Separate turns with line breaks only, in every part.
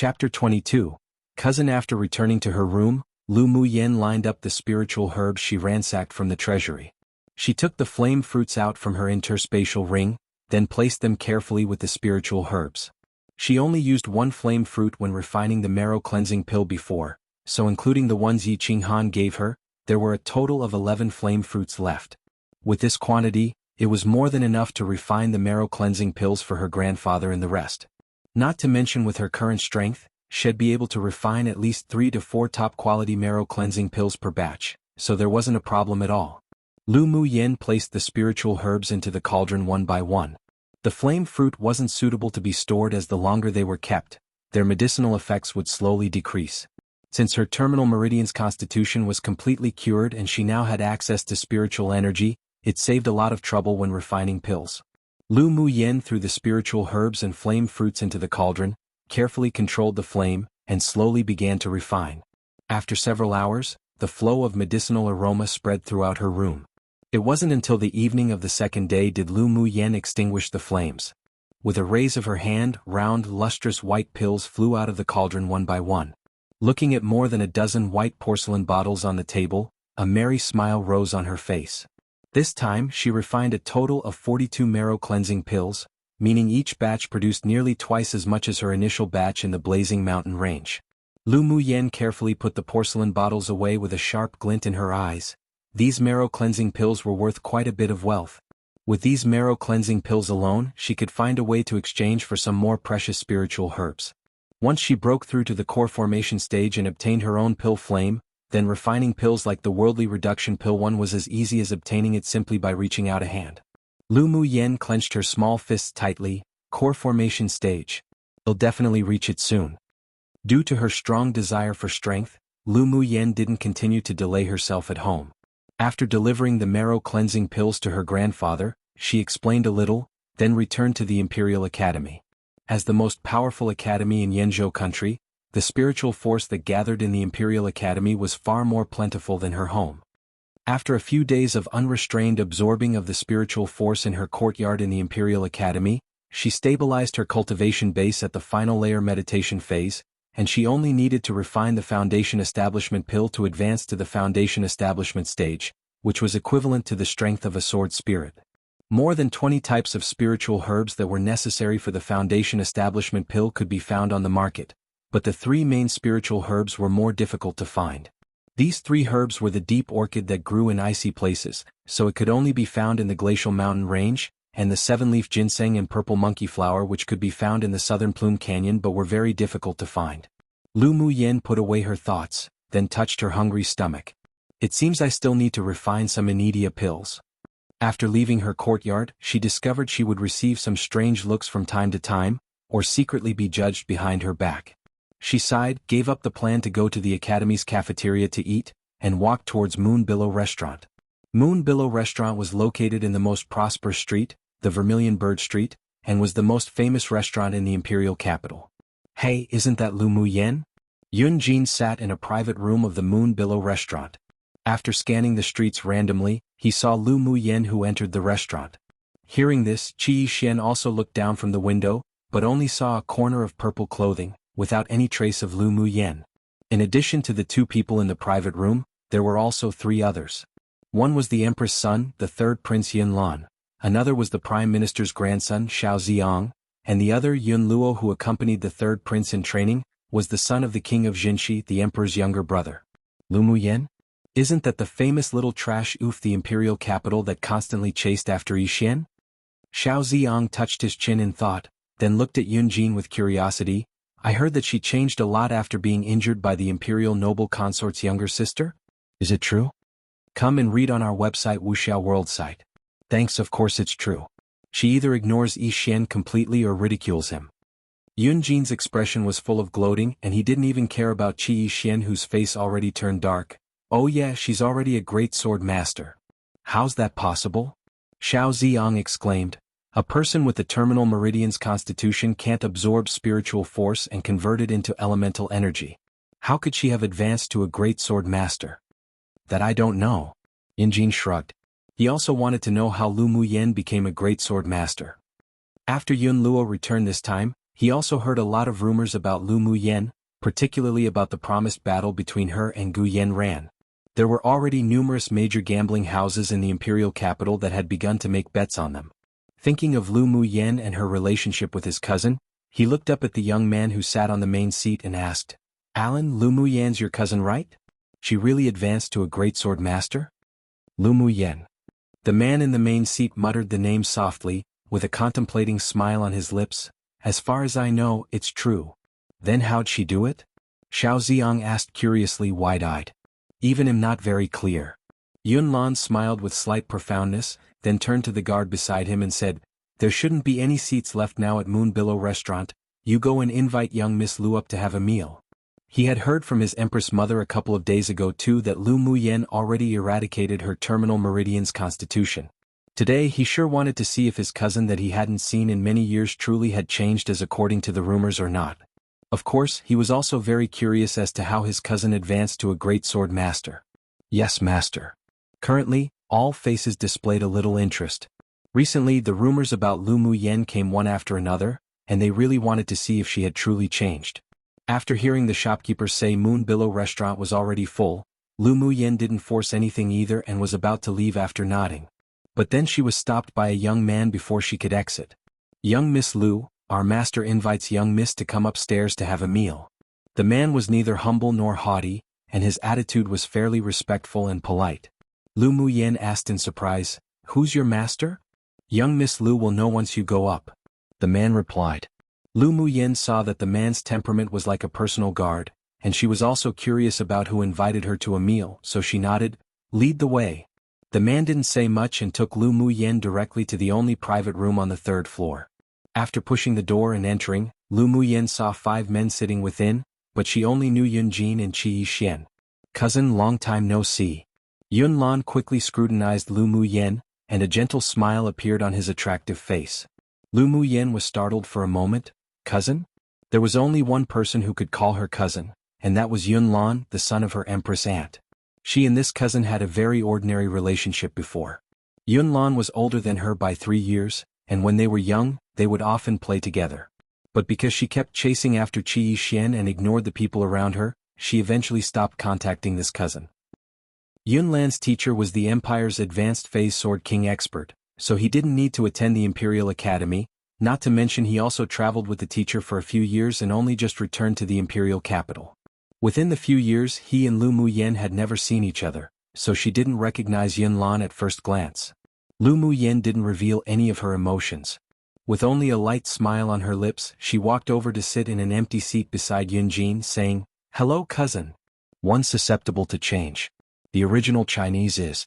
Chapter 22. Cousin. After returning to her room, Lu Muyen lined up the spiritual herbs she ransacked from the treasury. She took the flame fruits out from her interspatial ring, then placed them carefully with the spiritual herbs. She only used one flame fruit when refining the marrow cleansing pill before, so including the ones Yi Qinghan gave her, there were a total of 11 flame fruits left. With this quantity, it was more than enough to refine the marrow cleansing pills for her grandfather and the rest. Not to mention, with her current strength, she'd be able to refine at least 3 to 4 top-quality marrow cleansing pills per batch, so there wasn't a problem at all. Lu Muyen placed the spiritual herbs into the cauldron one by one. The flame fruit wasn't suitable to be stored, as the longer they were kept, their medicinal effects would slowly decrease. Since her terminal meridian's constitution was completely cured and she now had access to spiritual energy, it saved a lot of trouble when refining pills. Lu Muyen threw the spiritual herbs and flame fruits into the cauldron, carefully controlled the flame, and slowly began to refine. After several hours, the flow of medicinal aroma spread throughout her room. It wasn't until the evening of the second day did Lu Muyen extinguish the flames. With a raise of her hand, round, lustrous white pills flew out of the cauldron one by one. Looking at more than a dozen white porcelain bottles on the table, a merry smile rose on her face. This time she refined a total of 42 marrow cleansing pills, meaning each batch produced nearly twice as much as her initial batch in the blazing mountain range. Lu Muyen carefully put the porcelain bottles away with a sharp glint in her eyes. These marrow cleansing pills were worth quite a bit of wealth. With these marrow cleansing pills alone, she could find a way to exchange for some more precious spiritual herbs. Once she broke through to the core formation stage and obtained her own pill flame, then refining pills like the worldly reduction pill one was as easy as obtaining it simply by reaching out a hand. Lu Muyen clenched her small fists tightly. Core formation stage. I'll definitely reach it soon. Due to her strong desire for strength, Lu Muyen didn't continue to delay herself at home. After delivering the marrow cleansing pills to her grandfather, she explained a little, then returned to the Imperial Academy. As the most powerful academy in Yanzhou country, the spiritual force that gathered in the Imperial Academy was far more plentiful than her home. After a few days of unrestrained absorbing of the spiritual force in her courtyard in the Imperial Academy, she stabilized her cultivation base at the final layer meditation phase, and she only needed to refine the foundation establishment pill to advance to the foundation establishment stage, which was equivalent to the strength of a sword spirit. More than 20 types of spiritual herbs that were necessary for the foundation establishment pill could be found on the market, but the 3 main spiritual herbs were more difficult to find. These 3 herbs were the deep orchid that grew in icy places, so it could only be found in the glacial mountain range, and the 7-leaf ginseng and purple monkey flower, which could be found in the southern Plume Canyon but were very difficult to find. Lu Muyen put away her thoughts, then touched her hungry stomach. It seems I still need to refine some Anidia pills. After leaving her courtyard, she discovered she would receive some strange looks from time to time, or secretly be judged behind her back. She sighed, gave up the plan to go to the academy's cafeteria to eat, and walked towards Moon Billow Restaurant. Moon Billow Restaurant was located in the most prosperous street, the Vermilion Bird Street, and was the most famous restaurant in the imperial capital. Hey, isn't that Lu Muyen? Yun Jin sat in a private room of the Moon Billow Restaurant. After scanning the streets randomly, he saw Lu Muyen, who entered the restaurant. Hearing this, Qi Yixian also looked down from the window, but only saw a corner of purple clothing, without any trace of Lu Muyen. In addition to the 2 people in the private room, there were also 3 others. One was the Empress' son, the 3rd Prince Yunlan. Another was the Prime Minister's grandson, Xiao Ziong, and the other, Yun Luo, who accompanied the 3rd Prince in training, was the son of the King of Jinshi, the Emperor's younger brother. Lu Muyen? Isn't that the famous little trash oaf, the imperial capital that constantly chased after Yixian? Xiao Ziong touched his chin in thought, then looked at Yun Jin with curiosity. I heard that she changed a lot after being injured by the imperial noble consort's younger sister? Is it true? Come and read on our website, wuxialover site. Thanks, of course it's true. She either ignores Yixian completely or ridicules him. Yun Jin's expression was full of gloating, and he didn't even care about Qi Yixian, whose face already turned dark. Oh yeah, she's already a great sword master. How's that possible? Xiao Ziong exclaimed. A person with the terminal meridian's constitution can't absorb spiritual force and convert it into elemental energy. How could she have advanced to a great sword master? That I don't know. Yun Jin shrugged. He also wanted to know how Lu Muyen became a great sword master. After Yun Luo returned this time, He also heard a lot of rumors about Lu Muyen, particularly about the promised battle between her and Gu Yanran. There were already numerous major gambling houses in the imperial capital that had begun to make bets on them. Thinking of Lu Muyen and her relationship with his cousin, he looked up at the young man who sat on the main seat and asked, "Alan, Lu Muyen's your cousin, right? She really advanced to a great swordmaster?" Lu Muyen. The man in the main seat muttered the name softly, with a contemplating smile on his lips. "As far as I know, it's true." "Then how'd she do it?" Xiao Ziang asked curiously, wide-eyed. "Even am not very clear." Yunlan smiled with slight profoundness, then turned to the guard beside him and said, "There shouldn't be any seats left now at Moonbillow Restaurant. You go and invite young Miss Lu up to have a meal." He had heard from his Empress Mother a couple of days ago too that Lu Muyen already eradicated her terminal meridian's constitution. Today he sure wanted to see if his cousin that he hadn't seen in many years truly had changed as according to the rumors or not. Of course, he was also very curious as to how his cousin advanced to a great sword master. "Yes, master." Currently, all faces displayed a little interest. Recently the rumors about Lu Muyen came one after another, and they really wanted to see if she had truly changed. After hearing the shopkeeper say Moonbillow Restaurant was already full, Lu Muyen didn't force anything either and was about to leave after nodding. But then she was stopped by a young man before she could exit. "Young Miss Lu, our master invites young Miss to come upstairs to have a meal." The man was neither humble nor haughty, and his attitude was fairly respectful and polite. Lu Muyen asked in surprise, "Who's your master?" "Young Miss Lu will know once you go up," the man replied. Lu Muyen saw that the man's temperament was like a personal guard, and she was also curious about who invited her to a meal, so she nodded, "Lead the way." The man didn't say much and took Lu Muyen directly to the only private room on the third floor. After pushing the door and entering, Lu Muyen saw 5 men sitting within, but she only knew Yunjin and Qi Yixian. "Cousin, long time no see." Yunlan quickly scrutinized Lu Muyen, and a gentle smile appeared on his attractive face. Lu Muyen was startled for a moment. "Cousin?" There was only one person who could call her cousin, and that was Yunlan, the son of her empress aunt. She and this cousin had a very ordinary relationship before. Yunlan was older than her by 3 years, and when they were young, they would often play together. But because she kept chasing after Qi Yixian and ignored the people around her, she eventually stopped contacting this cousin. Yunlan's teacher was the Empire's advanced phase sword king expert, so he didn't need to attend the Imperial Academy, not to mention he also traveled with the teacher for a few years and only just returned to the Imperial capital. Within the few years he and Lu Muyen had never seen each other, so she didn't recognize Yunlan at first glance. Lu Muyen didn't reveal any of her emotions. With only a light smile on her lips, she walked over to sit in an empty seat beside Yunjin, saying, "Hello, cousin." One susceptible to change. The original Chinese is.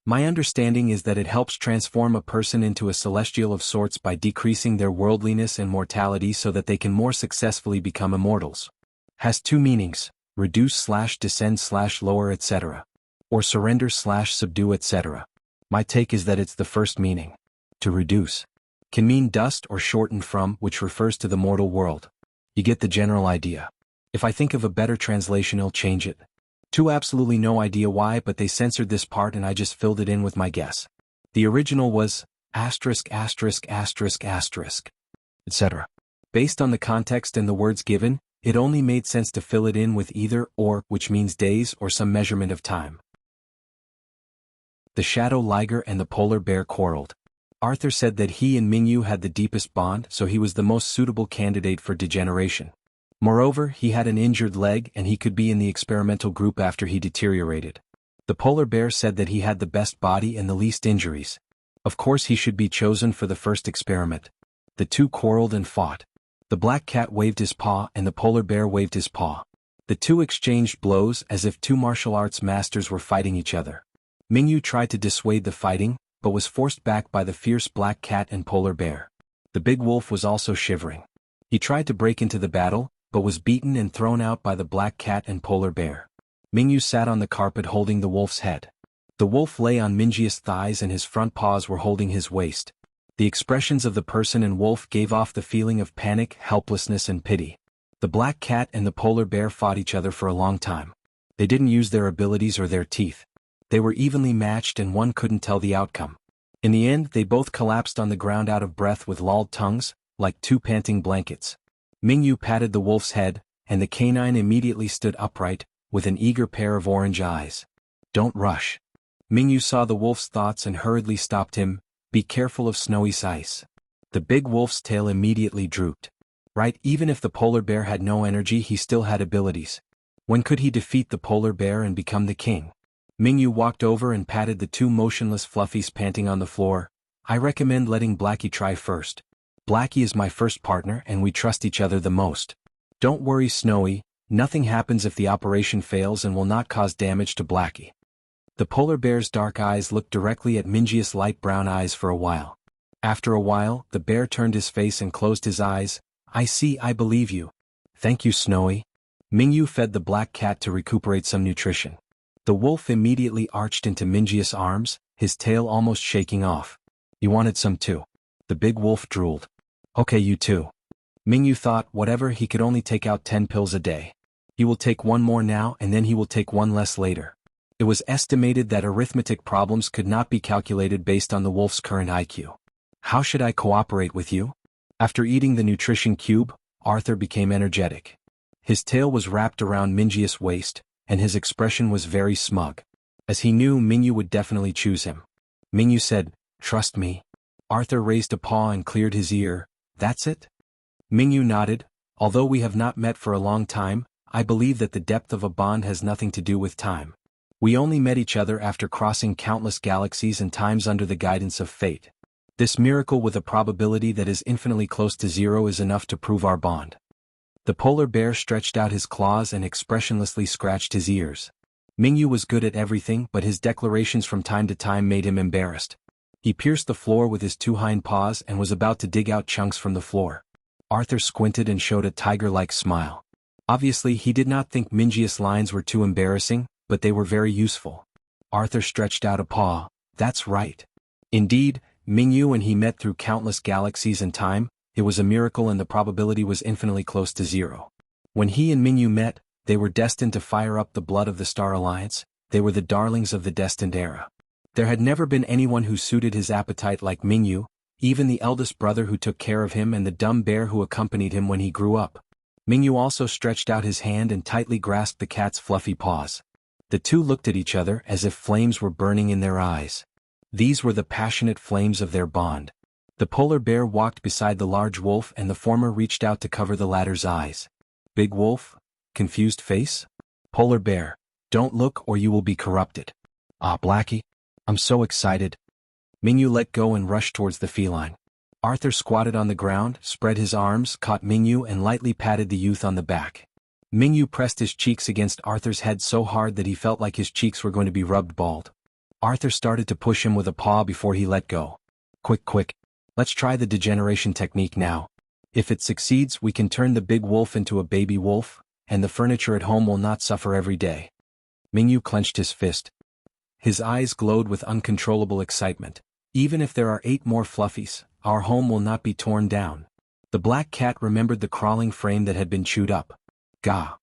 My understanding is that it helps transform a person into a celestial of sorts by decreasing their worldliness and mortality so that they can more successfully become immortals. Has 2 meanings, reduce/descend/lower etc. Or surrender/subdue etc. My take is that it's the first meaning. To reduce can mean dust or shortened from, which refers to the mortal world. You get the general idea. If I think of a better translation I'll change it. Absolutely no idea why, but they censored this part and I just filled it in with my guess. The original was etc. Based on the context and the words given, it only made sense to fill it in with either or, which means days or some measurement of time. The shadow liger and the polar bear quarreled. Arthur said that he and Mingyu had the deepest bond, so he was the most suitable candidate for degeneration. Moreover, he had an injured leg and he could be in the experimental group after he deteriorated. The polar bear said that he had the best body and the least injuries. Of course he should be chosen for the first experiment. The two quarreled and fought. The black cat waved his paw and the polar bear waved his paw. The two exchanged blows as if 2 martial arts masters were fighting each other. Mingyu tried to dissuade the fighting, but was forced back by the fierce black cat and polar bear. The big wolf was also shivering. He tried to break into the battle, but was beaten and thrown out by the black cat and polar bear. Mingyu sat on the carpet holding the wolf's head. The wolf lay on Mingyu's thighs and his front paws were holding his waist. The expressions of the person and wolf gave off the feeling of panic, helplessness and pity. The black cat and the polar bear fought each other for a long time. They didn't use their abilities or their teeth. They were evenly matched and one couldn't tell the outcome. In the end, they both collapsed on the ground out of breath with lolled tongues, like 2 panting blankets. Mingyu patted the wolf's head, and the canine immediately stood upright, with an eager pair of orange eyes. Don't rush. Mingyu saw the wolf's thoughts and hurriedly stopped him. Be careful of snowy ice. The big wolf's tail immediately drooped. Right, even if the polar bear had no energy, he still had abilities. When could he defeat the polar bear and become the king? Mingyu walked over and patted the two motionless fluffies panting on the floor. I recommend letting Blackie try first. Blackie is my first partner and we trust each other the most. Don't worry, Snowy, nothing happens if the operation fails and will not cause damage to Blackie. The polar bear's dark eyes looked directly at Minji's light brown eyes for a while. After a while, the bear turned his face and closed his eyes. I see, I believe you. Thank you, Snowy. Mingyu fed the black cat to recuperate some nutrition. The wolf immediately arched into Minji's arms, his tail almost shaking off. You wanted some too. The big wolf drooled. Okay, you too. Mingyu thought, whatever, he could only take out 10 pills a day. He will take one more now and then he will take one less later. It was estimated that arithmetic problems could not be calculated based on the wolf's current IQ. How should I cooperate with you? After eating the nutrition cube, Arthur became energetic. His tail was wrapped around Minji's waist, and his expression was very smug. As he knew Mingyu would definitely choose him. Mingyu said, trust me. Arthur raised a paw and cleared his ear. That's it? Mingyu nodded. Although we have not met for a long time, I believe that the depth of a bond has nothing to do with time. We only met each other after crossing countless galaxies and times under the guidance of fate. This miracle with a probability that is infinitely close to zero is enough to prove our bond. The polar bear stretched out his claws and expressionlessly scratched his ears. Mingyu was good at everything, but his declarations from time to time made him embarrassed. He pierced the floor with his two hind paws and was about to dig out chunks from the floor. Arthur squinted and showed a tiger-like smile. Obviously, he did not think Minji's lines were too embarrassing, but they were very useful. Arthur stretched out a paw. That's right. Indeed, Mingyu and he met through countless galaxies and time. It was a miracle and the probability was infinitely close to zero. When he and Mingyu met, they were destined to fire up the blood of the Star Alliance. They were the darlings of the destined era. There had never been anyone who suited his appetite like Mingyu, even the eldest brother who took care of him and the dumb bear who accompanied him when he grew up. Mingyu also stretched out his hand and tightly grasped the cat's fluffy paws. The two looked at each other as if flames were burning in their eyes. These were the passionate flames of their bond. The polar bear walked beside the large wolf and the former reached out to cover the latter's eyes. Big wolf? Confused face? Polar bear, don't look or you will be corrupted. Ah, Blackie. I'm so excited. Mingyu let go and rushed towards the feline. Arthur squatted on the ground, spread his arms, caught Mingyu and lightly patted the youth on the back. Mingyu pressed his cheeks against Arthur's head so hard that he felt like his cheeks were going to be rubbed bald. Arthur started to push him with a paw before he let go. Quick. Let's try the degeneration technique now. If it succeeds, we can turn the big wolf into a baby wolf, and the furniture at home will not suffer every day. Mingyu clenched his fist. His eyes glowed with uncontrollable excitement. Even if there are 8 more fluffies, our home will not be torn down. The black cat remembered the crawling frame that had been chewed up. Gah!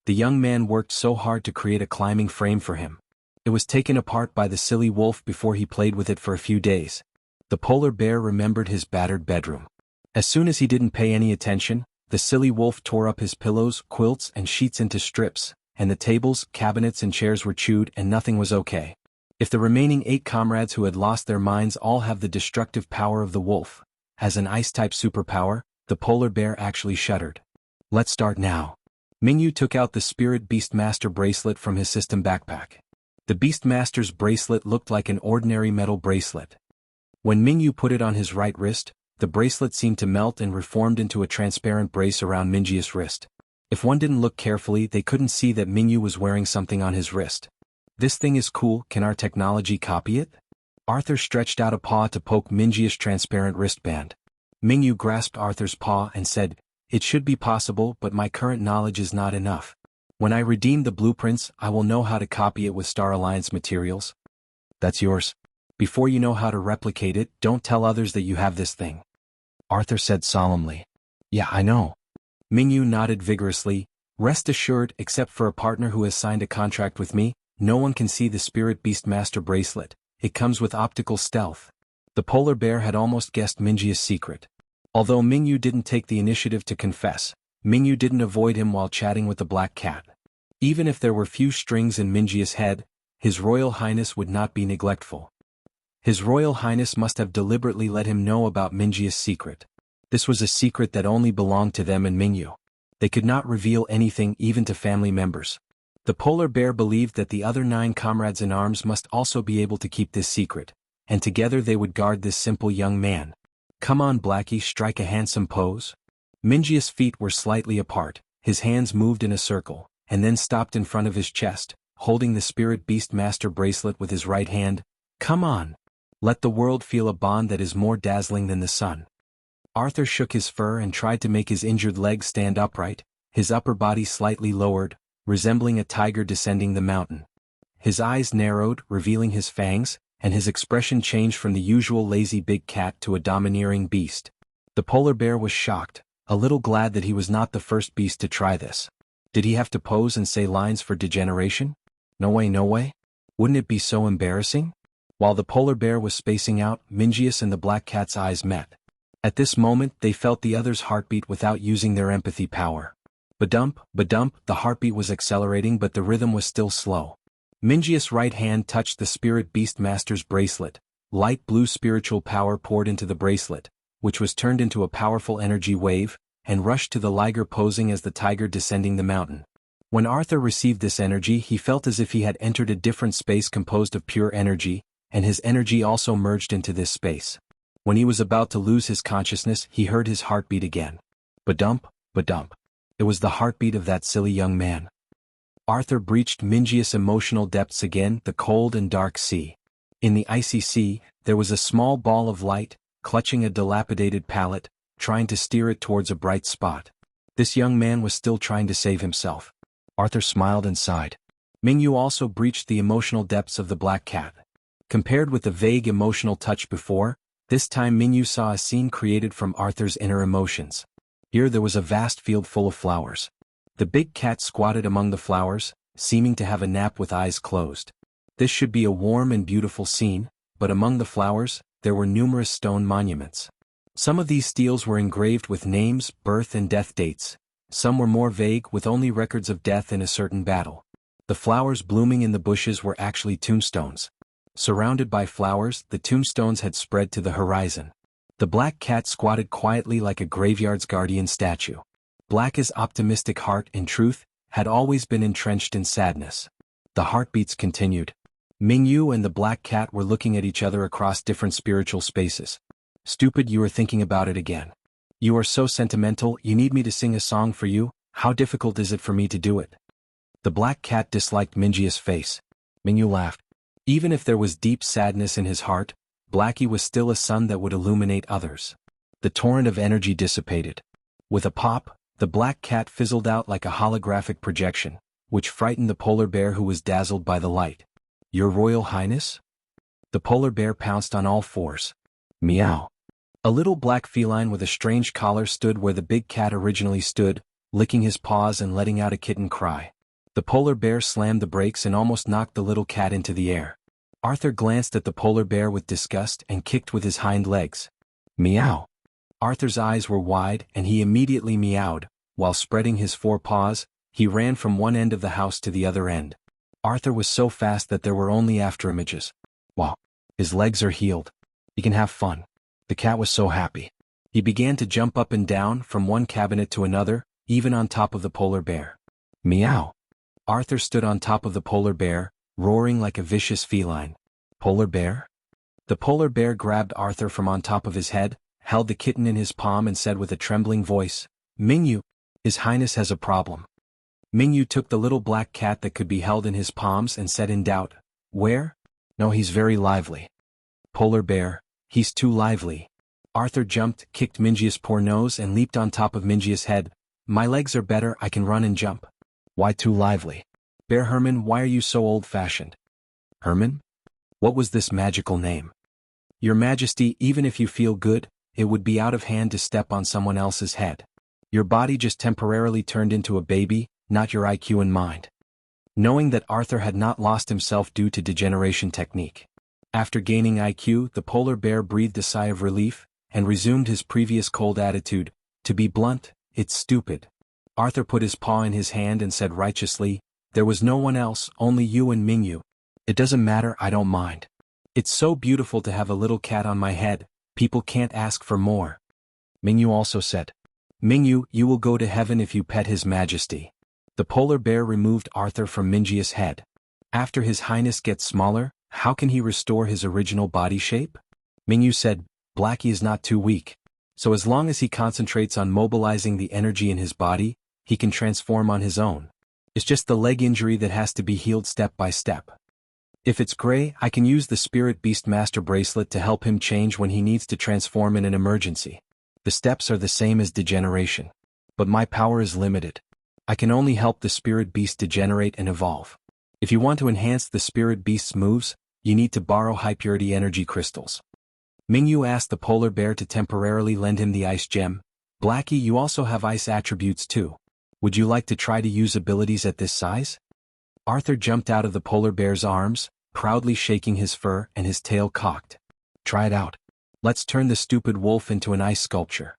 The young man worked so hard to create a climbing frame for him. It was taken apart by the silly wolf before he played with it for a few days. The polar bear remembered his battered bedroom. As soon as he didn't pay any attention, the silly wolf tore up his pillows, quilts, and sheets into strips, and the tables, cabinets, and chairs were chewed and nothing was okay. If the remaining 8 comrades who had lost their minds all have the destructive power of the wolf, as an ice-type superpower, the polar bear actually shuddered. Let's start now. Mingyu took out the Spirit Beastmaster bracelet from his system backpack. The Beastmaster's bracelet looked like an ordinary metal bracelet. When Mingyu put it on his right wrist, the bracelet seemed to melt and reformed into a transparent brace around Minji's wrist. If one didn't look carefully, they couldn't see that Mingyu was wearing something on his wrist. This thing is cool, can our technology copy it? Arthur stretched out a paw to poke Minji's transparent wristband. Mingyu grasped Arthur's paw and said, it should be possible, but my current knowledge is not enough. When I redeem the blueprints, I will know how to copy it with Star Alliance materials. That's yours. Before you know how to replicate it, don't tell others that you have this thing. Arthur said solemnly. Yeah, I know. Mingyu nodded vigorously. Rest assured, except for a partner who has signed a contract with me, no one can see the Spirit Beastmaster bracelet. It comes with optical stealth. The polar bear had almost guessed Minji's secret. Although Mingyu didn't take the initiative to confess, Mingyu didn't avoid him while chatting with the black cat. Even if there were few strings in Minjia's head, His Royal Highness would not be neglectful. His Royal Highness must have deliberately let him know about Minjia's secret. This was a secret that only belonged to them and Mingyu. They could not reveal anything even to family members. The polar bear believed that the other 9 comrades in arms must also be able to keep this secret, and together they would guard this simple young man. Come on Blackie, strike a handsome pose. Minjia's feet were slightly apart, his hands moved in a circle, and then stopped in front of his chest, holding the Spirit Beast Master bracelet with his right hand. Come on. Let the world feel a bond that is more dazzling than the sun. Arthur shook his fur and tried to make his injured legs stand upright, his upper body slightly lowered, resembling a tiger descending the mountain. His eyes narrowed, revealing his fangs, and his expression changed from the usual lazy big cat to a domineering beast. The polar bear was shocked, a little glad that he was not the first beast to try this. Did he have to pose and say lines for degeneration? No way, no way. Wouldn't it be so embarrassing? While the polar bear was spacing out, Minjius and the black cat's eyes met. At this moment they felt the other's heartbeat without using their empathy power. Badump, badump, the heartbeat was accelerating but the rhythm was still slow. Minjius' right hand touched the Spirit Beast Master's bracelet. Light blue spiritual power poured into the bracelet, which was turned into a powerful energy wave, and rushed to the liger posing as the tiger descending the mountain. When Arthur received this energy he felt as if he had entered a different space composed of pure energy, and his energy also merged into this space. When he was about to lose his consciousness he heard his heartbeat again. Badump, badump. It was the heartbeat of that silly young man. Arthur breached Minjius' emotional depths again, the cold and dark sea. In the icy sea, there was a small ball of light, clutching a dilapidated pallet, trying to steer it towards a bright spot. This young man was still trying to save himself. Arthur smiled and sighed. Mingyu also breached the emotional depths of the black cat. Compared with the vague emotional touch before, this time Mingyu saw a scene created from Arthur's inner emotions. Here there was a vast field full of flowers. The big cat squatted among the flowers, seeming to have a nap with eyes closed. This should be a warm and beautiful scene, but among the flowers, there were numerous stone monuments. Some of these steles were engraved with names, birth and death dates. Some were more vague with only records of death in a certain battle. The flowers blooming in the bushes were actually tombstones. Surrounded by flowers, the tombstones had spread to the horizon. The black cat squatted quietly like a graveyard's guardian statue. Black's optimistic heart, in truth, had always been entrenched in sadness. The heartbeats continued. Mingyu and the black cat were looking at each other across different spiritual spaces. Stupid, you are thinking about it again. You are so sentimental, you need me to sing a song for you, how difficult is it for me to do it? The black cat disliked Minji's face. Mingyu laughed. Even if there was deep sadness in his heart, Blackie was still a sun that would illuminate others. The torrent of energy dissipated. With a pop, the black cat fizzled out like a holographic projection, which frightened the polar bear who was dazzled by the light. Your Royal Highness? The polar bear pounced on all fours. Meow. A little black feline with a strange collar stood where the big cat originally stood, licking his paws and letting out a kitten cry. The polar bear slammed the brakes and almost knocked the little cat into the air. Arthur glanced at the polar bear with disgust and kicked with his hind legs. Meow. Arthur's eyes were wide and he immediately meowed. While spreading his 4 paws, he ran from one end of the house to the other end. Arthur was so fast that there were only afterimages. Wow. His legs are healed. He can have fun. The cat was so happy. He began to jump up and down from one cabinet to another, even on top of the polar bear. Meow. Arthur stood on top of the polar bear, roaring like a vicious feline. Polar bear? The polar bear grabbed Arthur from on top of his head, held the kitten in his palm and said with a trembling voice, Mingyu, His Highness has a problem. Mingyu took the little black cat that could be held in his palms and said in doubt, Where? No, he's very lively. Polar bear, he's too lively. Arthur jumped, kicked Minji's poor nose and leaped on top of Minji's head. My legs are better, I can run and jump. Why too lively? Bear Herman, why are you so old-fashioned? Herman? What was this magical name? Your Majesty, even if you feel good, it would be out of hand to step on someone else's head. Your body just temporarily turned into a baby, not your IQ and mind. Knowing that Arthur had not lost himself due to degeneration technique. After gaining IQ, the polar bear breathed a sigh of relief, and resumed his previous cold attitude. To be blunt, it's stupid. Arthur put his paw in his hand and said righteously, there was no one else, only you and Mingyu. It doesn't matter, I don't mind. It's so beautiful to have a little cat on my head, people can't ask for more. Mingyu also said, Mingyu, you will go to heaven if you pet His Majesty. The polar bear removed Arthur from Mingyu's head. After His Highness gets smaller, how can he restore his original body shape? Mingyu said, Blackie is not too weak. So as long as he concentrates on mobilizing the energy in his body, he can transform on his own. It's just the leg injury that has to be healed step by step. If it's gray, I can use the Spirit Beast Master bracelet to help him change when he needs to transform in an emergency. The steps are the same as degeneration. But my power is limited. I can only help the Spirit Beast degenerate and evolve. If you want to enhance the Spirit Beast's moves, you need to borrow high-purity energy crystals. Mingyu asked the polar bear to temporarily lend him the ice gem. Blackie, you also have ice attributes too. Would you like to try to use abilities at this size? Arthur jumped out of the polar bear's arms, proudly shaking his fur and his tail cocked. Try it out. Let's turn the stupid wolf into an ice sculpture.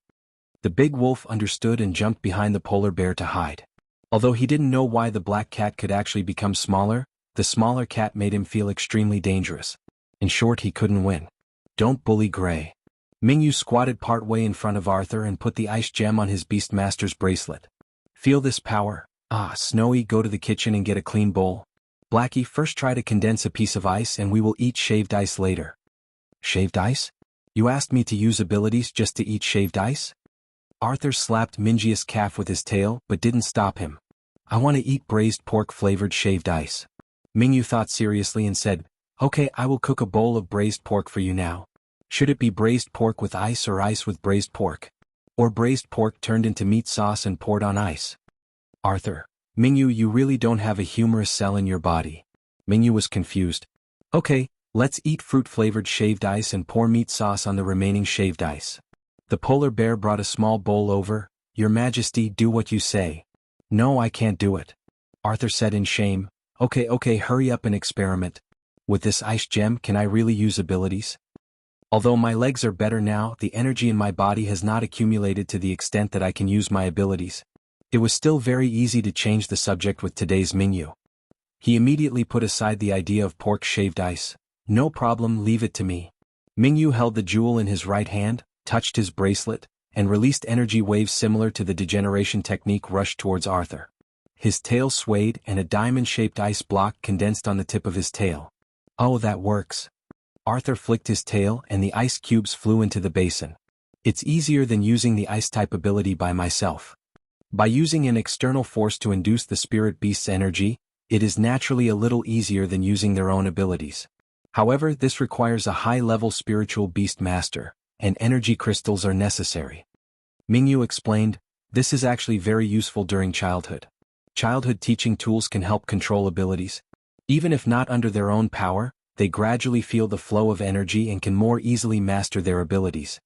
The big wolf understood and jumped behind the polar bear to hide. Although he didn't know why the black cat could actually become smaller, the smaller cat made him feel extremely dangerous. In short, he couldn't win. Don't bully Gray. Mingyu squatted partway in front of Arthur and put the ice gem on his Beastmaster's bracelet. Feel this power. Snowy, go to the kitchen and get a clean bowl. Blackie, first try to condense a piece of ice and we will eat shaved ice later. Shaved ice? You asked me to use abilities just to eat shaved ice? Arthur slapped Mingyu's calf with his tail but didn't stop him. I want to eat braised pork flavored shaved ice. Mingyu thought seriously and said, Okay, I will cook a bowl of braised pork for you now. Should it be braised pork with ice or ice with braised pork? Or braised pork turned into meat sauce and poured on ice? Arthur, Mingyu, you really don't have a humorous cell in your body. Mingyu was confused. Okay, let's eat fruit-flavored shaved ice and pour meat sauce on the remaining shaved ice. The polar bear brought a small bowl over. Your Majesty, do what you say. No, I can't do it. Arthur said in shame. Okay, hurry up and experiment. With this ice gem, can I really use abilities? Although my legs are better now, the energy in my body has not accumulated to the extent that I can use my abilities. It was still very easy to change the subject with today's Mingyu. He immediately put aside the idea of pork shaved ice. No problem, leave it to me. Mingyu held the jewel in his right hand, touched his bracelet, and released energy waves similar to the degeneration technique rushed towards Arthur. His tail swayed and a diamond-shaped ice block condensed on the tip of his tail. Oh, that works. Arthur flicked his tail and the ice cubes flew into the basin. It's easier than using the ice-type ability by myself. By using an external force to induce the spirit beast's energy, it is naturally a little easier than using their own abilities. However, this requires a high-level spiritual beast master, and energy crystals are necessary. Mingyu explained, this is actually very useful during childhood. Childhood teaching tools can help control abilities. Even if not under their own power, they gradually feel the flow of energy and can more easily master their abilities.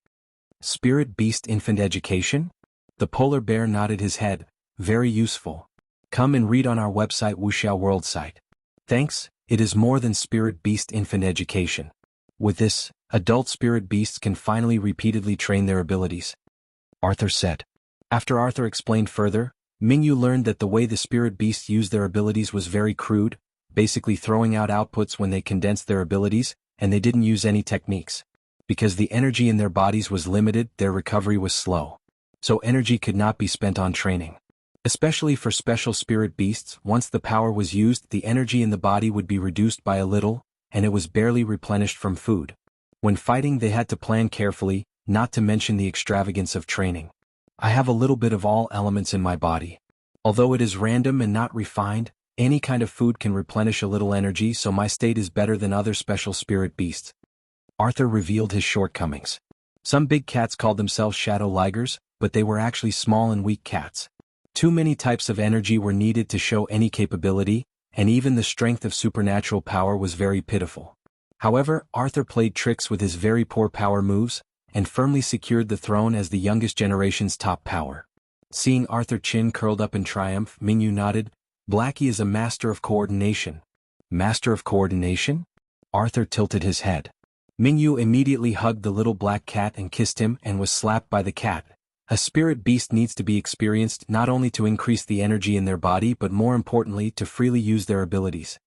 Spirit Beast Infant Education? The polar bear nodded his head. Very useful. Come and read on our website wuxialover site. Thanks, it is more than Spirit Beast Infant Education. With this, adult spirit beasts can finally repeatedly train their abilities. Arthur said. After Arthur explained further, Mingyu learned that the way the spirit beasts use their abilities was very crude, basically throwing out outputs when they condensed their abilities, and they didn't use any techniques. Because the energy in their bodies was limited, their recovery was slow. So energy could not be spent on training. Especially for special spirit beasts, once the power was used, the energy in the body would be reduced by a little, and it was barely replenished from food. When fighting, they had to plan carefully, not to mention the extravagance of training. I have a little bit of all elements in my body. Although it is random and not refined, any kind of food can replenish a little energy, so my state is better than other special spirit beasts. Arthur revealed his shortcomings. Some big cats called themselves shadow ligers, but they were actually small and weak cats. Too many types of energy were needed to show any capability, and even the strength of supernatural power was very pitiful. However, Arthur played tricks with his very poor power moves, and firmly secured the throne as the youngest generation's top power. Seeing Arthur chin curled up in triumph, Mingyu nodded. Blackie is a master of coordination. Master of coordination? Arthur tilted his head. Mingyu immediately hugged the little black cat and kissed him and was slapped by the cat. A spirit beast needs to be experienced not only to increase the energy in their body but more importantly to freely use their abilities.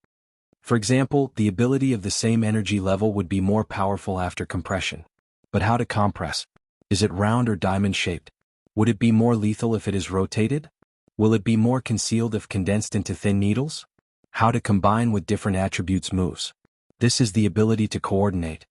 For example, the ability of the same energy level would be more powerful after compression. But how to compress? Is it round or diamond-shaped? Would it be more lethal if it is rotated? Will it be more concealed if condensed into thin needles? How to combine with different attributes moves. This is the ability to coordinate.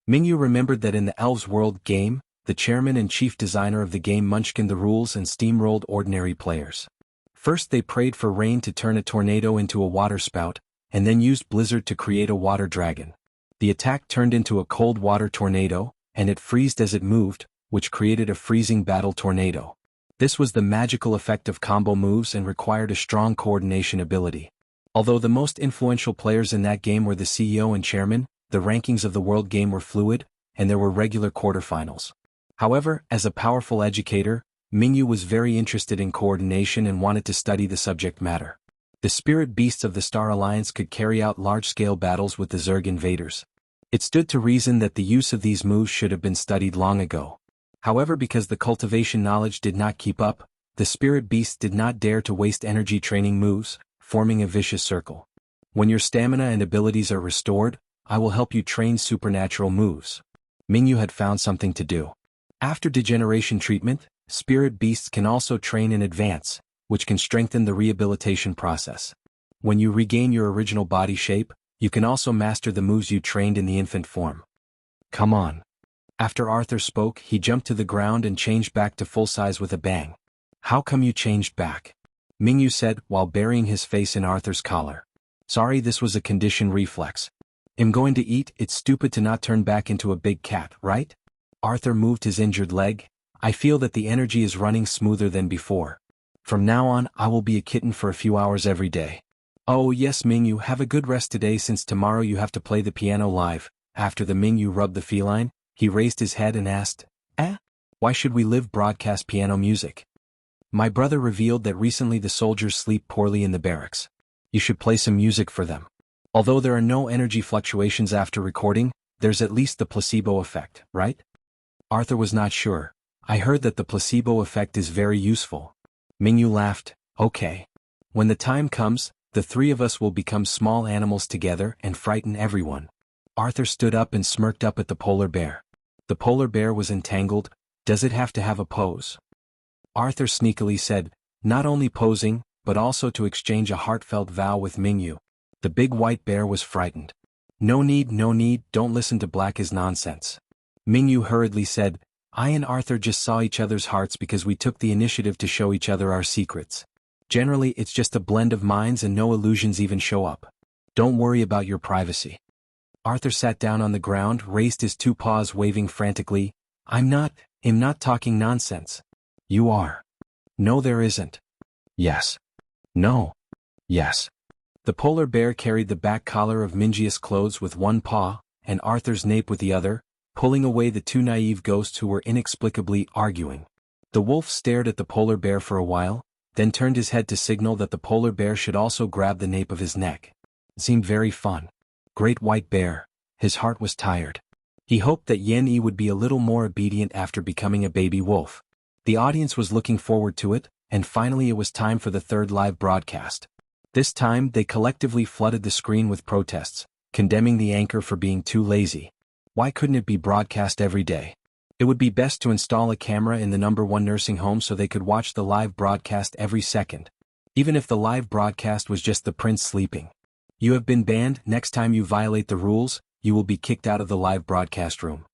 Mingyu remembered that in the Elves World game, the chairman and chief designer of the game munchkined the rules and steamrolled ordinary players. First they prayed for rain to turn a tornado into a waterspout, and then used blizzard to create a water dragon. The attack turned into a cold water tornado, and it freezed as it moved, which created a freezing battle tornado. This was the magical effect of combo moves and required a strong coordination ability. Although the most influential players in that game were the CEO and chairman, the rankings of the world game were fluid, and there were regular quarterfinals. However, as a powerful educator, Mingyu was very interested in coordination and wanted to study the subject matter. The spirit beasts of the Star Alliance could carry out large-scale battles with the Zerg invaders. It stood to reason that the use of these moves should have been studied long ago. However, because the cultivation knowledge did not keep up, the spirit beasts did not dare to waste energy training moves, forming a vicious circle. When your stamina and abilities are restored, I will help you train supernatural moves. Mingyu had found something to do. After degeneration treatment, spirit beasts can also train in advance, which can strengthen the rehabilitation process. When you regain your original body shape, you can also master the moves you trained in the infant form. Come on. After Arthur spoke, he jumped to the ground and changed back to full size with a bang. How come you changed back? Mingyu said while burying his face in Arthur's collar. Sorry, this was a conditioned reflex. I'm going to eat. It's stupid to not turn back into a big cat, right? Arthur moved his injured leg. I feel that the energy is running smoother than before. From now on, I will be a kitten for a few hours every day. Oh yes Mingyu, have a good rest today since tomorrow you have to play the piano live. After the Mingyu rubbed the feline, he raised his head and asked, why should we live broadcast piano music? My brother revealed that recently the soldiers sleep poorly in the barracks. You should play some music for them. Although there are no energy fluctuations after recording, there's at least the placebo effect, right? Arthur was not sure. I heard that the placebo effect is very useful. Mingyu laughed. Okay. When the time comes, the three of us will become small animals together and frighten everyone. Arthur stood up and smirked up at the polar bear. The polar bear was entangled. Does it have to have a pose? Arthur sneakily said, not only posing, but also to exchange a heartfelt vow with Mingyu. The big white bear was frightened. No need, don't listen to Black's nonsense. Mingyu hurriedly said, I and Arthur just saw each other's hearts because we took the initiative to show each other our secrets. Generally, it's just a blend of minds and no illusions even show up. Don't worry about your privacy. Arthur sat down on the ground, raised his two paws waving frantically. I'm not talking nonsense. You are. No, there isn't. Yes. No. Yes. The polar bear carried the back collar of Mingius' clothes with one paw, and Arthur's nape with the other, pulling away the two naive ghosts who were inexplicably arguing. The wolf stared at the polar bear for a while, then turned his head to signal that the polar bear should also grab the nape of his neck. It seemed very fun. Great white bear. His heart was tired. He hoped that Yen-Yi would be a little more obedient after becoming a baby wolf. The audience was looking forward to it, and finally it was time for the third live broadcast. This time they collectively flooded the screen with protests, condemning the anchor for being too lazy. Why couldn't it be broadcast every day? It would be best to install a camera in the #1 nursing home so they could watch the live broadcast every second. Even if the live broadcast was just the prince sleeping. You have been banned. Next time you violate the rules, you will be kicked out of the live broadcast room.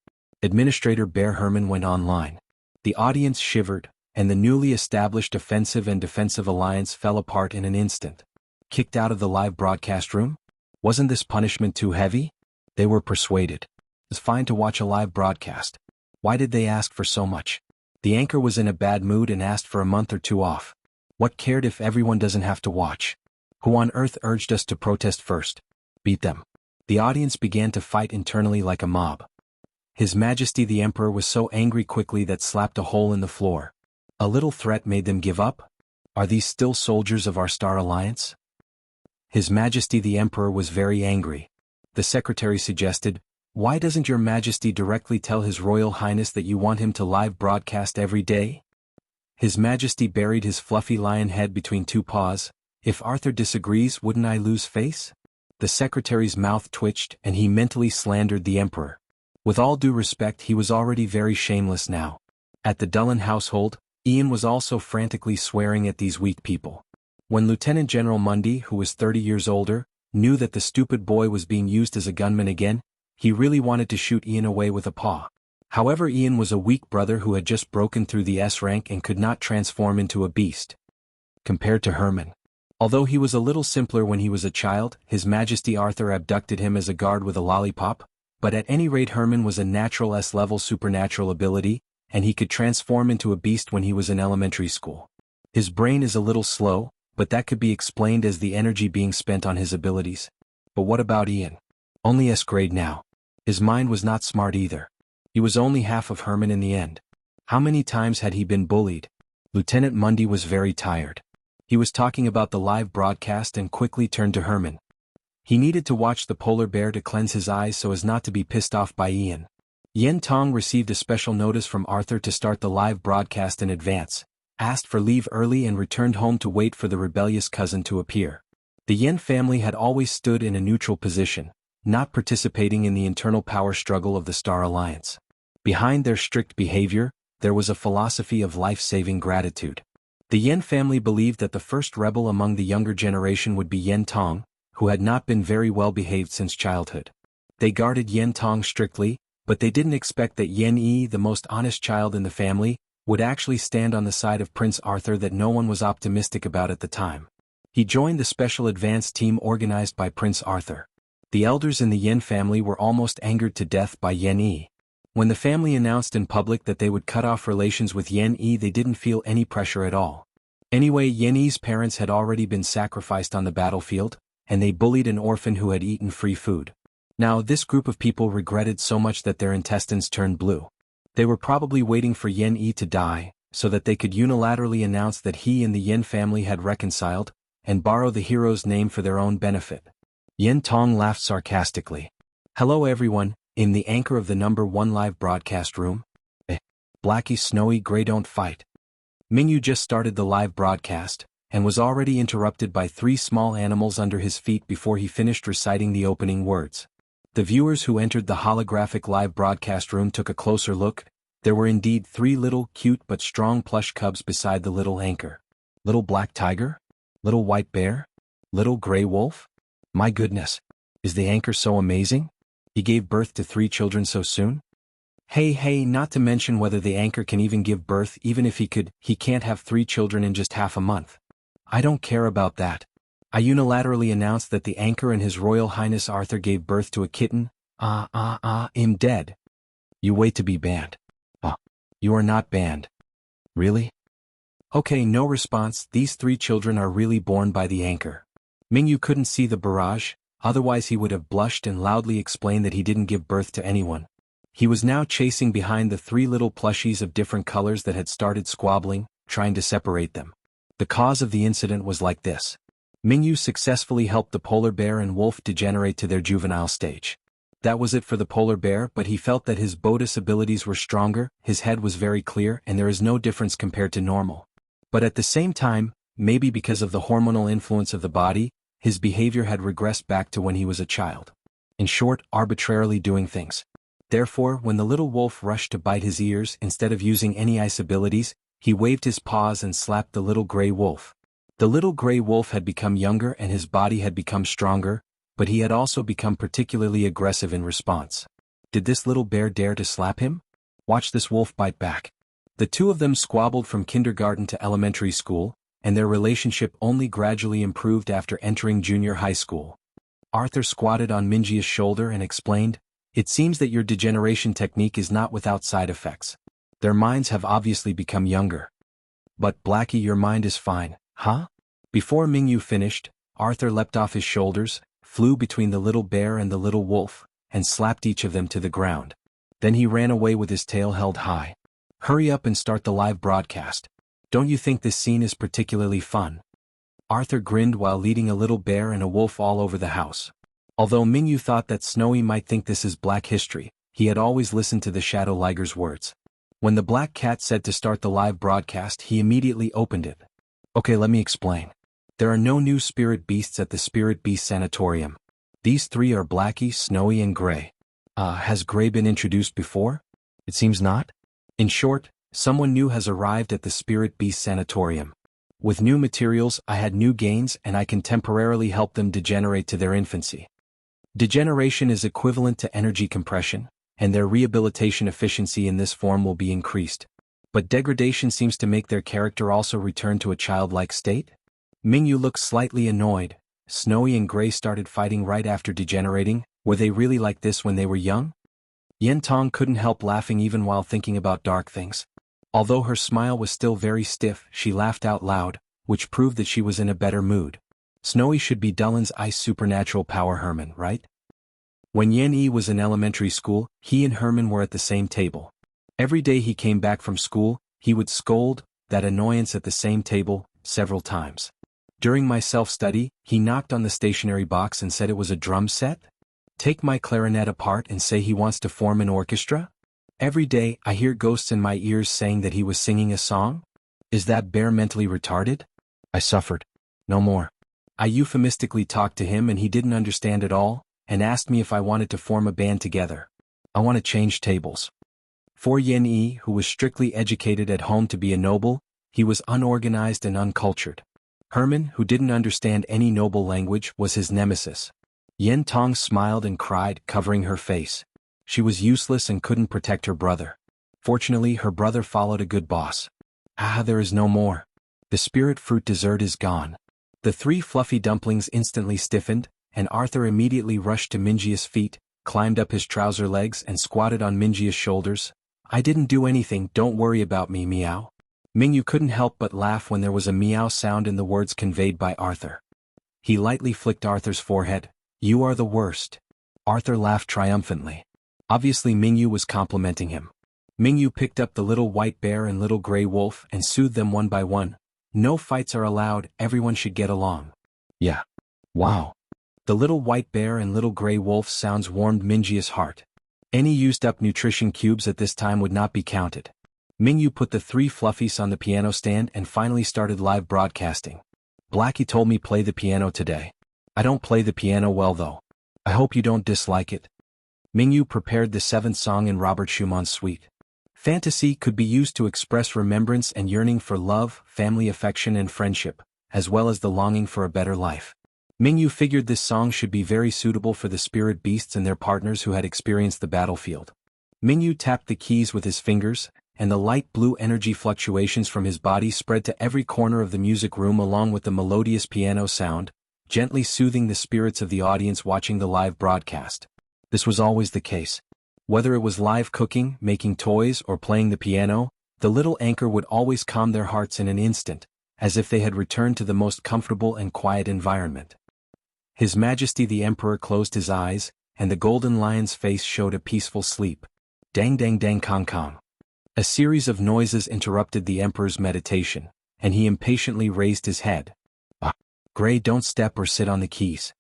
Administrator Bear Herman went online. The audience shivered, and the newly established offensive and defensive alliance fell apart in an instant. Kicked out of the live broadcast room? Wasn't this punishment too heavy? They were persuaded. It's fine to watch a live broadcast. Why did they ask for so much? The anchor was in a bad mood and asked for a month or two off. What cared if everyone doesn't have to watch? Who on earth urged us to protest first? Beat them. The audience began to fight internally like a mob. His Majesty the Emperor was so angry quickly that slapped a hole in the floor. A little threat made them give up? Are these still soldiers of our Star Alliance? His Majesty the Emperor was very angry. The secretary suggested, Why doesn't your majesty directly tell his royal highness that you want him to live broadcast every day? His majesty buried his fluffy lion head between two paws. If Arthur disagrees, wouldn't I lose face? The secretary's mouth twitched and he mentally slandered the emperor. With all due respect, he was already very shameless now. At the Dullen household, Ian was also frantically swearing at these weak people. When Lieutenant General Mundy, who was 30 years older, knew that the stupid boy was being used as a gunman again, he really wanted to shoot Ian away with a paw. However, Ian was a weak brother who had just broken through the S rank and could not transform into a beast. Compared to Herman. Although he was a little simpler when he was a child, His Majesty Arthur abducted him as a guard with a lollipop, but at any rate Herman was a natural S-level supernatural ability, and he could transform into a beast when he was in elementary school. His brain is a little slow, but that could be explained as the energy being spent on his abilities. But what about Ian? Only S grade now. His mind was not smart either. He was only half of Herman in the end. How many times had he been bullied? Lieutenant Mundy was very tired. He was talking about the live broadcast and quickly turned to Herman. He needed to watch the polar bear to cleanse his eyes so as not to be pissed off by Ian. Yen Tong received a special notice from Arthur to start the live broadcast in advance, asked for leave early and returned home to wait for the rebellious cousin to appear. The Yen family had always stood in a neutral position, not participating in the internal power struggle of the Star Alliance. Behind their strict behavior, there was a philosophy of life-saving gratitude. The Yen family believed that the first rebel among the younger generation would be Yen Tong, who had not been very well behaved since childhood. They guarded Yen Tong strictly, but they didn't expect that Yen Yi, the most honest child in the family, would actually stand on the side of Prince Arthur that no one was optimistic about at the time. He joined the special advance team organized by Prince Arthur. The elders in the Yen family were almost angered to death by Yen Yi. When the family announced in public that they would cut off relations with Yen Yi, they didn't feel any pressure at all. Anyway, Yen Yi's parents had already been sacrificed on the battlefield, and they bullied an orphan who had eaten free food. Now this group of people regretted so much that their intestines turned blue. They were probably waiting for Yen Yi to die, so that they could unilaterally announce that he and the Yen family had reconciled, and borrow the hero's name for their own benefit. Yen Tong laughed sarcastically. Hello everyone, in the anchor of the #1 live broadcast room. Blackie Snowy Gray don't fight. Mingyu just started the live broadcast, and was already interrupted by 3 small animals under his feet before he finished reciting the opening words. The viewers who entered the holographic live broadcast room took a closer look. There were indeed 3 little, cute but strong plush cubs beside the little anchor. Little black tiger? Little white bear? Little gray wolf? My goodness, is the anchor so amazing? He gave birth to 3 children so soon? Hey, not to mention whether the anchor can even give birth. Even if he could, he can't have 3 children in just half a month. I don't care about that. I unilaterally announced that the anchor and His Royal Highness Arthur gave birth to a kitten. I'm dead. You wait to be banned. You are not banned. Really? Okay, no response. These 3 children are really born by the anchor. Mingyu couldn't see the barrage, otherwise he would have blushed and loudly explained that he didn't give birth to anyone. He was now chasing behind the 3 little plushies of different colors that had started squabbling, trying to separate them. The cause of the incident was like this. Mingyu successfully helped the polar bear and wolf degenerate to their juvenile stage. That was it for the polar bear, but he felt that his Bodis abilities were stronger, his head was very clear, and there is no difference compared to normal. But at the same time, maybe because of the hormonal influence of the body, his behavior had regressed back to when he was a child. In short, arbitrarily doing things. Therefore, when the little wolf rushed to bite his ears, instead of using any ice abilities, he waved his paws and slapped the little gray wolf. The little gray wolf had become younger and his body had become stronger, but he had also become particularly aggressive in response. Did this little bear dare to slap him? Watch this wolf bite back. The 2 of them squabbled from kindergarten to elementary school, and their relationship only gradually improved after entering junior high school. Arthur squatted on Minji's shoulder and explained, "It seems that your degeneration technique is not without side effects. Their minds have obviously become younger." "But Blackie, your mind is fine, huh?" Before Mingyu finished, Arthur leapt off his shoulders, flew between the little bear and the little wolf, and slapped each of them to the ground. Then he ran away with his tail held high. Hurry up and start the live broadcast. Don't you think this scene is particularly fun? Arthur grinned while leading a little bear and a wolf all over the house. Although Mingyu thought that Snowy might think this is black history, he had always listened to the Shadow Liger's words. When the black cat said to start the live broadcast, he immediately opened it. Okay, let me explain. There are no new spirit beasts at the Spirit Beast Sanatorium. These three are Blackie, Snowy and Gray. Has Gray been introduced before? It seems not. In short, someone new has arrived at the Spirit Beast Sanatorium. With new materials, I had new gains and I can temporarily help them degenerate to their infancy. Degeneration is equivalent to energy compression, and their rehabilitation efficiency in this form will be increased. But degradation seems to make their character also return to a childlike state? Mingyu looked slightly annoyed. Snowy and Gray started fighting right after degenerating. Were they really like this when they were young? Yen Tong couldn't help laughing even while thinking about dark things. Although her smile was still very stiff, she laughed out loud, which proved that she was in a better mood. Snowy should be Dullin's ice supernatural power Herman, right? When Yen Yi was in elementary school, he and Herman were at the same table. Every day he came back from school, he would scold that annoyance at the same table several times. During my self-study, he knocked on the stationery box and said it was a drum set? Take my clarinet apart and say he wants to form an orchestra? Every day, I hear ghosts in my ears saying that he was singing a song? Is that bear mentally retarded? I suffered. No more. I euphemistically talked to him and he didn't understand at all, and asked me if I wanted to form a band together. I want to change tables. For Yen Yi, who was strictly educated at home to be a noble, he was unorganized and uncultured. Herman, who didn't understand any noble language, was his nemesis. Yen Tong smiled and cried, covering her face. She was useless and couldn't protect her brother. Fortunately, her brother followed a good boss. There is no more. The spirit fruit dessert is gone. The three fluffy dumplings instantly stiffened, and Arthur immediately rushed to Minjia's feet, climbed up his trouser legs and squatted on Minjia's shoulders. I didn't do anything, don't worry about me, meow. Mingyu couldn't help but laugh when there was a meow sound in the words conveyed by Arthur. He lightly flicked Arthur's forehead. You are the worst. Arthur laughed triumphantly. Obviously Mingyu was complimenting him. Mingyu picked up the little white bear and little gray wolf and soothed them one by one. No fights are allowed, everyone should get along. Yeah. Wow. The little white bear and little gray wolf sounds warmed Minjia's heart. Any used-up nutrition cubes at this time would not be counted. Mingyu put the three fluffies on the piano stand and finally started live broadcasting. Blackie told me play the piano today. I don't play the piano well though. I hope you don't dislike it. Mingyu prepared the seventh song in Robert Schumann's suite. Fantasy could be used to express remembrance and yearning for love, family affection and friendship, as well as the longing for a better life. Mingyu figured this song should be very suitable for the spirit beasts and their partners who had experienced the battlefield. Mingyu tapped the keys with his fingers, and the light blue energy fluctuations from his body spread to every corner of the music room along with the melodious piano sound, gently soothing the spirits of the audience watching the live broadcast. This was always the case. Whether it was live cooking, making toys, or playing the piano, the little anchor would always calm their hearts in an instant, as if they had returned to the most comfortable and quiet environment. His Majesty the Emperor closed his eyes, and the golden lion's face showed a peaceful sleep. Dang dang dang kong kong. A series of noises interrupted the Emperor's meditation, and he impatiently raised his head. Gray, don't step or sit on the keys.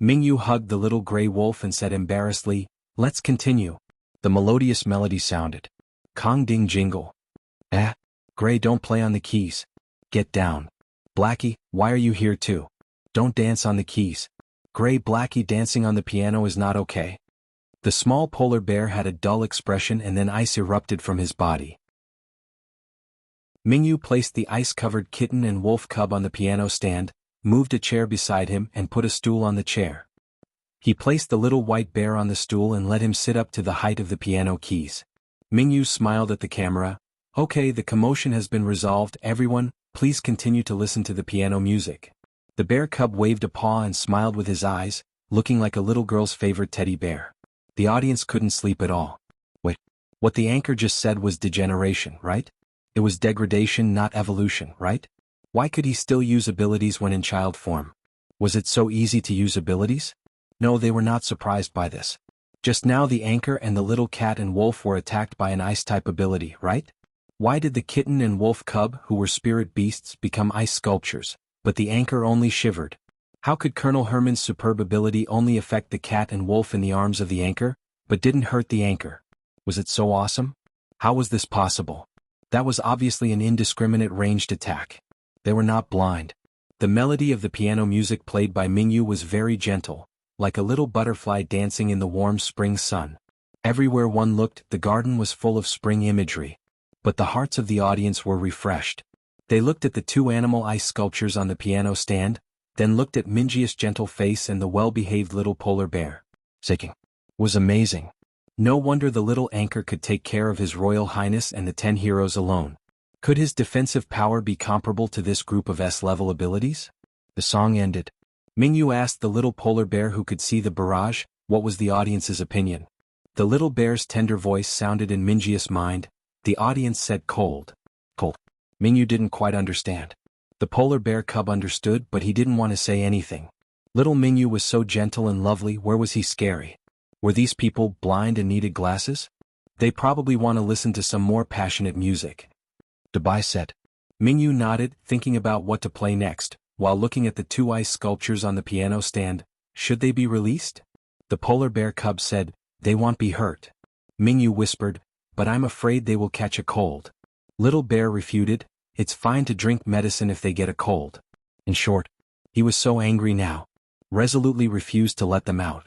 Mingyu hugged the little gray wolf and said embarrassedly, let's continue. The melodious melody sounded. Kong ding jingle. Gray, don't play on the keys. Get down. Blackie, why are you here too? Don't dance on the keys. Gray, Blackie, dancing on the piano is not okay. The small polar bear had a dull expression and then ice erupted from his body. Mingyu placed the ice-covered kitten and wolf cub on the piano stand, moved a chair beside him and put a stool on the chair. He placed the little white bear on the stool and let him sit up to the height of the piano keys. Mingyu smiled at the camera. Okay, the commotion has been resolved, everyone, please continue to listen to the piano music. The bear cub waved a paw and smiled with his eyes, looking like a little girl's favorite teddy bear. The audience couldn't sleep at all. Wait, what the anchor just said was degeneration, right? It was degradation, not evolution, right? Why could he still use abilities when in child form? Was it so easy to use abilities? No, they were not surprised by this. Just now the anchor and the little cat and wolf were attacked by an ice-type ability, right? Why did the kitten and wolf cub, who were spirit beasts, become ice sculptures, but the anchor only shivered? How could Colonel Herman's superb ability only affect the cat and wolf in the arms of the anchor, but didn't hurt the anchor? Was it so awesome? How was this possible? That was obviously an indiscriminate ranged attack. They were not blind. The melody of the piano music played by Mingyu was very gentle, like a little butterfly dancing in the warm spring sun. Everywhere one looked, the garden was full of spring imagery. But the hearts of the audience were refreshed. They looked at the two animal ice sculptures on the piano stand, then looked at Mingyu's gentle face and the well-behaved little polar bear. Shaking was amazing. No wonder the little anchor could take care of His Royal Highness and the 10 heroes alone. Could his defensive power be comparable to this group of S-level abilities? The song ended. Mingyu asked the little polar bear who could see the barrage, what was the audience's opinion. The little bear's tender voice sounded in Mingyu's mind. The audience said cold. Cold. Mingyu didn't quite understand. The polar bear cub understood, but he didn't want to say anything. Little Mingyu was so gentle and lovely, where was he scary? Were these people blind and needed glasses? They probably want to listen to some more passionate music. Dubai said. Mingyu nodded, thinking about what to play next, while looking at the two ice sculptures on the piano stand. Should they be released? The polar bear cub said, they won't be hurt. Mingyu whispered, but I'm afraid they will catch a cold. Little bear refuted, it's fine to drink medicine if they get a cold. In short, he was so angry now. Resolutely refused to let them out.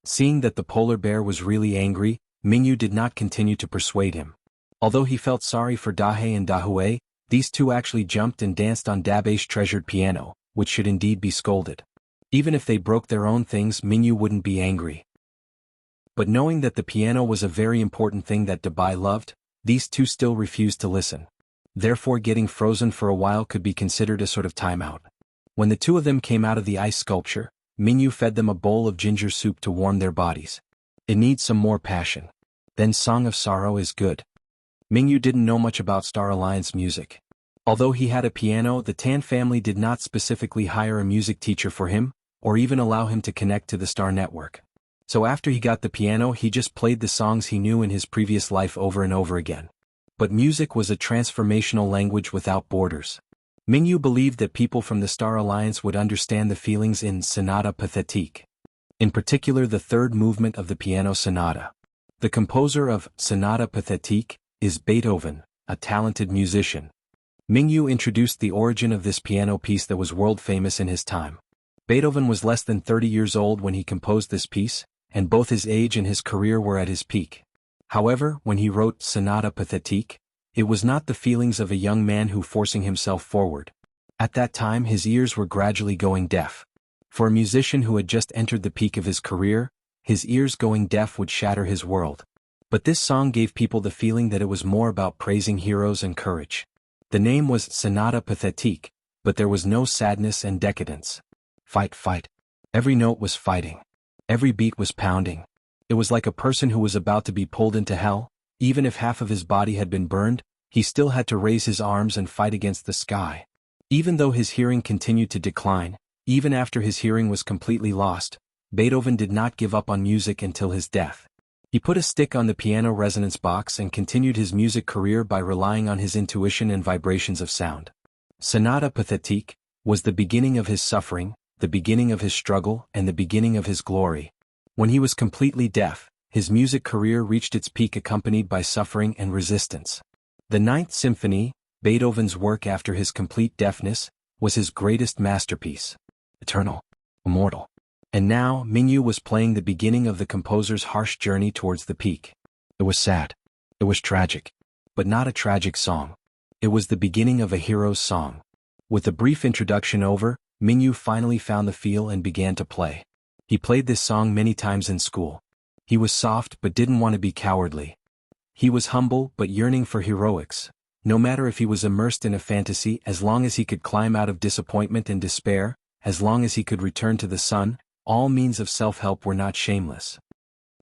Seeing that the polar bear was really angry, Mingyu did not continue to persuade him. Although he felt sorry for Dahe and Dahue, these two actually jumped and danced on Dabe's treasured piano, which should indeed be scolded. Even if they broke their own things, Mingyu wouldn't be angry. But knowing that the piano was a very important thing that Dabai loved, these two still refused to listen. Therefore getting frozen for a while could be considered a sort of timeout. When the two of them came out of the ice sculpture, Mingyu fed them a bowl of ginger soup to warm their bodies. It needs some more passion. Then Song of Sorrow is good. Mingyu didn't know much about Star Alliance music. Although he had a piano, the Tan family did not specifically hire a music teacher for him, or even allow him to connect to the Star Network. So after he got the piano, he just played the songs he knew in his previous life over and over again. But music was a transformational language without borders. Mingyu believed that people from the Star Alliance would understand the feelings in Sonata Pathétique. In particular the third movement of the piano sonata. The composer of Sonata Pathétique is Beethoven, a talented musician. Mingyu introduced the origin of this piano piece that was world famous in his time. Beethoven was less than 30 years old when he composed this piece, and both his age and his career were at his peak. However, when he wrote Sonata Pathétique, it was not the feelings of a young man who forcing himself forward. At that time his ears were gradually going deaf. For a musician who had just entered the peak of his career, his ears going deaf would shatter his world. But this song gave people the feeling that it was more about praising heroes and courage. The name was Sonata Pathétique, but there was no sadness and decadence. Fight, fight. Every note was fighting. Every beat was pounding. It was like a person who was about to be pulled into hell. Even if half of his body had been burned, he still had to raise his arms and fight against the sky. Even though his hearing continued to decline, even after his hearing was completely lost, Beethoven did not give up on music until his death. He put a stick on the piano resonance box and continued his music career by relying on his intuition and vibrations of sound. Sonata Pathétique was the beginning of his suffering, the beginning of his struggle, and the beginning of his glory. When he was completely deaf, his music career reached its peak accompanied by suffering and resistance. The Ninth Symphony, Beethoven's work after his complete deafness, was his greatest masterpiece. Eternal. Immortal. And now, Mingyu was playing the beginning of the composer's harsh journey towards the peak. It was sad. It was tragic. But not a tragic song. It was the beginning of a hero's song. With a brief introduction over, Mingyu finally found the feel and began to play. He played this song many times in school. He was soft but didn't want to be cowardly. He was humble but yearning for heroics. No matter if he was immersed in a fantasy, as long as he could climb out of disappointment and despair, as long as he could return to the sun, all means of self-help were not shameless.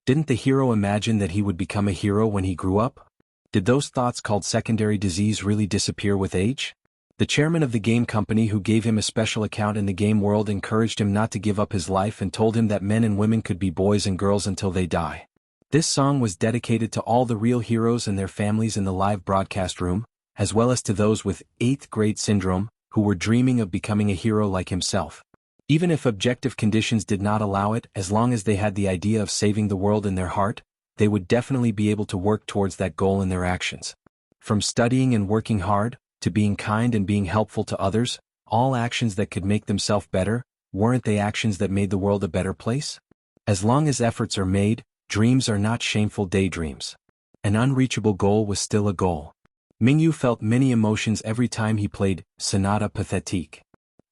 Didn't the hero imagine that he would become a hero when he grew up? Did those thoughts called secondary disease really disappear with age? The chairman of the game company who gave him a special account in the game world encouraged him not to give up his life and told him that men and women could be boys and girls until they die. This song was dedicated to all the real heroes and their families in the live broadcast room, as well as to those with 8th grade syndrome, who were dreaming of becoming a hero like himself. Even if objective conditions did not allow it, as long as they had the idea of saving the world in their heart, they would definitely be able to work towards that goal in their actions. From studying and working hard, to being kind and being helpful to others, all actions that could make themselves better, weren't they actions that made the world a better place? As long as efforts are made, dreams are not shameful daydreams. An unreachable goal was still a goal. Mingyu felt many emotions every time he played Sonata Pathétique.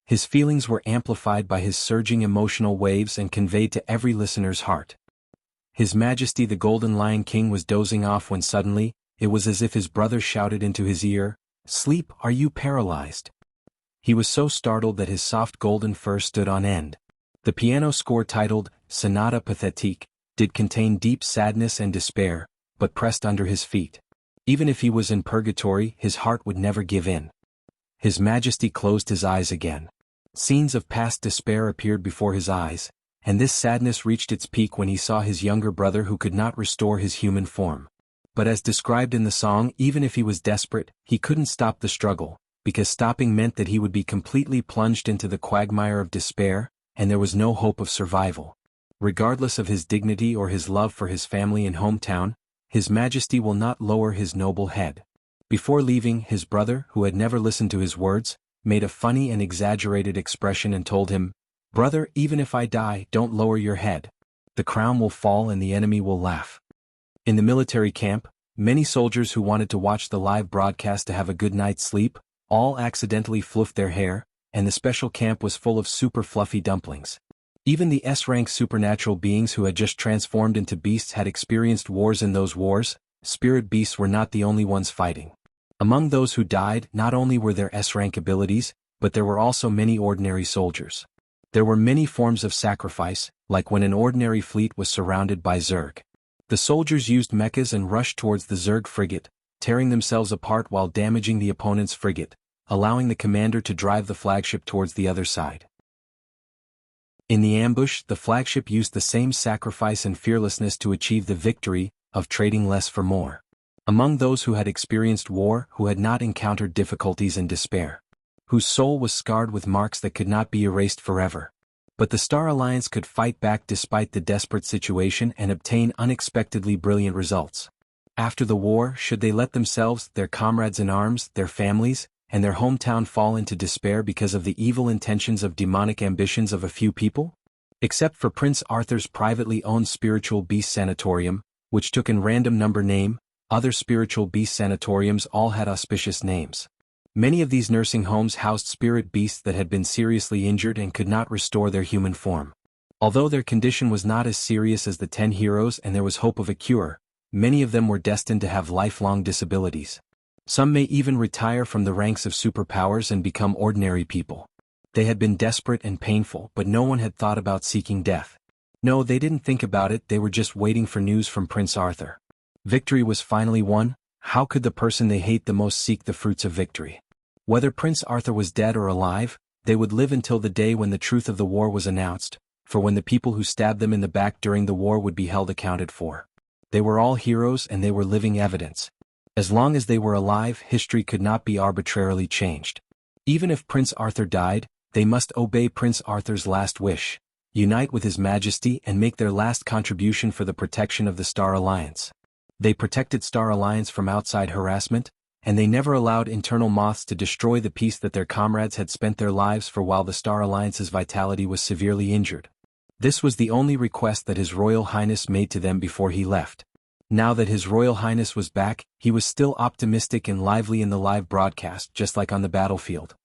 His feelings were amplified by his surging emotional waves and conveyed to every listener's heart. His Majesty the Golden Lion King was dozing off when suddenly, it was as if his brother shouted into his ear, "Sleep, are you paralyzed?" He was so startled that his soft golden fur stood on end. The piano score titled Sonata Pathétique did contain deep sadness and despair, but pressed under his feet. Even if he was in purgatory, his heart would never give in. His Majesty closed his eyes again. Scenes of past despair appeared before his eyes, and this sadness reached its peak when he saw his younger brother who could not restore his human form. But as described in the song, even if he was desperate, he couldn't stop the struggle, because stopping meant that he would be completely plunged into the quagmire of despair, and there was no hope of survival. Regardless of his dignity or his love for his family and hometown, His Majesty will not lower his noble head. Before leaving, his brother, who had never listened to his words, made a funny and exaggerated expression and told him, "Brother, even if I die, don't lower your head. The crown will fall and the enemy will laugh." In the military camp, many soldiers who wanted to watch the live broadcast to have a good night's sleep, all accidentally fluffed their hair, and the special camp was full of super fluffy dumplings. Even the S-rank supernatural beings who had just transformed into beasts had experienced wars. In those wars, spirit beasts were not the only ones fighting. Among those who died, not only were there S-rank abilities, but there were also many ordinary soldiers. There were many forms of sacrifice, like when an ordinary fleet was surrounded by Zerg. The soldiers used mechas and rushed towards the Zerg frigate, tearing themselves apart while damaging the opponent's frigate, allowing the commander to drive the flagship towards the other side. In the ambush, the flagship used the same sacrifice and fearlessness to achieve the victory of trading less for more. Among those who had experienced war, who had not encountered difficulties and despair, whose soul was scarred with marks that could not be erased forever. But the Star Alliance could fight back despite the desperate situation and obtain unexpectedly brilliant results. After the war, should they let themselves, their comrades in arms, their families, and their hometown fall into despair because of the evil intentions of demonic ambitions of a few people? Except for Prince Arthur's privately owned spiritual beast sanatorium, which took in random number name, other spiritual beast sanatoriums all had auspicious names. Many of these nursing homes housed spirit beasts that had been seriously injured and could not restore their human form. Although their condition was not as serious as the 10 heroes and there was hope of a cure, many of them were destined to have lifelong disabilities. Some may even retire from the ranks of superpowers and become ordinary people. They had been desperate and painful, but no one had thought about seeking death. No, they didn't think about it, they were just waiting for news from Prince Arthur. Victory was finally won. How could the person they hate the most seek the fruits of victory? Whether Prince Arthur was dead or alive, they would live until the day when the truth of the war was announced, for when the people who stabbed them in the back during the war would be held accounted for. They were all heroes and they were living evidence. As long as they were alive, history could not be arbitrarily changed. Even if Prince Arthur died, they must obey Prince Arthur's last wish, unite with His Majesty and make their last contribution for the protection of the Star Alliance. They protected Star Alliance from outside harassment, and they never allowed internal moths to destroy the peace that their comrades had spent their lives for while the Star Alliance's vitality was severely injured. This was the only request that His Royal Highness made to them before he left. Now that His Royal Highness was back, he was still optimistic and lively in the live broadcast, just like on the battlefield.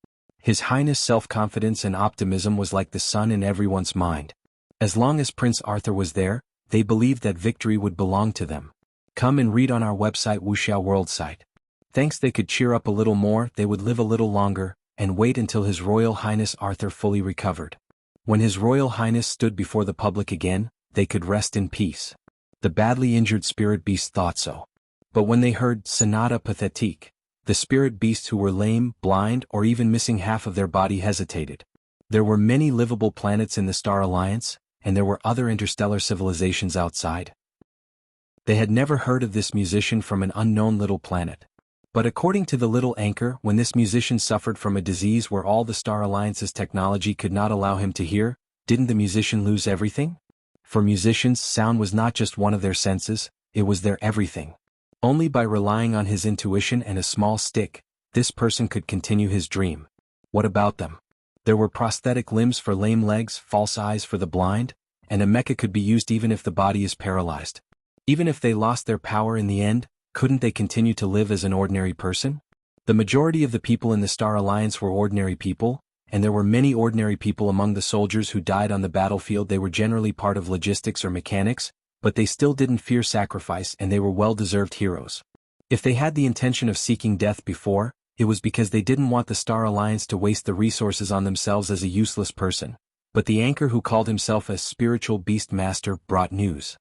His Highness' self-confidence and optimism was like the sun in everyone's mind. As long as Prince Arthur was there, they believed that victory would belong to them. Come and read on our website wuxialover site. Thanks, they could cheer up a little more, they would live a little longer, and wait until His Royal Highness Arthur fully recovered. When His Royal Highness stood before the public again, they could rest in peace. The badly injured spirit beasts thought so. But when they heard Sonata Pathétique, the spirit beasts who were lame, blind, or even missing half of their body hesitated. There were many livable planets in the Star Alliance, and there were other interstellar civilizations outside. They had never heard of this musician from an unknown little planet. But according to the little anchor, when this musician suffered from a disease where all the Star Alliance's technology could not allow him to hear, didn't the musician lose everything? For musicians, sound was not just one of their senses, it was their everything. Only by relying on his intuition and a small stick, this person could continue his dream. What about them? There were prosthetic limbs for lame legs, false eyes for the blind, and a mecha could be used even if the body is paralyzed. Even if they lost their power in the end, couldn't they continue to live as an ordinary person? The majority of the people in the Star Alliance were ordinary people, and there were many ordinary people among the soldiers who died on the battlefield. They were generally part of logistics or mechanics, but they still didn't fear sacrifice and they were well-deserved heroes. If they had the intention of seeking death before, it was because they didn't want the Star Alliance to waste the resources on themselves as a useless person. But the anchor who called himself a spiritual beast master brought news.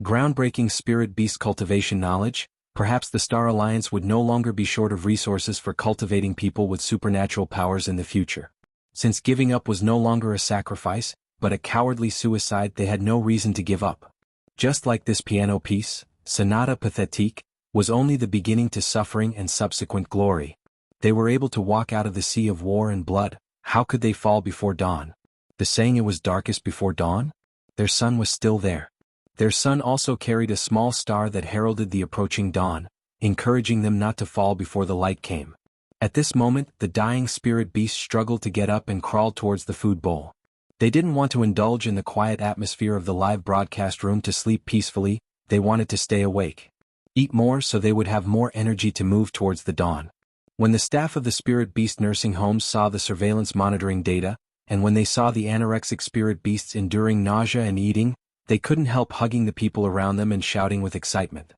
Groundbreaking spirit beast cultivation knowledge. Perhaps the Star Alliance would no longer be short of resources for cultivating people with supernatural powers in the future. Since giving up was no longer a sacrifice, but a cowardly suicide, they had no reason to give up. Just like this piano piece, Sonata Pathétique, was only the beginning to suffering and subsequent glory. They were able to walk out of the sea of war and blood. How could they fall before dawn? The saying it was darkest before dawn? Their sun was still there. Their sun also carried a small star that heralded the approaching dawn, encouraging them not to fall before the light came. At this moment, the dying spirit beast struggled to get up and crawled towards the food bowl. They didn't want to indulge in the quiet atmosphere of the live broadcast room to sleep peacefully, they wanted to stay awake. Eat more so they would have more energy to move towards the dawn. When the staff of the spirit beast nursing homes saw the surveillance monitoring data, and when they saw the anorexic spirit beasts enduring nausea and eating, they couldn't help hugging the people around them and shouting with excitement.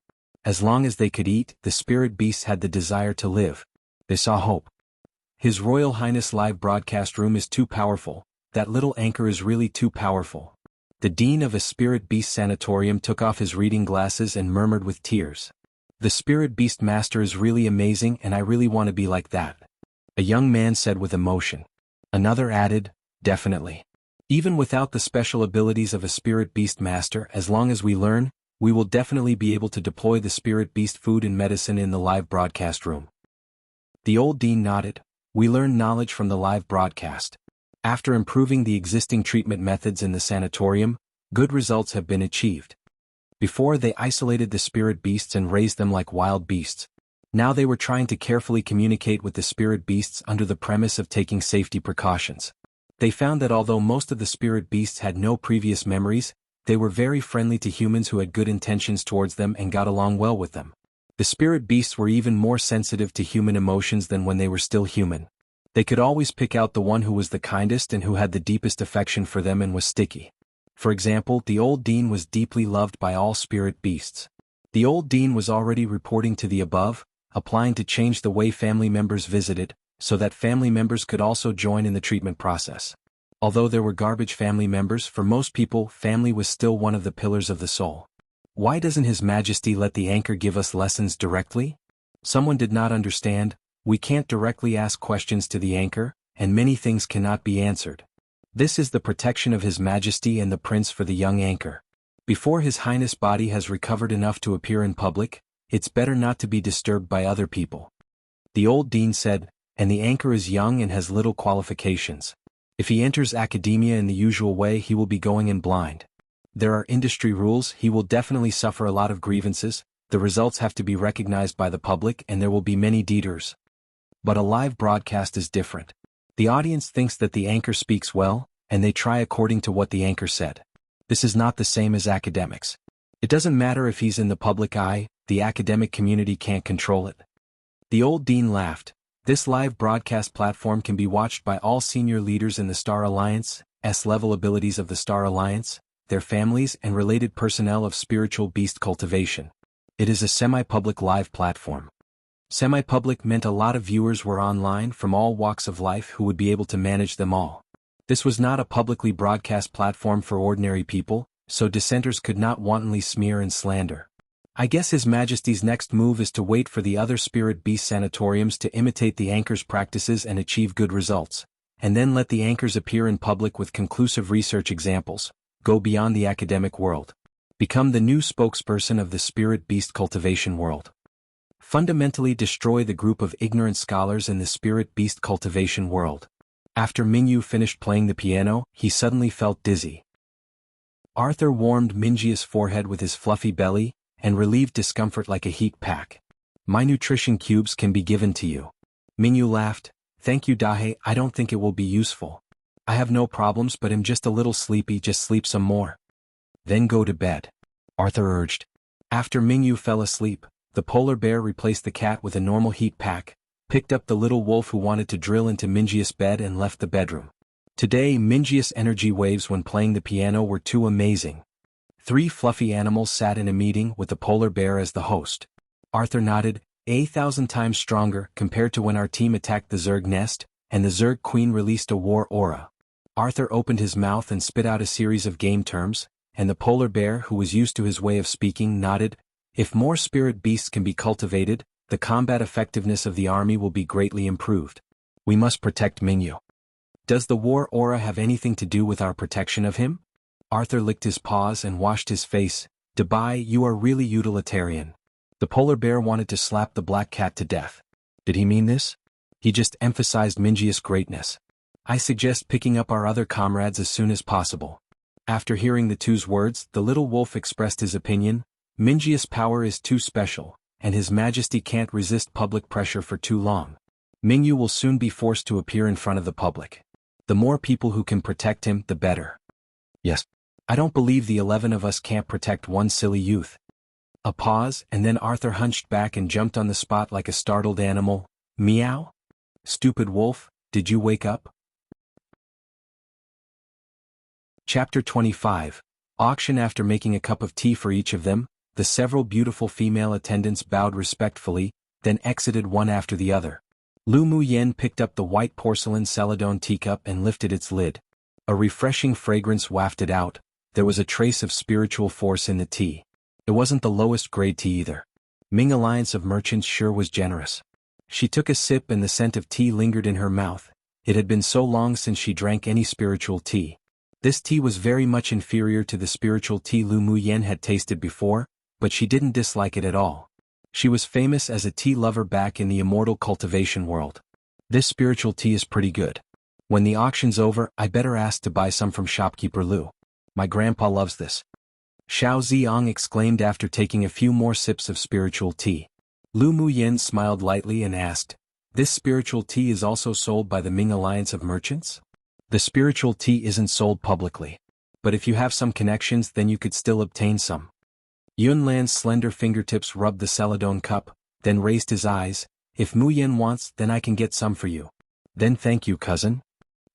As long as they could eat, the spirit beasts had the desire to live. They saw hope. His Royal Highness live broadcast room is too powerful. That little anchor is really too powerful. The dean of a spirit beast sanatorium took off his reading glasses and murmured with tears. The spirit beast master is really amazing and I really want to be like that. A young man said with emotion. Another added, definitely. Even without the special abilities of a spirit beast master, as long as we learn, we will definitely be able to deploy the spirit beast food and medicine in the live broadcast room. The old dean nodded. We learned knowledge from the live broadcast. After improving the existing treatment methods in the sanatorium, good results have been achieved. Before they isolated the spirit beasts and raised them like wild beasts. Now they were trying to carefully communicate with the spirit beasts under the premise of taking safety precautions. They found that although most of the spirit beasts had no previous memories, they were very friendly to humans who had good intentions towards them and got along well with them. The spirit beasts were even more sensitive to human emotions than when they were still human. They could always pick out the one who was the kindest and who had the deepest affection for them and was sticky. For example, the old dean was deeply loved by all spirit beasts. The old dean was already reporting to the above, applying to change the way family members visited, so that family members could also join in the treatment process. Although there were garbage family members, for most people, family was still one of the pillars of the soul. Why doesn't His Majesty let the anchor give us lessons directly? Someone did not understand. We can't directly ask questions to the anchor, and many things cannot be answered. This is the protection of His Majesty and the Prince for the young anchor. Before His Highness' body has recovered enough to appear in public, it's better not to be disturbed by other people. The old dean said, and the anchor is young and has little qualifications. If he enters academia in the usual way, he will be going in blind. There are industry rules, he will definitely suffer a lot of grievances, the results have to be recognized by the public and there will be many detours. But a live broadcast is different. The audience thinks that the anchor speaks well, and they try according to what the anchor said. This is not the same as academics. It doesn't matter if he's in the public eye, the academic community can't control it. The old dean laughed. This live broadcast platform can be watched by all senior leaders in the Star Alliance, S-level abilities of the Star Alliance, their families and related personnel of spiritual beast cultivation. It is a semi-public live platform. Semi-public meant a lot of viewers were online from all walks of life who would be able to manage them all. This was not a publicly broadcast platform for ordinary people, so dissenters could not wantonly smear and slander. I guess His Majesty's next move is to wait for the other spirit beast sanatoriums to imitate the anchor's practices and achieve good results, and then let the anchors appear in public with conclusive research examples, go beyond the academic world. Become the new spokesperson of the spirit beast cultivation world. Fundamentally destroy the group of ignorant scholars in the spirit beast cultivation world. After Mingyu finished playing the piano, he suddenly felt dizzy. Arthur warmed Minjia's forehead with his fluffy belly, and relieved discomfort like a heat pack. My nutrition cubes can be given to you. Mingyu laughed. Thank you Dahe, I don't think it will be useful. I have no problems but am just a little sleepy, just sleep some more. Then go to bed, Arthur urged. After Mingyu fell asleep, the polar bear replaced the cat with a normal heat pack, picked up the little wolf who wanted to drill into Minjia's bed and left the bedroom. Today Minjia's energy waves when playing the piano were too amazing. 3 fluffy animals sat in a meeting with the polar bear as the host. Arthur nodded, 1,000 times stronger compared to when our team attacked the Zerg nest, and the Zerg queen released a war aura. Arthur opened his mouth and spit out a series of game terms, and the polar bear, who was used to his way of speaking, nodded. If more spirit beasts can be cultivated, the combat effectiveness of the army will be greatly improved. We must protect Mingyu. Does the war aura have anything to do with our protection of him? Arthur licked his paws and washed his face. Dabai, you are really utilitarian. The polar bear wanted to slap the black cat to death. Did he mean this? He just emphasized Minjia's greatness. I suggest picking up our other comrades as soon as possible. After hearing the two's words, the little wolf expressed his opinion. Minjia's power is too special, and His Majesty can't resist public pressure for too long. Mingyu will soon be forced to appear in front of the public. The more people who can protect him, the better. Yes. I don't believe the 11 of us can't protect one silly youth. A pause, and then Arthur hunched back and jumped on the spot like a startled animal. Meow? Stupid wolf, did you wake up? Chapter 25. Auction. After making a cup of tea for each of them, the several beautiful female attendants bowed respectfully, then exited one after the other. Lu Muyen picked up the white porcelain celadon teacup and lifted its lid. A refreshing fragrance wafted out. There was a trace of spiritual force in the tea. It wasn't the lowest grade tea either. Ming Alliance of Merchants sure was generous. She took a sip and the scent of tea lingered in her mouth. It had been so long since she drank any spiritual tea. This tea was very much inferior to the spiritual tea Lu Muyen had tasted before, but she didn't dislike it at all. She was famous as a tea lover back in the immortal cultivation world. This spiritual tea is pretty good. When the auction's over, I better ask to buy some from shopkeeper Lu. My grandpa loves this. Xiao Ziong exclaimed after taking a few more sips of spiritual tea. Lu Muyen smiled lightly and asked, "This spiritual tea is also sold by the Ming Alliance of Merchants?" The spiritual tea isn't sold publicly. But if you have some connections, then you could still obtain some. Yunlan's slender fingertips rubbed the celadon cup, then raised his eyes. If Muyen wants, then I can get some for you. Then thank you, cousin.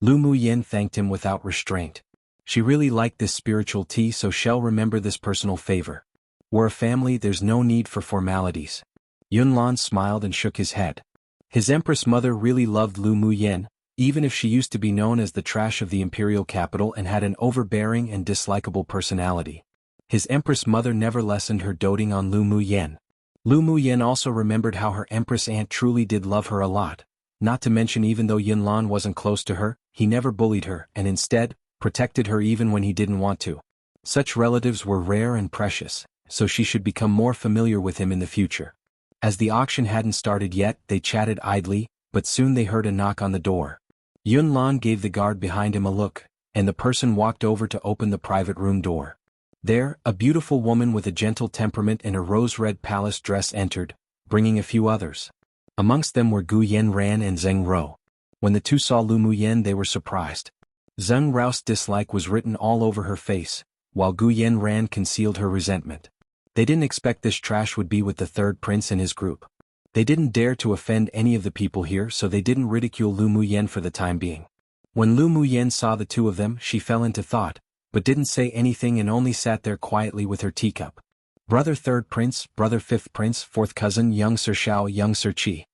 Lu Muyen thanked him without restraint. She really liked this spiritual tea, so she'll remember this personal favor. We're a family, there's no need for formalities. Yunlan smiled and shook his head. His Empress mother really loved Lu Muyen, even if she used to be known as the trash of the Imperial capital and had an overbearing and dislikable personality. His Empress mother never lessened her doting on Lu Muyen. Lu Muyen also remembered how her Empress aunt truly did love her a lot. Not to mention, even though Yunlan wasn't close to her, he never bullied her and instead protected her even when he didn't want to. Such relatives were rare and precious, so she should become more familiar with him in the future. As the auction hadn't started yet, they chatted idly, but soon they heard a knock on the door. Yunlan gave the guard behind him a look, and the person walked over to open the private room door. There, a beautiful woman with a gentle temperament in a rose-red palace dress entered, bringing a few others. Amongst them were Gu Yanran and Zheng Rou. When the two saw Lu Muyen, they were surprised. Zheng Rou's dislike was written all over her face, while Gu Yanran concealed her resentment. They didn't expect this trash would be with the third prince and his group. They didn't dare to offend any of the people here, so they didn't ridicule Lu Muyen for the time being. When Lu Muyen saw the two of them, she fell into thought, but didn't say anything and only sat there quietly with her teacup. Brother third prince, brother fifth prince, fourth cousin, young Sir Shao, young Sir Qi.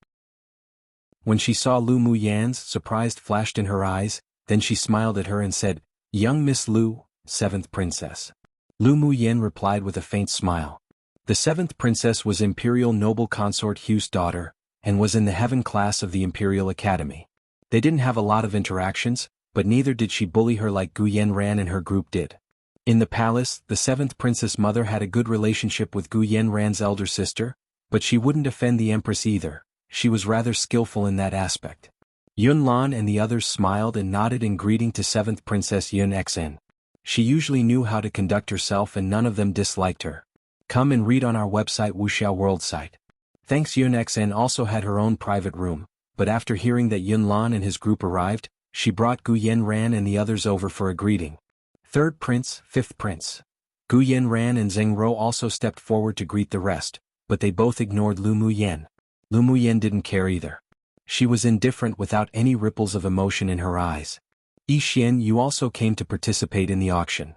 When she saw Lu Muyen's, surprise flashed in her eyes, then she smiled at her and said, "Young Miss Lu, seventh princess." Lu Muyen replied with a faint smile. The seventh princess was Imperial noble consort Hu's daughter, and was in the heaven class of the Imperial Academy. They didn't have a lot of interactions, but neither did she bully her like Gu Yanran and her group did. In the palace, the seventh princess mother had a good relationship with Gu Yanran's elder sister, But she wouldn't offend the Empress either, she was rather skillful in that aspect. Yunlan and the others smiled and nodded in greeting to 7th Princess Yunxin. She usually knew how to conduct herself and none of them disliked her. Come and read on our website wuxiaworld site. Thanks. Yunxin also had her own private room, but after hearing that Yunlan and his group arrived, she brought Gu Yanran and the others over for a greeting. 3rd Prince, 5th Prince. Gu Yanran and Zheng Rou also stepped forward to greet the rest, but they both ignored Lu Muyen. Lu Muyen didn't care either. She was indifferent without any ripples of emotion in her eyes. Yi Xian, you also came to participate in the auction.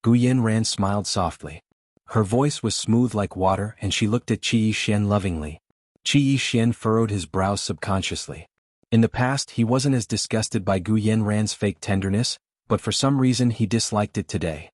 Gu Yanran smiled softly. Her voice was smooth like water and she looked at Qi Yi Xian lovingly. Qi Yi Xian furrowed his brows subconsciously. In the past he wasn't as disgusted by Gu Yanran's fake tenderness, but for some reason he disliked it today.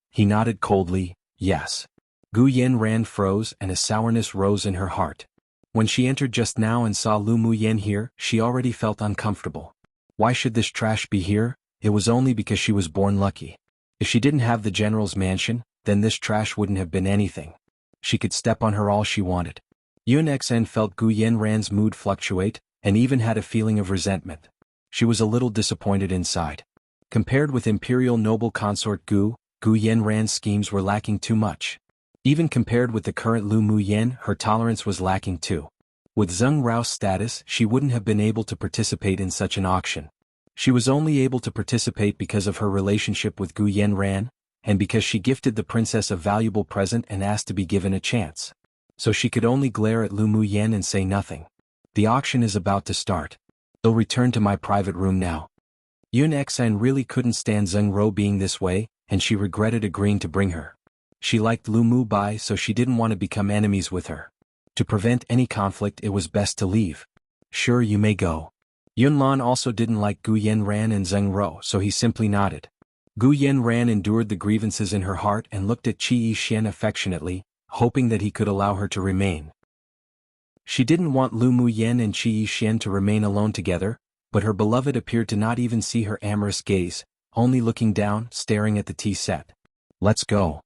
He nodded coldly, yes. Gu Yanran froze and a sourness rose in her heart. When she entered just now and saw Lu Muyen here, she already felt uncomfortable. Why should this trash be here? It was only because she was born lucky. If she didn't have the general's mansion, then this trash wouldn't have been anything. She could step on her all she wanted. Yunxin felt Gu Yanran's mood fluctuate, and even had a feeling of resentment. She was a little disappointed inside. Compared with Imperial noble consort Gu Yanran's schemes were lacking too much. Even compared with the current Lu Muyen, her tolerance was lacking too. With Zheng Rao's status, she wouldn't have been able to participate in such an auction. She was only able to participate because of her relationship with Gu Yanran, and because she gifted the princess a valuable present and asked to be given a chance. So she could only glare at Lu Muyen and say nothing. The auction is about to start. I'll return to my private room now. Yunxin really couldn't stand Zheng Rou being this way, and she regretted agreeing to bring her. She liked Lu Mu Bai, so she didn't want to become enemies with her. To prevent any conflict, it was best to leave. Sure, you may go. Yunlan also didn't like Gu Yanran and Zheng Rou, so he simply nodded. Gu Yanran endured the grievances in her heart and looked at Qi Yi Xian affectionately, hoping that he could allow her to remain. She didn't want Lu Muyen and Qi Yi Xian to remain alone together, but her beloved appeared to not even see her amorous gaze, only looking down, staring at the tea set. Let's go.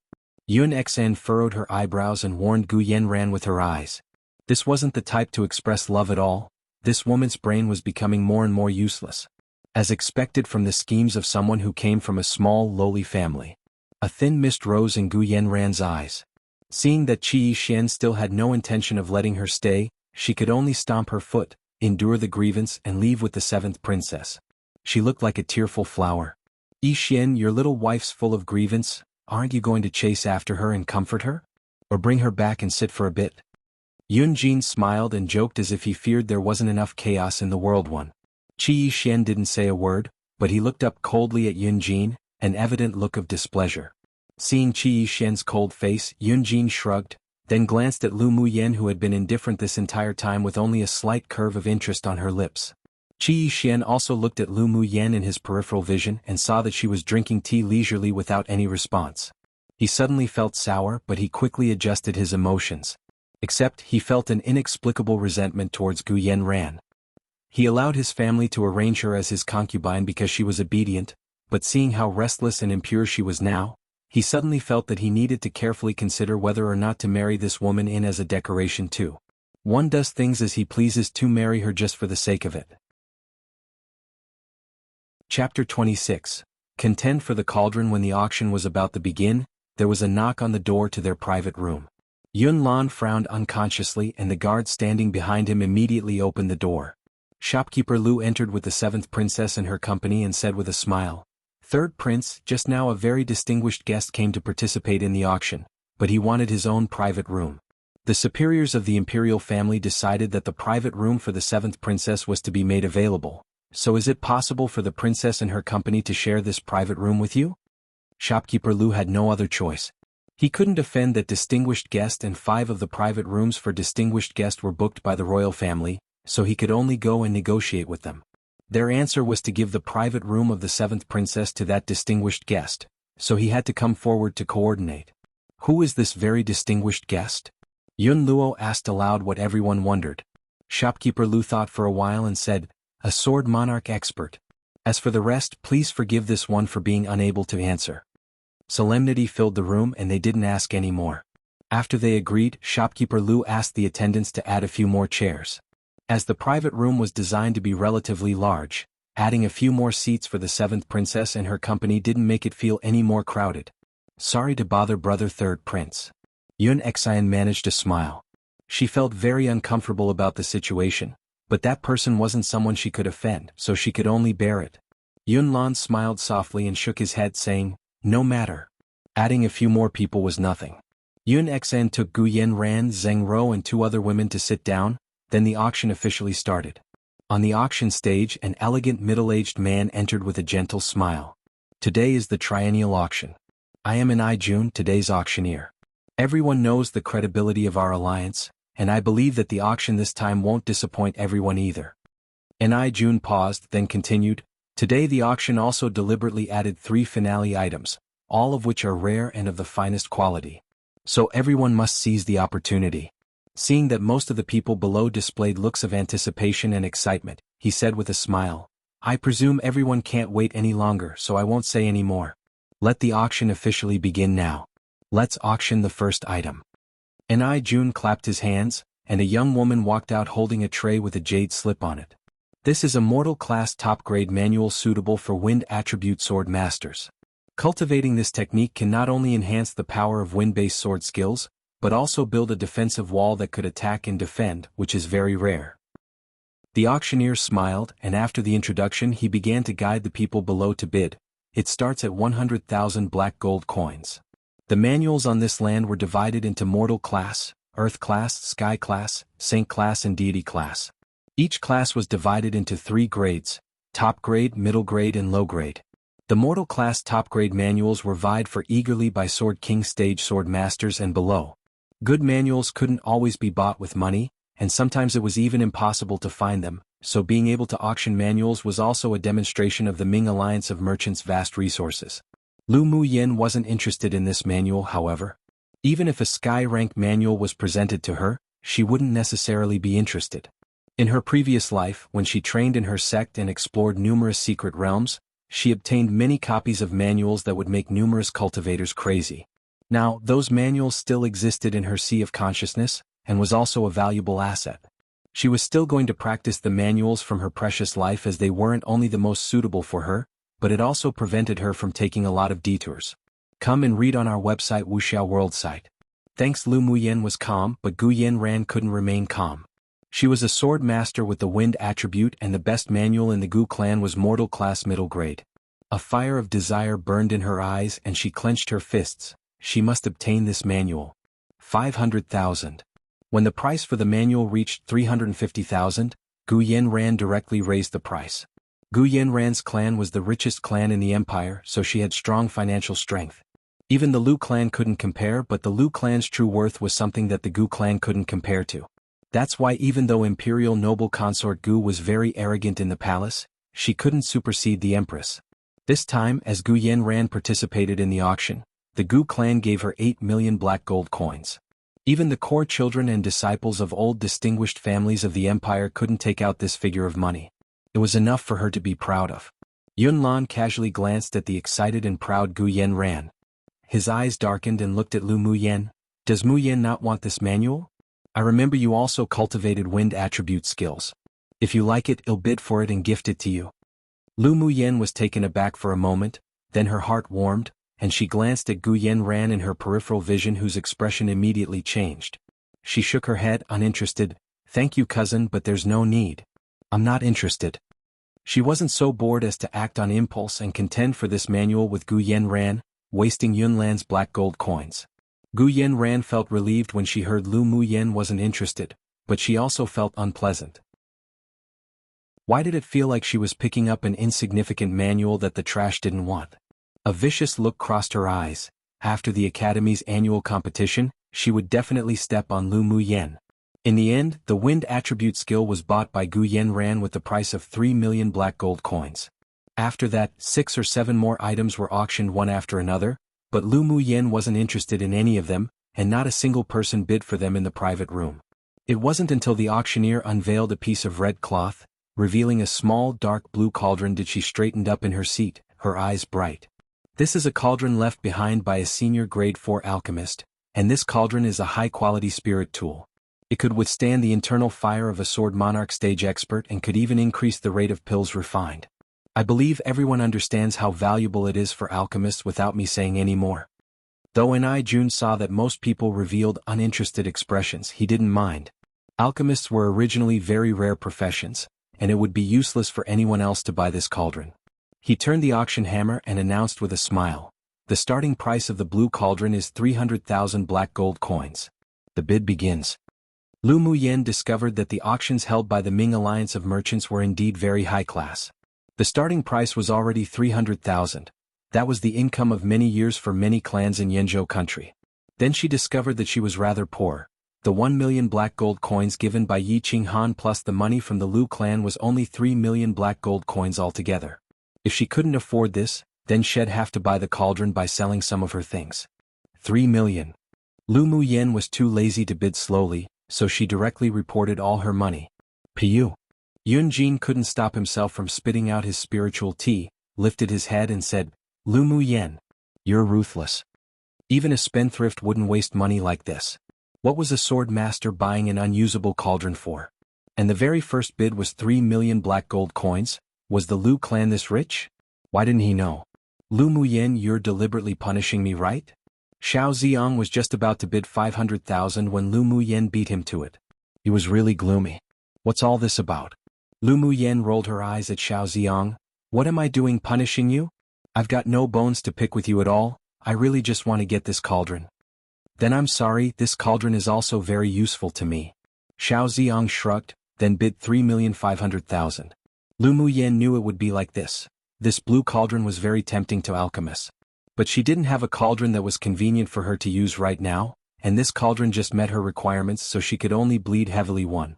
Yunxin furrowed her eyebrows and warned Gu Yanran with her eyes. This wasn't the type to express love at all. This woman's brain was becoming more and more useless. As expected from the schemes of someone who came from a small, lowly family. A thin mist rose in Gu Yanran's eyes. Seeing that Qi Yi Xian still had no intention of letting her stay, she could only stomp her foot, endure the grievance and leave with the 7th princess. She looked like a tearful flower. Yi Xian, your little wife's full of grievance, aren't you going to chase after her and comfort her? Or bring her back and sit for a bit? Yunjin smiled and joked as if he feared there wasn't enough chaos in the world one. Qi Yi Xian didn't say a word, but he looked up coldly at Yunjin, an evident look of displeasure. Seeing Qi Yi Xian's cold face, Yunjin shrugged, then glanced at Lu Muyen who had been indifferent this entire time with only a slight curve of interest on her lips. Qi Yi Xian also looked at Lu Muyen in his peripheral vision and saw that she was drinking tea leisurely without any response. He suddenly felt sour, but he quickly adjusted his emotions. Except he felt an inexplicable resentment towards Gu Yanran. He allowed his family to arrange her as his concubine because she was obedient, but seeing how restless and impure she was now, he suddenly felt that he needed to carefully consider whether or not to marry this woman in as a decoration too. One does things as he pleases to marry her just for the sake of it. Chapter 26. Contend for the cauldron. When the auction was about to begin, there was a knock on the door to their private room. Yun Lan frowned unconsciously and the guard standing behind him immediately opened the door. Shopkeeper Lu entered with the 7th princess and her company and said with a smile, "Third prince, just now a very distinguished guest came to participate in the auction, but he wanted his own private room. The superiors of the imperial family decided that the private room for the 7th princess was to be made available. So is it possible for the princess and her company to share this private room with you?" Shopkeeper Lu had no other choice. He couldn't defend that distinguished guest, and 5 of the private rooms for distinguished guest were booked by the royal family, so he could only go and negotiate with them. Their answer was to give the private room of the 7th princess to that distinguished guest, so he had to come forward to coordinate. Who is this very distinguished guest? Yun Luo asked aloud what everyone wondered. Shopkeeper Lu thought for a while and said, "A sword monarch expert. As for the rest, please forgive this one for being unable to answer." Solemnity filled the room and they didn't ask any more. After they agreed, shopkeeper Lu asked the attendants to add a few more chairs. As the private room was designed to be relatively large, adding a few more seats for the seventh princess and her company didn't make it feel any more crowded. Sorry to bother brother third prince. Xianxia managed to smile. She felt very uncomfortable about the situation, but that person wasn't someone she could offend, so she could only bear it. Yunlan smiled softly and shook his head saying, no matter. Adding a few more people was nothing. Yunxia took Gu Yanran, Zheng Ro and 2 other women to sit down, then the auction officially started. On the auction stage, an elegant middle-aged man entered with a gentle smile. Today is the triennial auction. I am An Jun, today's auctioneer. Everyone knows the credibility of our alliance, and I believe that the auction this time won't disappoint everyone either. An Jun paused, then continued, today the auction also deliberately added 3 finale items, all of which are rare and of the finest quality. So everyone must seize the opportunity. Seeing that most of the people below displayed looks of anticipation and excitement, he said with a smile, I presume everyone can't wait any longer, so I won't say any more. Let the auction officially begin now. Let's auction the first item. An Jun clapped his hands, and a young woman walked out holding a tray with a jade slip on it. This is a mortal class top-grade manual suitable for wind attribute sword masters. Cultivating this technique can not only enhance the power of wind-based sword skills, but also build a defensive wall that could attack and defend, which is very rare. The auctioneer smiled, and after the introduction he began to guide the people below to bid. It starts at 100,000 black gold coins. The manuals on this land were divided into mortal class, earth class, sky class, saint class and deity class. Each class was divided into 3 grades, top grade, middle grade and low grade. The mortal class top grade manuals were vied for eagerly by Sword King stage sword masters and below. Good manuals couldn't always be bought with money, and sometimes it was even impossible to find them, so being able to auction manuals was also a demonstration of the Ming Alliance of Merchants' vast resources. Lu Muyen wasn't interested in this manual, however. Even if a sky-rank manual was presented to her, she wouldn't necessarily be interested. In her previous life, when she trained in her sect and explored numerous secret realms, she obtained many copies of manuals that would make numerous cultivators crazy. Now, those manuals still existed in her sea of consciousness, and was also a valuable asset. She was still going to practice the manuals from her precious life as they weren't only the most suitable for her, but it also prevented her from taking a lot of detours. Come and read on our website wuxialover site. Thanks. Lu Muyen was calm, but Gu Yanran couldn't remain calm. She was a sword master with the wind attribute and the best manual in the Gu clan was mortal class middle grade. A fire of desire burned in her eyes and she clenched her fists. She must obtain this manual. 500,000. When the price for the manual reached 350,000, Gu Yanran directly raised the price. Gu Yanran's clan was the richest clan in the empire, so she had strong financial strength. Even the Lu clan couldn't compare, but the Lu clan's true worth was something that the Gu clan couldn't compare to. That's why even though Imperial noble consort Gu was very arrogant in the palace, she couldn't supersede the empress. This time, as Gu Yanran participated in the auction, the Gu clan gave her 8 million black gold coins. Even the core children and disciples of old distinguished families of the empire couldn't take out this figure of money. It was enough for her to be proud of. Yunlan casually glanced at the excited and proud Gu Yanran. His eyes darkened and looked at Lu Muyen. Does Muyen not want this manual? I remember you also cultivated wind attribute skills. If you like it, I'll bid for it and gift it to you. Lu Muyen was taken aback for a moment, then her heart warmed, and she glanced at Gu Yanran in her peripheral vision whose expression immediately changed. She shook her head, uninterested. Thank you, cousin, but there's no need. I'm not interested. She wasn't so bored as to act on impulse and contend for this manual with Gu Yanran, wasting Yunlan's black gold coins. Gu Yanran felt relieved when she heard Lu Muyen wasn't interested, but she also felt unpleasant. Why did it feel like she was picking up an insignificant manual that the trash didn't want? A vicious look crossed her eyes. After the Academy's annual competition, she would definitely step on Lu Muyen. In the end, the wind attribute skill was bought by Gu Yanran with the price of 3 million black gold coins. After that, 6 or 7 more items were auctioned one after another, but Lu Muyen wasn't interested in any of them, and not a single person bid for them in the private room. It wasn't until the auctioneer unveiled a piece of red cloth, revealing a small dark blue cauldron, did she straightened up in her seat, her eyes bright. This is a cauldron left behind by a senior grade 4 alchemist, and this cauldron is a high-quality spirit tool. It could withstand the internal fire of a sword monarch stage expert and could even increase the rate of pills refined. I believe everyone understands how valuable it is for alchemists without me saying any more. Though Jun saw that most people revealed uninterested expressions, he didn't mind. Alchemists were originally very rare professions, and it would be useless for anyone else to buy this cauldron. He turned the auction hammer and announced with a smile, "The starting price of the blue cauldron is 300,000 black gold coins. The bid begins." Lu Muyen discovered that the auctions held by the Ming Alliance of Merchants were indeed very high class. The starting price was already 300,000. That was the income of many years for many clans in Yenzhou country. Then she discovered that she was rather poor. The 1 million black gold coins given by Yi Qinghan plus the money from the Lu clan was only 3 million black gold coins altogether. If she couldn't afford this, then she'd have to buy the cauldron by selling some of her things. 3 million. Lu Muyen was too lazy to bid slowly, so she directly reported all her money. Piyu. Yun Jin couldn't stop himself from spitting out his spiritual tea, lifted his head and said, "Lu Muyen, you're ruthless. Even a spendthrift wouldn't waste money like this. What was a swordmaster buying an unusable cauldron for? And the very first bid was 3 million black gold coins? Was the Lu clan this rich? Why didn't he know? Lu Muyen, you're deliberately punishing me, right?" Xiao Ziyang was just about to bid 500,000 when Lu Muyen beat him to it. He was really gloomy. "What's all this about?" Lu Muyen rolled her eyes at Xiao Ziyang. "What am I doing punishing you? I've got no bones to pick with you at all. I really just want to get this cauldron." "Then I'm sorry, this cauldron is also very useful to me." Xiao Ziyang shrugged, then bid 3,500,000. Lu Muyen knew it would be like this. This blue cauldron was very tempting to alchemists. But she didn't have a cauldron that was convenient for her to use right now, and this cauldron just met her requirements, so she could only bleed heavily. 1.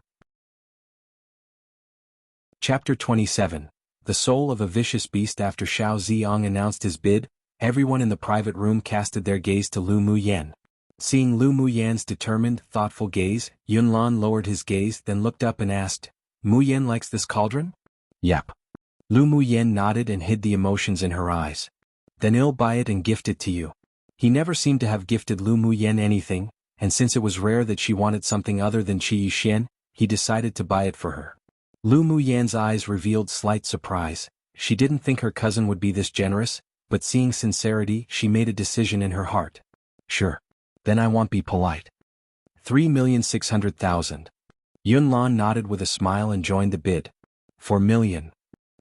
Chapter 27. The Soul of a Vicious Beast. After Xiao Ziyang announced his bid, everyone in the private room casted their gaze to Lu Muyen. Seeing Lu Muyen's determined, thoughtful gaze, Yunlan lowered his gaze, then looked up and asked, "Muyen likes this cauldron?" "Yep." Lu Muyen nodded and hid the emotions in her eyes. "Then I'll buy it and gift it to you." He never seemed to have gifted Lu Muyen anything, and since it was rare that she wanted something other than Qi Yixian, he decided to buy it for her. Lu Muyen's eyes revealed slight surprise. She didn't think her cousin would be this generous, but seeing sincerity, she made a decision in her heart. "Sure. Then I won't be polite." 3,600,000. Yunlan nodded with a smile and joined the bid. 4 million.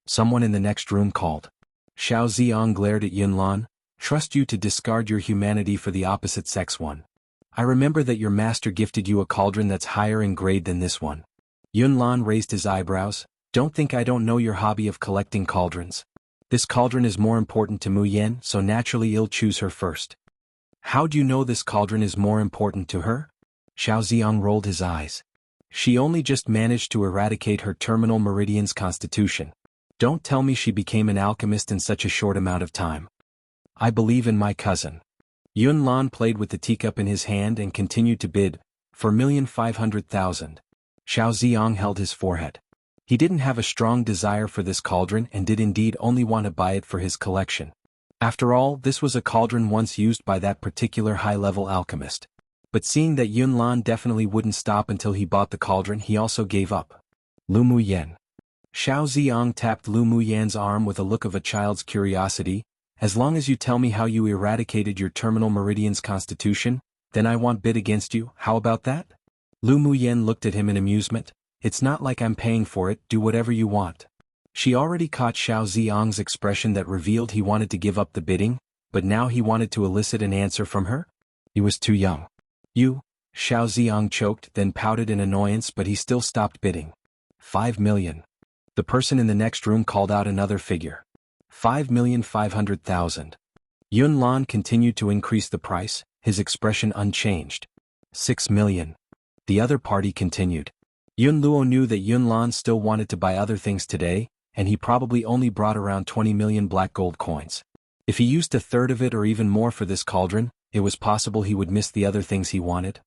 Someone in the next room called. Xiao Ziyang glared at Yunlan. "Trust you to discard your humanity for the opposite sex one. I remember that your master gifted you a cauldron that's higher in grade than this one." Yunlan raised his eyebrows. "Don't think I don't know your hobby of collecting cauldrons. This cauldron is more important to Muyen, so naturally I'll choose her first." "How do you know this cauldron is more important to her?" Xiao Ziyang rolled his eyes. "She only just managed to eradicate her terminal meridian's constitution. Don't tell me she became an alchemist in such a short amount of time." "I believe in my cousin." Yunlan played with the teacup in his hand and continued to bid, 4,500,000. Xiao Ziyang held his forehead. He didn't have a strong desire for this cauldron and did indeed only want to buy it for his collection. After all, this was a cauldron once used by that particular high-level alchemist. But seeing that Yunlan definitely wouldn't stop until he bought the cauldron, he also gave up. "Lu Muyen." Xiao Ziyang tapped Lu Muyen's arm with a look of a child's curiosity. "As long as you tell me how you eradicated your terminal meridian's constitution, then I won't bid against you. How about that?" Lu Muyen looked at him in amusement. "It's not like I'm paying for it, do whatever you want." She already caught Xiao Ziyang's expression that revealed he wanted to give up the bidding, but now he wanted to elicit an answer from her? He was too young. "You?" Xiao Ziyang choked, then pouted in annoyance, but he still stopped bidding. 5 million. The person in the next room called out another figure. 5,500,000. Yunlan continued to increase the price, his expression unchanged. 6 million. The other party continued. Yun Luo knew that Yunlan still wanted to buy other things today, and he probably only brought around 20 million black gold coins. If he used a third of it or even more for this cauldron, it was possible he would miss the other things he wanted.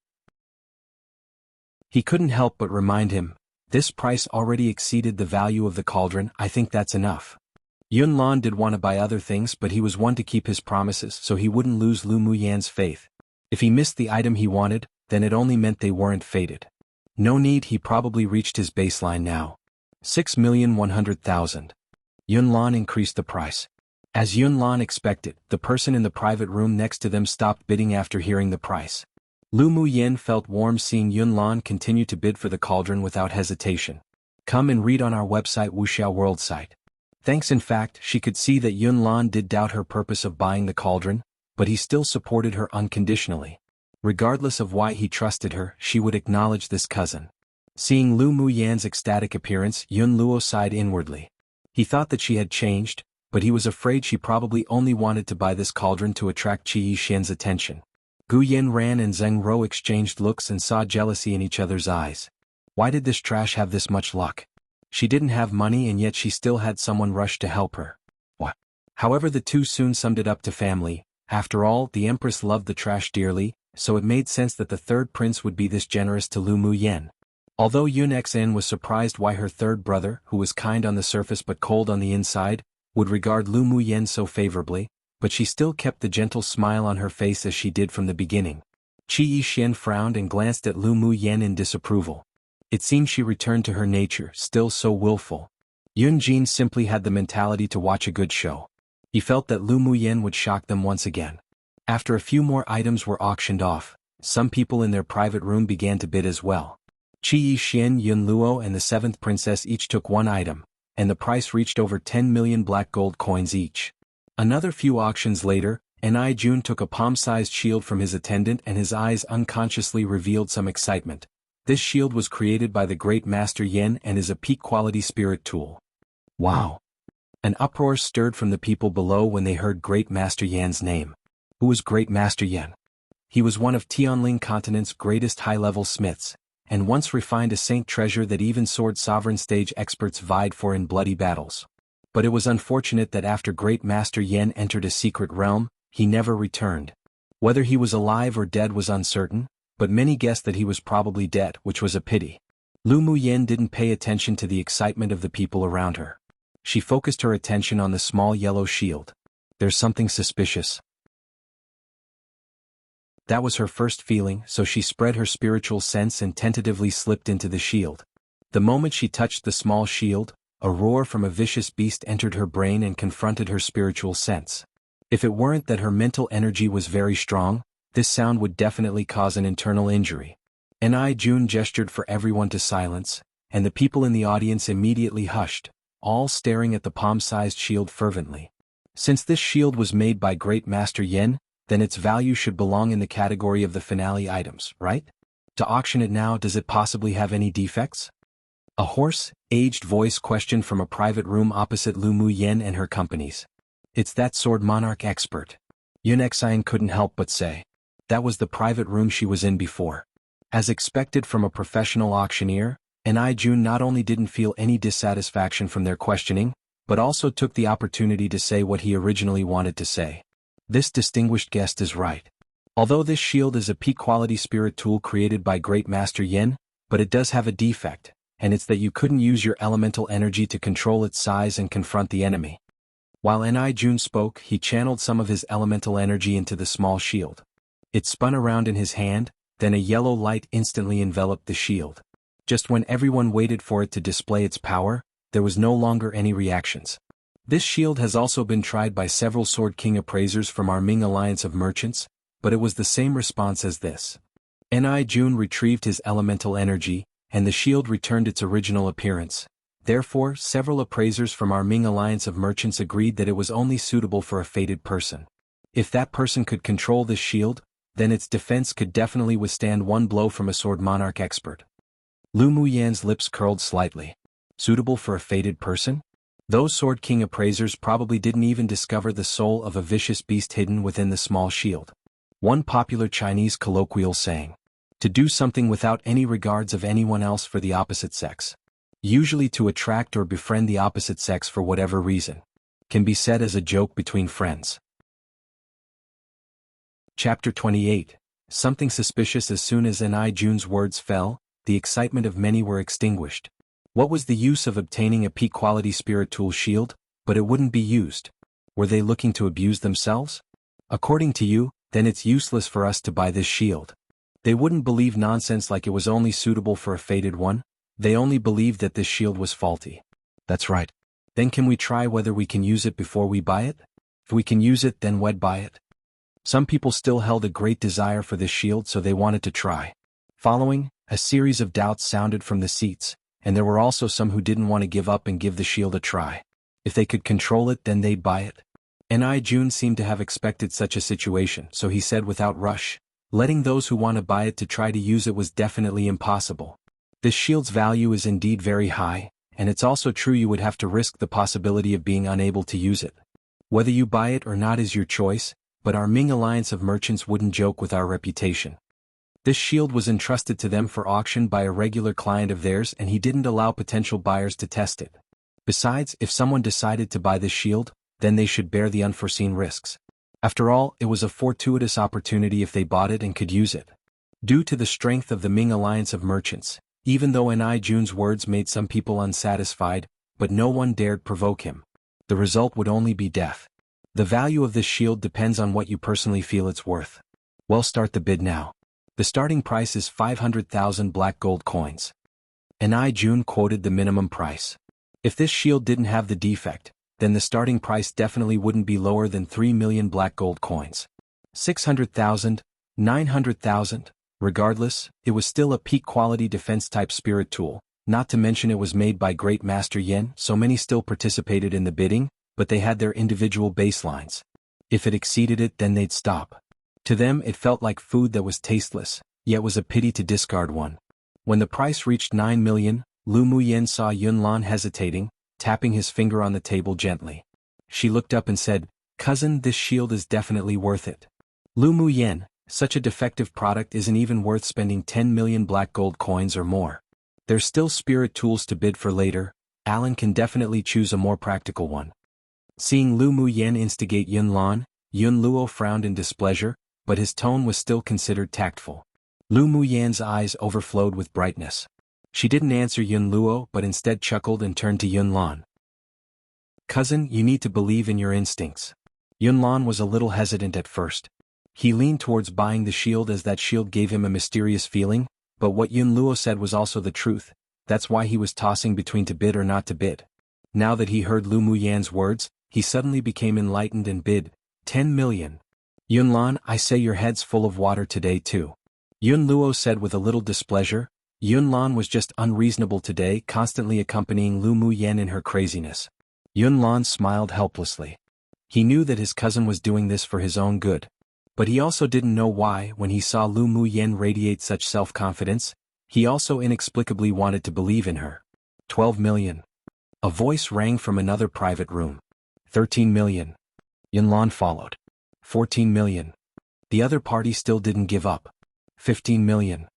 He couldn't help but remind him, "This price already exceeded the value of the cauldron, I think that's enough." Yunlan did want to buy other things, but he was one to keep his promises, so he wouldn't lose Lu Muyan's faith. If he missed the item he wanted, then it only meant they weren't fated. No need, he probably reached his baseline now. 6,100,000. Yunlan increased the price. As Yunlan expected, the person in the private room next to them stopped bidding after hearing the price. Lu Muyen felt warm seeing Yunlan continue to bid for the cauldron without hesitation. Come and read on our website wuxialover site. Thanks. In fact, she could see that Yunlan did doubt her purpose of buying the cauldron, but he still supported her unconditionally. Regardless of why he trusted her, she would acknowledge this cousin. Seeing Lu Muyan's ecstatic appearance, Yun Luo sighed inwardly. He thought that she had changed, but he was afraid she probably only wanted to buy this cauldron to attract Qi Yixian's attention. Gu Yanran and Zheng Ro exchanged looks and saw jealousy in each other's eyes. Why did this trash have this much luck? She didn't have money and yet she still had someone rush to help her. What? However, the two soon summed it up to family. After all, the Empress loved the trash dearly, so it made sense that the third prince would be this generous to Lu Muyen. Although Yun Xn was surprised why her third brother, who was kind on the surface but cold on the inside, would regard Lu Muyen so favorably, but she still kept the gentle smile on her face as she did from the beginning. Qi Yixian frowned and glanced at Lu Muyen in disapproval. It seemed she returned to her nature, still so willful. Yun Jin simply had the mentality to watch a good show. He felt that Lu Muyen would shock them once again. After a few more items were auctioned off, some people in their private room began to bid as well. Qi Yixian, Yun Luo and the seventh princess each took one item, and the price reached over 10 million black gold coins each. Another few auctions later, Ni Jun took a palm-sized shield from his attendant and his eyes unconsciously revealed some excitement. This shield was created by the Great Master Yen and is a peak-quality spirit tool. Wow! An uproar stirred from the people below when they heard Great Master Yan's name. Who was Great Master Yen? He was one of Tianling continent's greatest high-level smiths, and once refined a saint treasure that even sword sovereign stage experts vied for in bloody battles. But it was unfortunate that after Great Master Yen entered a secret realm, he never returned. Whether he was alive or dead was uncertain, but many guessed that he was probably dead, which was a pity. Lu Muyen didn't pay attention to the excitement of the people around her. She focused her attention on the small yellow shield. There's something suspicious. That was her first feeling, so she spread her spiritual sense and tentatively slipped into the shield. The moment she touched the small shield, a roar from a vicious beast entered her brain and confronted her spiritual sense. If it weren't that her mental energy was very strong, this sound would definitely cause an internal injury. Ni Jun gestured for everyone to silence, and the people in the audience immediately hushed, all staring at the palm-sized shield fervently. Since this shield was made by Great Master Yen, then its value should belong in the category of the finale items, right? To auction it now, does it possibly have any defects? A hoarse, aged voice questioned from a private room opposite Lu Muyen and her companies. It's that sword monarch expert. Yun Xian couldn't help but say. That was the private room she was in before. As expected from a professional auctioneer, Ni Jun not only didn't feel any dissatisfaction from their questioning, but also took the opportunity to say what he originally wanted to say. This distinguished guest is right. Although this shield is a peak-quality spirit tool created by Great Master Yen, but it does have a defect, and it's that you couldn't use your elemental energy to control its size and confront the enemy. While Ni Jun spoke, he channeled some of his elemental energy into the small shield. It spun around in his hand, then a yellow light instantly enveloped the shield. Just when everyone waited for it to display its power, there was no longer any reactions. This shield has also been tried by several Sword King appraisers from our Ming Alliance of Merchants, but it was the same response as this. Ni Jun retrieved his elemental energy, and the shield returned its original appearance. Therefore, several appraisers from our Ming Alliance of Merchants agreed that it was only suitable for a fated person. If that person could control this shield, then its defense could definitely withstand one blow from a sword monarch expert. Lu Muyan's lips curled slightly. Suitable for a fated person? Those Sword King appraisers probably didn't even discover the soul of a vicious beast hidden within the small shield. One popular Chinese colloquial saying. To do something without any regards of anyone else for the opposite sex. Usually to attract or befriend the opposite sex for whatever reason. Can be said as a joke between friends. Chapter 28. Something suspicious. As soon as Ni Jun's words fell, the excitement of many were extinguished. What was the use of obtaining a peak-quality spirit tool shield, but it wouldn't be used? Were they looking to abuse themselves? According to you, then it's useless for us to buy this shield. They wouldn't believe nonsense like it was only suitable for a fated one, they only believed that this shield was faulty. That's right. Then can we try whether we can use it before we buy it? If we can use it, then we'd buy it. Some people still held a great desire for this shield, so they wanted to try. Following, a series of doubts sounded from the seats, and there were also some who didn't want to give up and give the shield a try. If they could control it, then they'd buy it. Jun seemed to have expected such a situation, so he said without rush, letting those who want to buy it to try to use it was definitely impossible. This shield's value is indeed very high, and it's also true you would have to risk the possibility of being unable to use it. Whether you buy it or not is your choice, but our Ming Alliance of merchants wouldn't joke with our reputation. This shield was entrusted to them for auction by a regular client of theirs, and he didn't allow potential buyers to test it. Besides, if someone decided to buy this shield, then they should bear the unforeseen risks. After all, it was a fortuitous opportunity if they bought it and could use it. Due to the strength of the Ming Alliance of merchants, even though Jun's words made some people unsatisfied, but no one dared provoke him. The result would only be death. The value of this shield depends on what you personally feel it's worth. Well, start the bid now. The starting price is 500,000 black gold coins. Jun quoted the minimum price. If this shield didn't have the defect, then the starting price definitely wouldn't be lower than 3 million black gold coins. 600,000, 900,000, regardless, it was still a peak-quality defense-type spirit tool, not to mention it was made by Great Master Yen, so many still participated in the bidding, but they had their individual baselines. If it exceeded it, then they'd stop. To them it felt like food that was tasteless, yet was a pity to discard one. When the price reached 9 million, Lu Muyen saw Yunlan hesitating, tapping his finger on the table gently. She looked up and said, "Cousin, this shield is definitely worth it." Lu Muyen, such a defective product isn't even worth spending 10 million black gold coins or more. There's still spirit tools to bid for later, Alan can definitely choose a more practical one. Seeing Lu Muyen instigate Yunlan, Yun Luo frowned in displeasure, but his tone was still considered tactful. Lu Muyen's eyes overflowed with brightness. She didn't answer Yun Luo but instead chuckled and turned to Yunlan. "Cousin, you need to believe in your instincts." Yunlan was a little hesitant at first. He leaned towards buying the shield as that shield gave him a mysterious feeling, but what Yun Luo said was also the truth, that's why he was tossing between to bid or not to bid. Now that he heard Lu Muyen's words, he suddenly became enlightened and bid, 10 million. "Yunlan, I say your head's full of water today too." Yun Luo said with a little displeasure. Yunlan was just unreasonable today, constantly accompanying Lu Muyen in her craziness. Yunlan smiled helplessly. He knew that his cousin was doing this for his own good. But he also didn't know why. When he saw Lu Muyen radiate such self-confidence, he also inexplicably wanted to believe in her. 12 million. A voice rang from another private room. 13 million. Yunlan followed. 14 million. The other party still didn't give up. 15 million.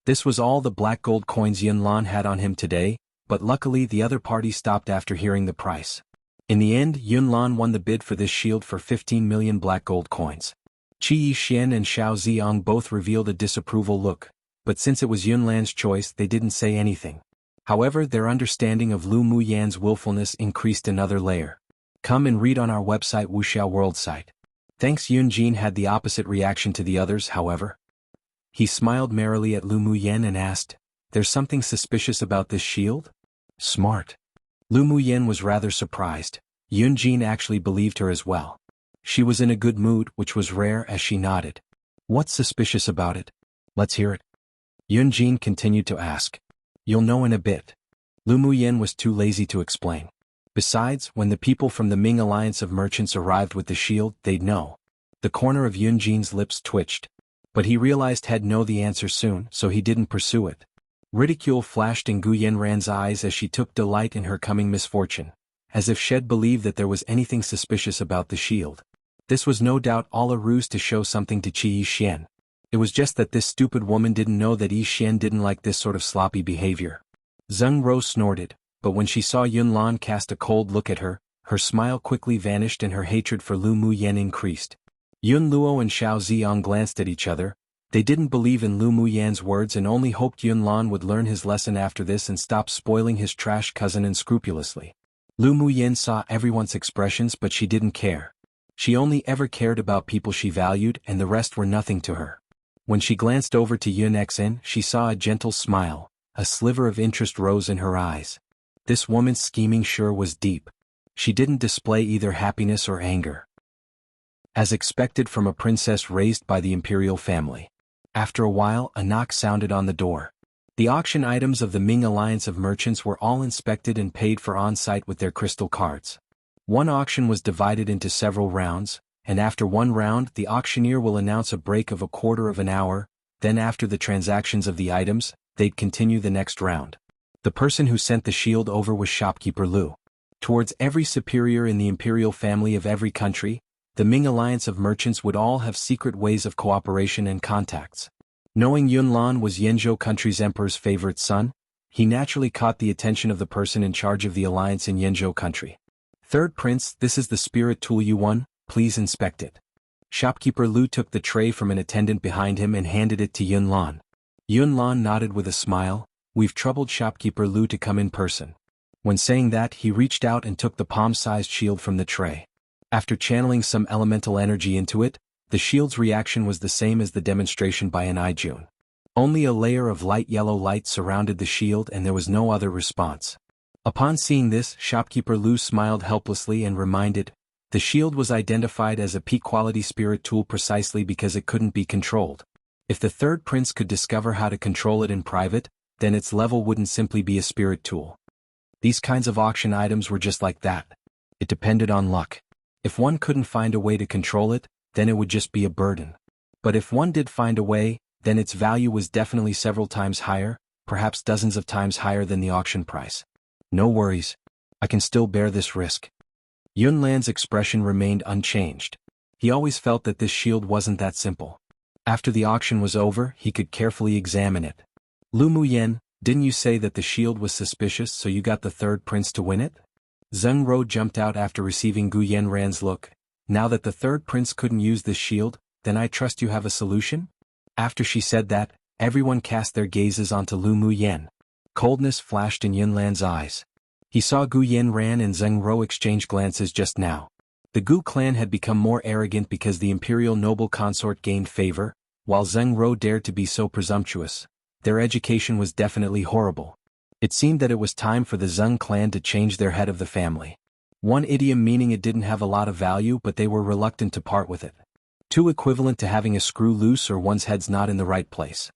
This was all the black gold coins Yunlan had on him today, but luckily the other party stopped after hearing the price. In the end, Yunlan won the bid for this shield for 15 million black gold coins. Qi Yixian and Xiao Ziyang both revealed a disapproval look, but since it was Yunlan's choice they didn't say anything. However, their understanding of Lu Muyen's willfulness increased another layer. Come and read on our website wuxialover site. Thanks. Yunjin had the opposite reaction to the others, however. He smiled merrily at Lu Muyen and asked, "There's something suspicious about this shield?" Smart. Lu Muyen was rather surprised. Yunjin actually believed her as well. She was in a good mood, which was rare, as she nodded. "What's suspicious about it? Let's hear it." Yunjin continued to ask. "You'll know in a bit." Lu Muyen was too lazy to explain. Besides, when the people from the Ming Alliance of merchants arrived with the shield, they'd know. The corner of Yunjin's lips twitched. But he realized he'd know the answer soon, so he didn't pursue it. Ridicule flashed in Gu Yanran's eyes as she took delight in her coming misfortune, as if she'd believed that there was anything suspicious about the shield. This was no doubt all a ruse to show something to Qi Yixian. It was just that this stupid woman didn't know that Yixian didn't like this sort of sloppy behavior. Zheng Rou snorted, but when she saw Yunlan cast a cold look at her, her smile quickly vanished and her hatred for Lu Muyen increased. Yun Luo and Xiao Ziyang glanced at each other. They didn't believe in Lu Muyen's words and only hoped Yunlan would learn his lesson after this and stop spoiling his trash cousin unscrupulously. Lu Muyen saw everyone's expressions but she didn't care. She only ever cared about people she valued and the rest were nothing to her. When she glanced over to Yunexin, she saw a gentle smile, a sliver of interest rose in her eyes. This woman's scheming sure was deep. She didn't display either happiness or anger. As expected from a princess raised by the Imperial family. After a while, a knock sounded on the door. The auction items of the Ming Alliance of Merchants were all inspected and paid for on-site with their crystal cards. One auction was divided into several rounds, and after one round the auctioneer will announce a break of a quarter of an hour, then after the transactions of the items, they'd continue the next round. The person who sent the shield over was shopkeeper Lu. Towards every superior in the imperial family of every country, the Ming Alliance of Merchants would all have secret ways of cooperation and contacts. Knowing Yunlan was Yenzhou country's emperor's favorite son, he naturally caught the attention of the person in charge of the alliance in Yenzhou country. Third Prince, this is the spirit tool you won, please inspect it. Shopkeeper Lu took the tray from an attendant behind him and handed it to Yunlan. Yunlan nodded with a smile. We've troubled shopkeeper Lu to come in person. When saying that, he reached out and took the palm-sized shield from the tray. After channeling some elemental energy into it, the shield's reaction was the same as the demonstration by an Ijun. Only a layer of light yellow light surrounded the shield and there was no other response. Upon seeing this, shopkeeper Lu smiled helplessly and reminded, the shield was identified as a P-quality spirit tool precisely because it couldn't be controlled. If the third prince could discover how to control it in private, then its level wouldn't simply be a spirit tool. These kinds of auction items were just like that. It depended on luck. If one couldn't find a way to control it, then it would just be a burden. But if one did find a way, then its value was definitely several times higher, perhaps dozens of times higher than the auction price. No worries. I can still bear this risk. Yunlan's expression remained unchanged. He always felt that this shield wasn't that simple. After the auction was over, he could carefully examine it. Lu Muyen, didn't you say that the shield was suspicious so you got the third prince to win it? Zheng Ro jumped out after receiving Gu Yanran's look. Now that the third prince couldn't use this shield, then I trust you have a solution? After she said that, everyone cast their gazes onto Lu Muyen. Coldness flashed in Yunlan's eyes. He saw Gu Yanran and Zheng Ro exchange glances just now. The Gu clan had become more arrogant because the imperial noble consort gained favor, while Zheng Ro dared to be so presumptuous. Their education was definitely horrible. It seemed that it was time for the Zheng clan to change their head of the family. One idiom meaning it didn't have a lot of value but they were reluctant to part with it. Two equivalent to having a screw loose or one's head's not in the right place.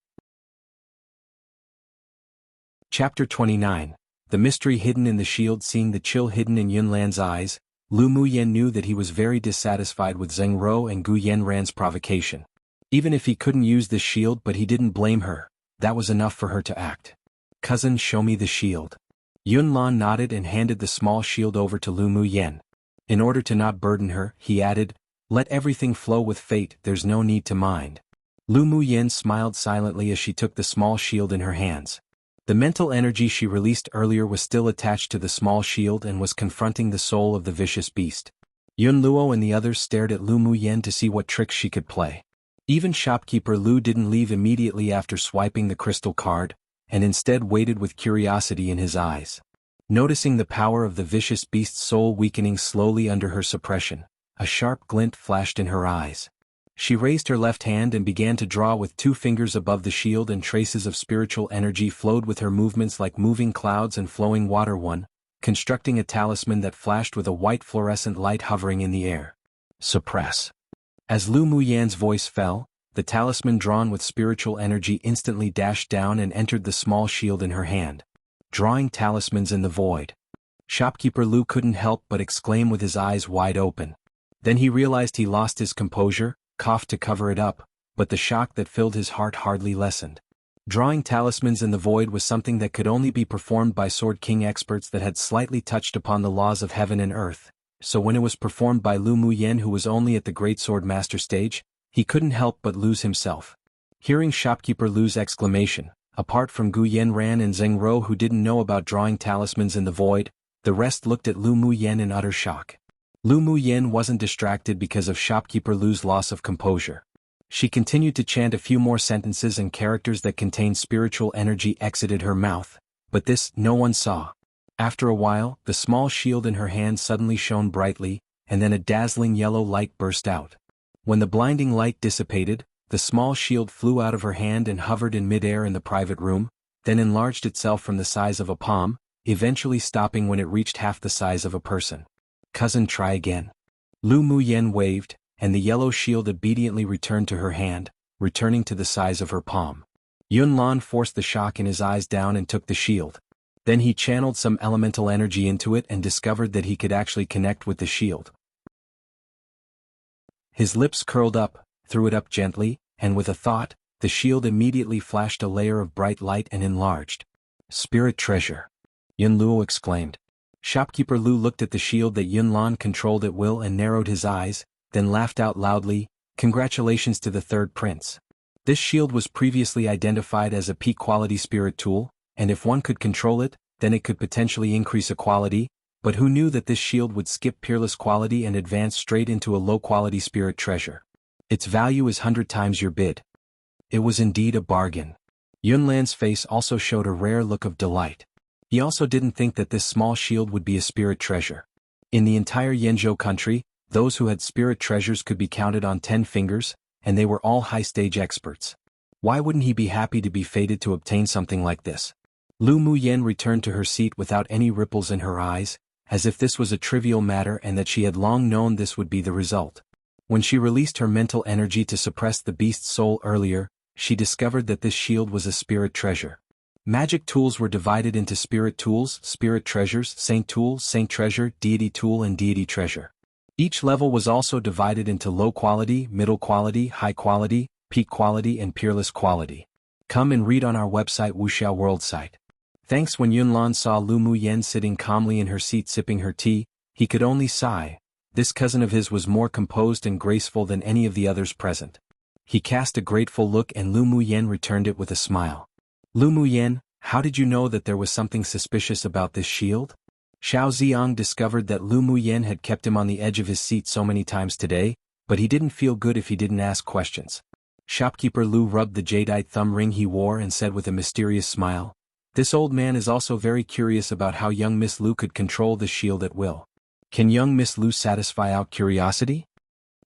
Chapter 29. The mystery hidden in the shield. Seeing the chill hidden in Yunlan's eyes, Lu Muyen knew that he was very dissatisfied with Zheng Ro and Gu Yanran's provocation. Even if he couldn't use this shield but he didn't blame her, that was enough for her to act. Cousin, show me the shield. Yunlan nodded and handed the small shield over to Lu Muyen. In order to not burden her, he added, let everything flow with fate, there's no need to mind. Lu Muyen smiled silently as she took the small shield in her hands. The mental energy she released earlier was still attached to the small shield and was confronting the soul of the vicious beast. Yun Luo and the others stared at Lu Muyen to see what tricks she could play. Even shopkeeper Lu didn't leave immediately after swiping the crystal card, and instead waited with curiosity in his eyes. Noticing the power of the vicious beast's soul weakening slowly under her suppression, a sharp glint flashed in her eyes. She raised her left hand and began to draw with 2 fingers above the shield, and traces of spiritual energy flowed with her movements like moving clouds and flowing water, constructing a talisman that flashed with a white fluorescent light hovering in the air. Suppress. As Lu Muyen's voice fell, the talisman drawn with spiritual energy instantly dashed down and entered the small shield in her hand. Drawing talismans in the void. Shopkeeper Lu couldn't help but exclaim with his eyes wide open. Then he realized he lost his composure, coughed to cover it up, but the shock that filled his heart hardly lessened. Drawing talismans in the void was something that could only be performed by Sword King experts that had slightly touched upon the laws of heaven and earth, so when it was performed by Lu Muyen, who was only at the great swordmaster stage, he couldn't help but lose himself. Hearing shopkeeper Lu's exclamation, apart from Gu Yanran and Zheng Ro who didn't know about drawing talismans in the void, the rest looked at Lu Muyen in utter shock. Lu Muyen wasn't distracted because of shopkeeper Lu's loss of composure. She continued to chant a few more sentences and characters that contained spiritual energy exited her mouth, but this no one saw. After a while, the small shield in her hand suddenly shone brightly, and then a dazzling yellow light burst out. When the blinding light dissipated, the small shield flew out of her hand and hovered in midair in the private room, then enlarged itself from the size of a palm, eventually stopping when it reached half the size of a person. "Cousin, try again." Lu Muyen waved, and the yellow shield obediently returned to her hand, returning to the size of her palm. Yunlan forced the shock in his eyes down and took the shield. Then he channeled some elemental energy into it and discovered that he could actually connect with the shield. His lips curled up, threw it up gently, and with a thought, the shield immediately flashed a layer of bright light and enlarged. "Spirit treasure!" Yun Luo exclaimed. Shopkeeper Lu looked at the shield that Yunlan controlled at will and narrowed his eyes, then laughed out loudly. "Congratulations to the third prince. This shield was previously identified as a peak-quality spirit tool, and if one could control it, then it could potentially increase a quality, but who knew that this shield would skip peerless quality and advance straight into a low-quality spirit treasure? Its value is 100 times your bid." It was indeed a bargain. Yunlan's face also showed a rare look of delight. He also didn't think that this small shield would be a spirit treasure. In the entire Yenzhou country, those who had spirit treasures could be counted on 10 fingers, and they were all high-stage experts. Why wouldn't he be happy to be fated to obtain something like this? Lu Muyen returned to her seat without any ripples in her eyes, as if this was a trivial matter and that she had long known this would be the result. When she released her mental energy to suppress the beast's soul earlier, she discovered that this shield was a spirit treasure. Magic tools were divided into spirit tools, spirit treasures, saint tool, saint treasure, deity tool and deity treasure. Each level was also divided into low quality, middle quality, high quality, peak quality and peerless quality. Come and read on our website wuxialover site. Thanks. When Yunlan saw Lu Muyen sitting calmly in her seat sipping her tea, he could only sigh. This cousin of his was more composed and graceful than any of the others present. He cast a grateful look and Lu Muyen returned it with a smile. "Lu Muyen, how did you know that there was something suspicious about this shield?" Xiao Ziang discovered that Lu Muyen had kept him on the edge of his seat so many times today, but he didn't feel good if he didn't ask questions. Shopkeeper Lu rubbed the jadeite thumb ring he wore and said with a mysterious smile, "This old man is also very curious about how young Miss Lu could control the shield at will. Can young Miss Lu satisfy our curiosity?"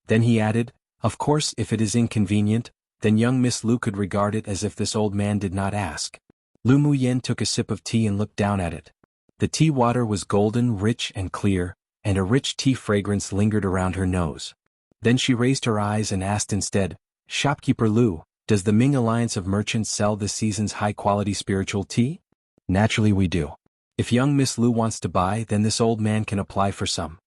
Then he added, "Of course, if it is inconvenient, then young Miss Lu could regard it as if this old man did not ask." Lu Muyen took a sip of tea and looked down at it. The tea water was golden, rich and clear, and a rich tea fragrance lingered around her nose. Then she raised her eyes and asked instead, "Shopkeeper Lu, does the Ming Alliance of Merchants sell this season's high-quality spiritual tea?" "Naturally we do. If young Miss Lu wants to buy, then this old man can apply for some."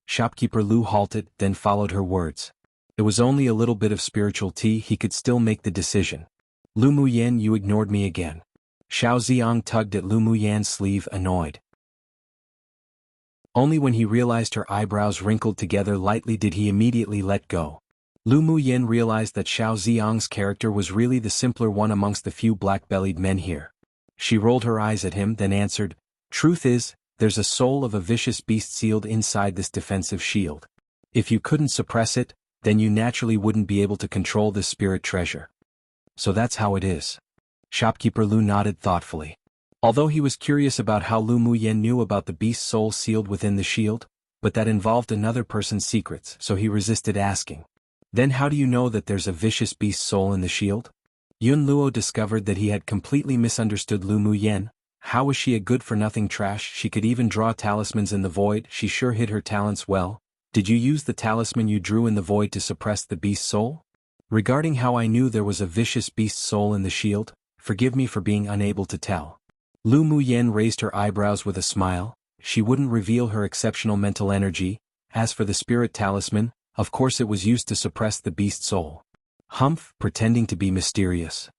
Shopkeeper Lu halted, then followed her words. It was only a little bit of spiritual tea, he could still make the decision. "Lu Muyen, you ignored me again." Xiao Ziang tugged at Lu Muyen's sleeve, annoyed. Only when he realized her eyebrows wrinkled together lightly did he immediately let go. Lu Muyen realized that Xiao Ziang's character was really the simpler one amongst the few black-bellied men here. She rolled her eyes at him, then answered, "Truth is, there's a soul of a vicious beast sealed inside this defensive shield. If you couldn't suppress it, then you naturally wouldn't be able to control this spirit treasure. So that's how it is." Shopkeeper Lu nodded thoughtfully. Although he was curious about how Lu Muyen knew about the beast's soul sealed within the shield, but that involved another person's secrets, so he resisted asking. "Then how do you know that there's a vicious beast soul in the shield?" Yun Luo discovered that he had completely misunderstood Lu Muyen. How was she a good-for-nothing trash? She could even draw talismans in the void. She sure hid her talents well. "Did you use the talisman you drew in the void to suppress the beast's soul?" "Regarding how I knew there was a vicious beast soul in the shield, forgive me for being unable to tell." Lu Muyen raised her eyebrows with a smile. She wouldn't reveal her exceptional mental energy. As for the spirit talisman, of course it was used to suppress the beast soul. Humph, pretending to be mysterious.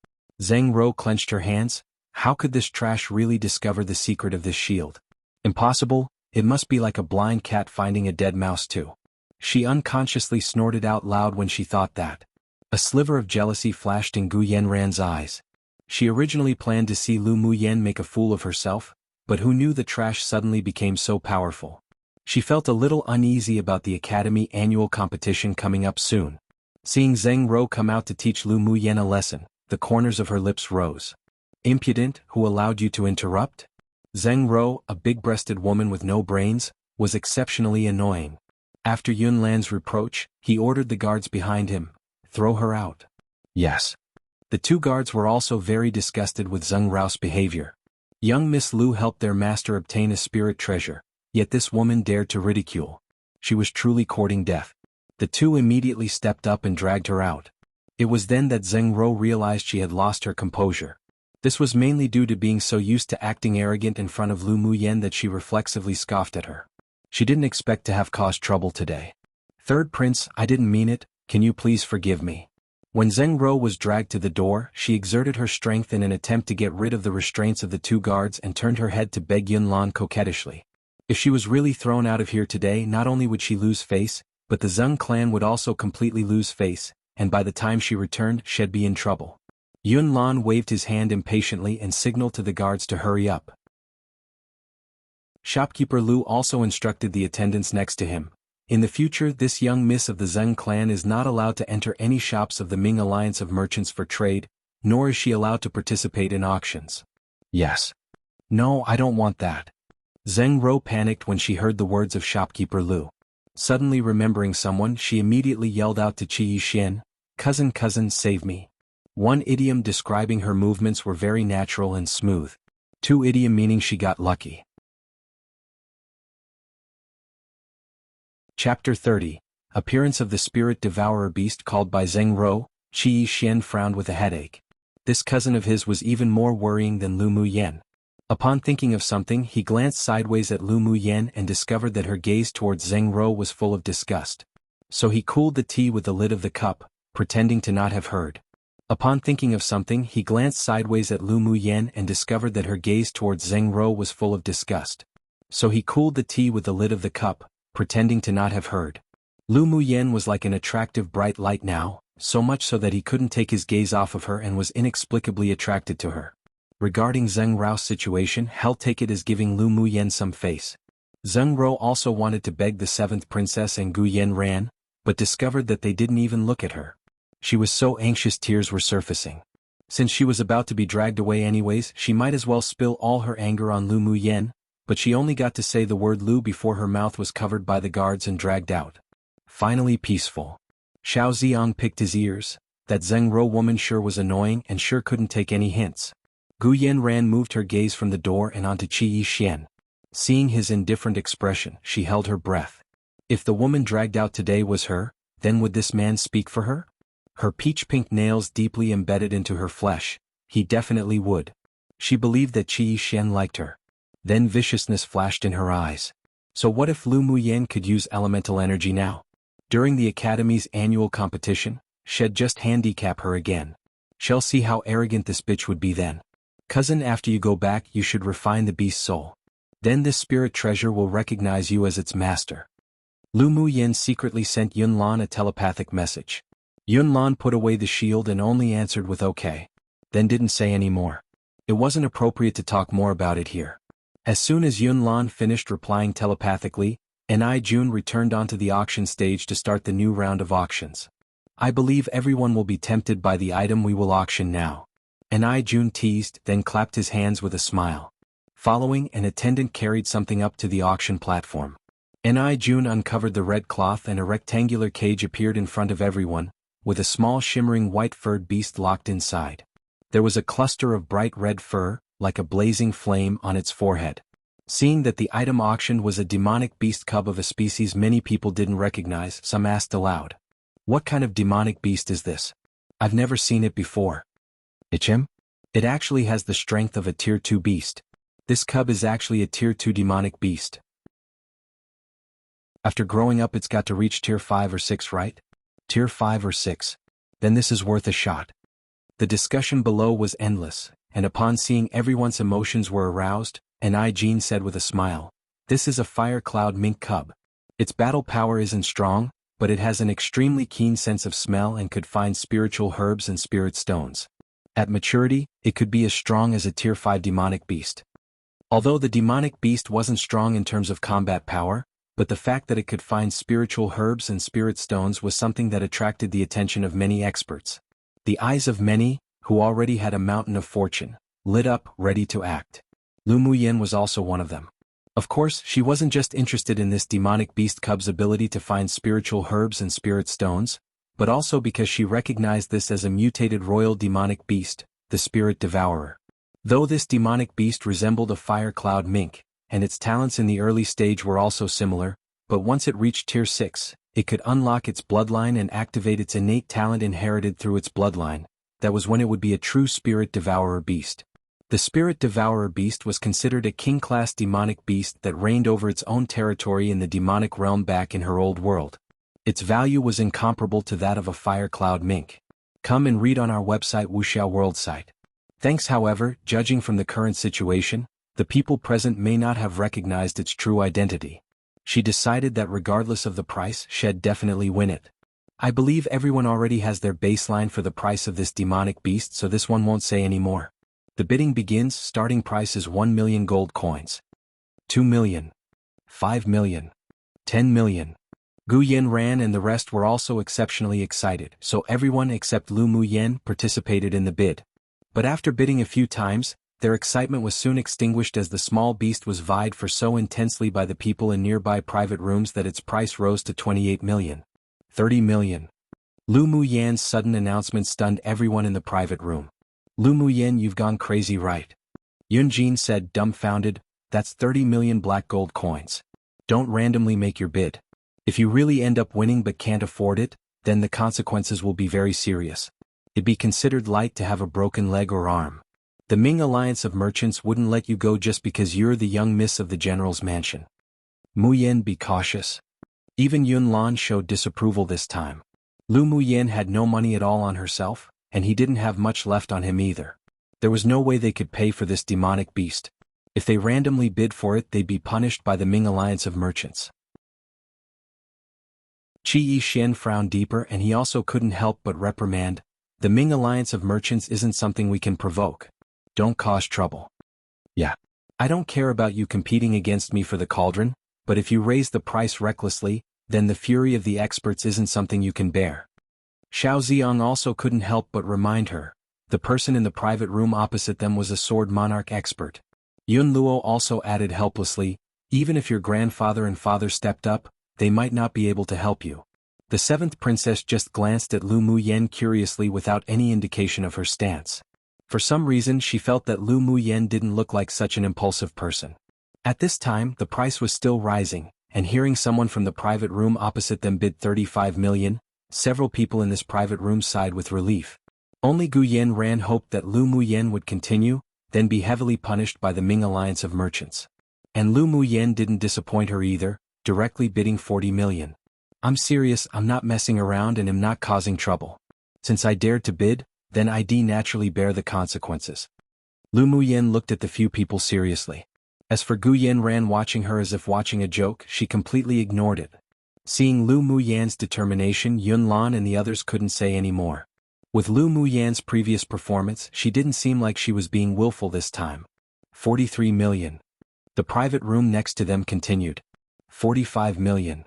Zheng Ro clenched her hands. How could this trash really discover the secret of this shield? Impossible, it must be like a blind cat finding a dead mouse too. She unconsciously snorted out loud when she thought that. A sliver of jealousy flashed in Gu Yanran's eyes. She originally planned to see Lu Muyen make a fool of herself, but who knew the trash suddenly became so powerful. She felt a little uneasy about the Academy annual competition coming up soon. Seeing Zheng Ro come out to teach Lu Muyen a lesson, the corners of her lips rose. "Impudent, who allowed you to interrupt?" Zheng Ro, a big-breasted woman with no brains, was exceptionally annoying. After Yunlan's reproach, he ordered the guards behind him, "Throw her out." Yes. The two guards were also very disgusted with Zheng Rao's behavior. Young Miss Lu helped their master obtain a spirit treasure, yet this woman dared to ridicule. She was truly courting death. The two immediately stepped up and dragged her out. It was then that Zheng Rou realized she had lost her composure. This was mainly due to being so used to acting arrogant in front of Lu Muyen that she reflexively scoffed at her. She didn't expect to have caused trouble today. "Third Prince, I didn't mean it, can you please forgive me?" When Zheng Rou was dragged to the door, she exerted her strength in an attempt to get rid of the restraints of the two guards and turned her head to beg Yunlan coquettishly. If she was really thrown out of here today, not only would she lose face, but the Zheng clan would also completely lose face, and by the time she returned, she'd be in trouble. Yunlan waved his hand impatiently and signaled to the guards to hurry up. Shopkeeper Lu also instructed the attendants next to him. In the future, this young miss of the Zheng clan is not allowed to enter any shops of the Ming Alliance of Merchants for trade, nor is she allowed to participate in auctions. Yes. No, I don't want that. Zheng Rou panicked when she heard the words of shopkeeper Lu. Suddenly remembering someone, she immediately yelled out to Qi Yixin, cousin, save me." One idiom describing her movements were very natural and smooth. Two idiom meaning she got lucky. Chapter 30. Appearance of the spirit devourer beast called by Zheng Rou. Qi Yixin frowned with a headache. This cousin of his was even more worrying than Lu Muyen. Upon thinking of something, he glanced sideways at Lu Muyen and discovered that her gaze towards Zheng Rou was full of disgust. So he cooled the tea with the lid of the cup, pretending to not have heard. Upon thinking of something, he glanced sideways at Lu Muyen and discovered that her gaze towards Zheng Rou was full of disgust. So he cooled the tea with the lid of the cup, pretending to not have heard. Lu Muyen was like an attractive bright light now, so much so that he couldn't take his gaze off of her and was inexplicably attracted to her. Regarding Zheng Rao's situation, he'll take it as giving Lu Muyen some face. Zheng Rou also wanted to beg the 7th princess and Gu Yanran, but discovered that they didn't even look at her. She was so anxious tears were surfacing. Since she was about to be dragged away anyways, she might as well spill all her anger on Lu Muyen, but she only got to say the word Lu before her mouth was covered by the guards and dragged out. Finally peaceful. Xiao Ziong picked his ears. That Zheng Rou woman sure was annoying and sure couldn't take any hints. Gu Yanran moved her gaze from the door and onto Qi Yixin. Seeing his indifferent expression, she held her breath. If the woman dragged out today was her, then would this man speak for her? Her peach-pink nails deeply embedded into her flesh, he definitely would. She believed that Qi Yixin liked her. Then viciousness flashed in her eyes. So what if Lu Muyen could use elemental energy now? During the Academy's annual competition, she'd just handicap her again. Shall see how arrogant this bitch would be then. Cousin, after you go back, you should refine the beast's soul. Then this spirit treasure will recognize you as its master. Lu Muyen secretly sent Yunlan a telepathic message. Yunlan put away the shield and only answered with okay. Then didn't say any more. It wasn't appropriate to talk more about it here. As soon as Yunlan finished replying telepathically, Enai Jun returned onto the auction stage to start the new round of auctions. I believe everyone will be tempted by the item we will auction now. Enai Jun teased, then clapped his hands with a smile. Following, an attendant carried something up to the auction platform. Enai Jun uncovered the red cloth and a rectangular cage appeared in front of everyone, with a small shimmering white-furred beast locked inside. There was a cluster of bright red fur, like a blazing flame, on its forehead. Seeing that the item auctioned was a demonic beast cub of a species many people didn't recognize, some asked aloud. What kind of demonic beast is this? I've never seen it before. Ichim? It actually has the strength of a Tier 2 beast. This cub is actually a Tier 2 demonic beast. After growing up it's got to reach Tier 5 or 6, right? Tier 5 or 6. Then this is worth a shot. The discussion below was endless, and upon seeing everyone's emotions were aroused, Enai Jin said with a smile, "This is a fire cloud mink cub. Its battle power isn't strong, but it has an extremely keen sense of smell and could find spiritual herbs and spirit stones. At maturity, it could be as strong as a Tier 5 demonic beast." Although the demonic beast wasn't strong in terms of combat power, but the fact that it could find spiritual herbs and spirit stones was something that attracted the attention of many experts. The eyes of many, who already had a mountain of fortune, lit up, ready to act. Lu Muyen was also one of them. Of course, she wasn't just interested in this demonic beast cub's ability to find spiritual herbs and spirit stones, but also because she recognized this as a mutated royal demonic beast, the spirit devourer. Though this demonic beast resembled a fire cloud mink, and its talents in the early stage were also similar, but once it reached tier 6, it could unlock its bloodline and activate its innate talent inherited through its bloodline. That was when it would be a true spirit devourer beast. The spirit devourer beast was considered a king-class demonic beast that reigned over its own territory in the demonic realm back in her old world. Its value was incomparable to that of a fire cloud mink. Come and read on our website wuxialover site. Thanks, however, judging from the current situation, the people present may not have recognized its true identity. She decided that regardless of the price, she'd definitely win it. I believe everyone already has their baseline for the price of this demonic beast, so this one won't say any more. The bidding begins. Starting price is 1 million gold coins. 2 million. 5 million. 10 million. Gu Yanran and the rest were also exceptionally excited, so everyone except Lu Muyen participated in the bid. But after bidding a few times, their excitement was soon extinguished as the small beast was vied for so intensely by the people in nearby private rooms that its price rose to 28 million. 30 million. Lu Muyen's sudden announcement stunned everyone in the private room. Lu Muyen, you've gone crazy, right? Yunjin said, dumbfounded. That's 30 million black gold coins. Don't randomly make your bid. If you really end up winning but can't afford it, then the consequences will be very serious. It'd be considered light to have a broken leg or arm. The Ming Alliance of Merchants wouldn't let you go just because you're the young miss of the general's mansion. Muyen, be cautious. Even Yun Lan showed disapproval this time. Lu Muyen had no money at all on herself, and he didn't have much left on him either. There was no way they could pay for this demonic beast. If they randomly bid for it, they'd be punished by the Ming Alliance of Merchants. Qi Yixin frowned deeper, and he also couldn't help but reprimand, the Ming Alliance of Merchants isn't something we can provoke. Don't cause trouble. Yeah. I don't care about you competing against me for the cauldron, but if you raise the price recklessly, then the fury of the experts isn't something you can bear. Xiao Ziong also couldn't help but remind her. The person in the private room opposite them was a sword monarch expert. Yun Luo also added helplessly, even if your grandfather and father stepped up, they might not be able to help you. The seventh princess just glanced at Lu Muyen curiously without any indication of her stance. For some reason she felt that Lu Muyen didn't look like such an impulsive person. At this time the price was still rising, and hearing someone from the private room opposite them bid 35 million, several people in this private room sighed with relief. Only Gu Yanran hoped that Lu Muyen would continue, then be heavily punished by the Ming Alliance of Merchants. And Lu Muyen didn't disappoint her either, directly bidding 40 million. I'm serious, I'm not messing around and am not causing trouble. Since I dared to bid, then I'd naturally bear the consequences. Lu Muyen looked at the few people seriously. As for Gu Yanran watching her as if watching a joke, she completely ignored it. Seeing Lu Muyen's determination, Yun Lan and the others couldn't say any more. With Lu Muyen's previous performance, she didn't seem like she was being willful this time. 43 million. The private room next to them continued. 45 million.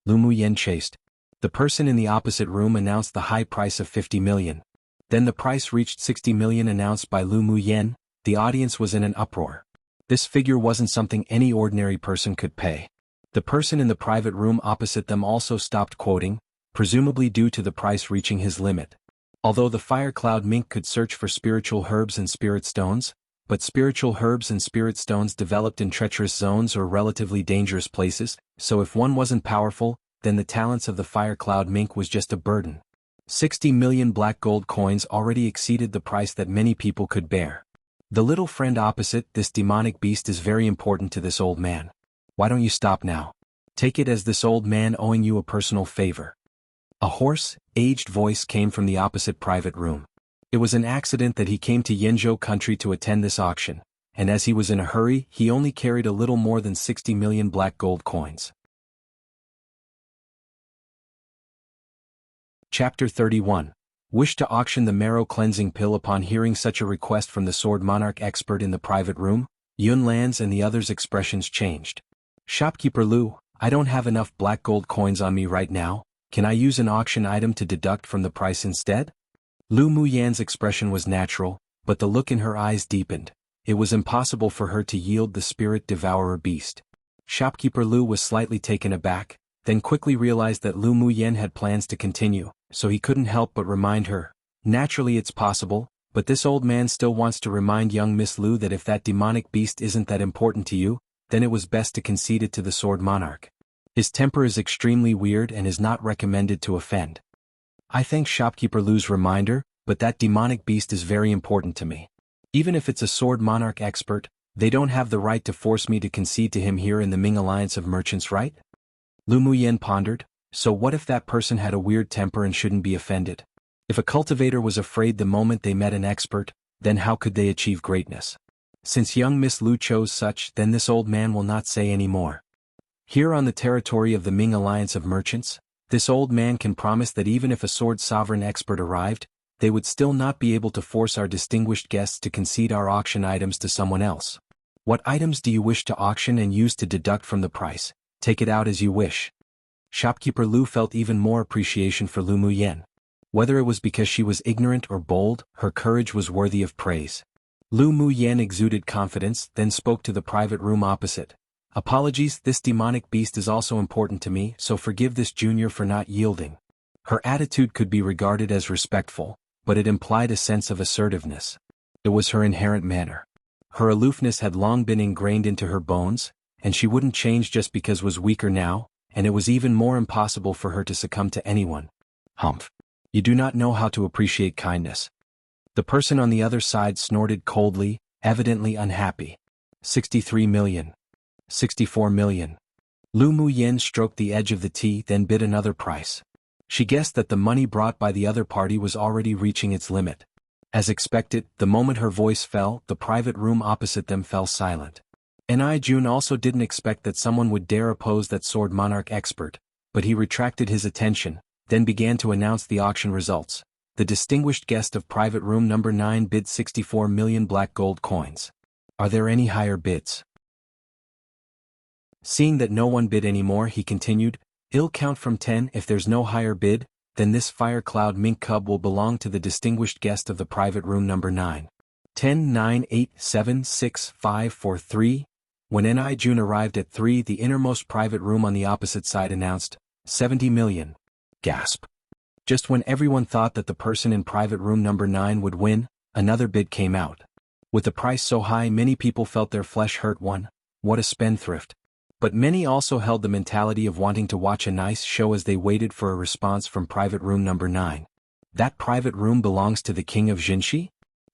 Lu Muyen chased. The person in the opposite room announced the high price of 50 million. Then the price reached 60 million announced by Lu Muyen. The audience was in an uproar. This figure wasn't something any ordinary person could pay. The person in the private room opposite them also stopped quoting, presumably due to the price reaching his limit. Although the fire cloud mink could search for spiritual herbs and spirit stones, but spiritual herbs and spirit stones developed in treacherous zones or relatively dangerous places, so if one wasn't powerful, then the talents of the fire cloud mink was just a burden. 60 million black gold coins already exceeded the price that many people could bear. The little friend opposite, this demonic beast is very important to this old man. Why don't you stop now? Take it as this old man owing you a personal favor. A hoarse, aged voice came from the opposite private room. It was an accident that he came to Yenzhou country to attend this auction, and as he was in a hurry, he only carried a little more than 60 million black gold coins. Chapter 31. Wish to auction the marrow cleansing pill. Upon hearing such a request from the sword monarch expert in the private room, Yun Lan's and the others' expressions changed. Shopkeeper Lu, I don't have enough black gold coins on me right now, can I use an auction item to deduct from the price instead? Lu Muyan's expression was natural, but the look in her eyes deepened. It was impossible for her to yield the spirit devourer beast. Shopkeeper Lu was slightly taken aback, then quickly realized that Lu Muyen had plans to continue, so he couldn't help but remind her. Naturally it's possible, but this old man still wants to remind young Miss Lu that if that demonic beast isn't that important to you, then it was best to concede it to the Sword Monarch. His temper is extremely weird and is not recommended to offend. I thank Shopkeeper Lu's reminder, but that demonic beast is very important to me. Even if it's a Sword Monarch expert, they don't have the right to force me to concede to him here in the Ming Alliance of Merchants, right? Lu Muyen pondered, so what if that person had a weird temper and shouldn't be offended? If a cultivator was afraid the moment they met an expert, then how could they achieve greatness? Since young Miss Lu chose such, then this old man will not say any more. Here on the territory of the Ming Alliance of Merchants, this old man can promise that even if a sword sovereign expert arrived, they would still not be able to force our distinguished guests to concede our auction items to someone else. What items do you wish to auction and use to deduct from the price? Take it out as you wish. Shopkeeper Lu felt even more appreciation for Lu Muyen. Whether it was because she was ignorant or bold, her courage was worthy of praise. Lu Muyen exuded confidence, then spoke to the private room opposite. Apologies, this demonic beast is also important to me, so forgive this junior for not yielding. Her attitude could be regarded as respectful, but it implied a sense of assertiveness. It was her inherent manner. Her aloofness had long been ingrained into her bones, and she wouldn't change just because was weaker now, and it was even more impossible for her to succumb to anyone. Humph. You do not know how to appreciate kindness. The person on the other side snorted coldly, evidently unhappy. 63 million. 64 million. Lu Muyen stroked the edge of the tea, then bid another price. She guessed that the money brought by the other party was already reaching its limit. As expected, the moment her voice fell, the private room opposite them fell silent. Jun also didn't expect that someone would dare oppose that Sword Monarch expert, but he retracted his attention, then began to announce the auction results. The distinguished guest of private room number 9 bid 64 million black gold coins. Are there any higher bids? Seeing that no one bid anymore, he continued, "I'll count from 10. If there's no higher bid, then this fire cloud mink cub will belong to the distinguished guest of the private room number 9. 10, 9, 8, 7, 6, 5, 4, 3. When Jun arrived at 3, the innermost private room on the opposite side announced, 70 million. Gasp. Just when everyone thought that the person in private room number 9 would win, another bid came out. With the price so high, many people felt their flesh hurt. What a spendthrift. But many also held the mentality of wanting to watch a nice show as they waited for a response from private room number 9. That private room belongs to the king of Jinshi?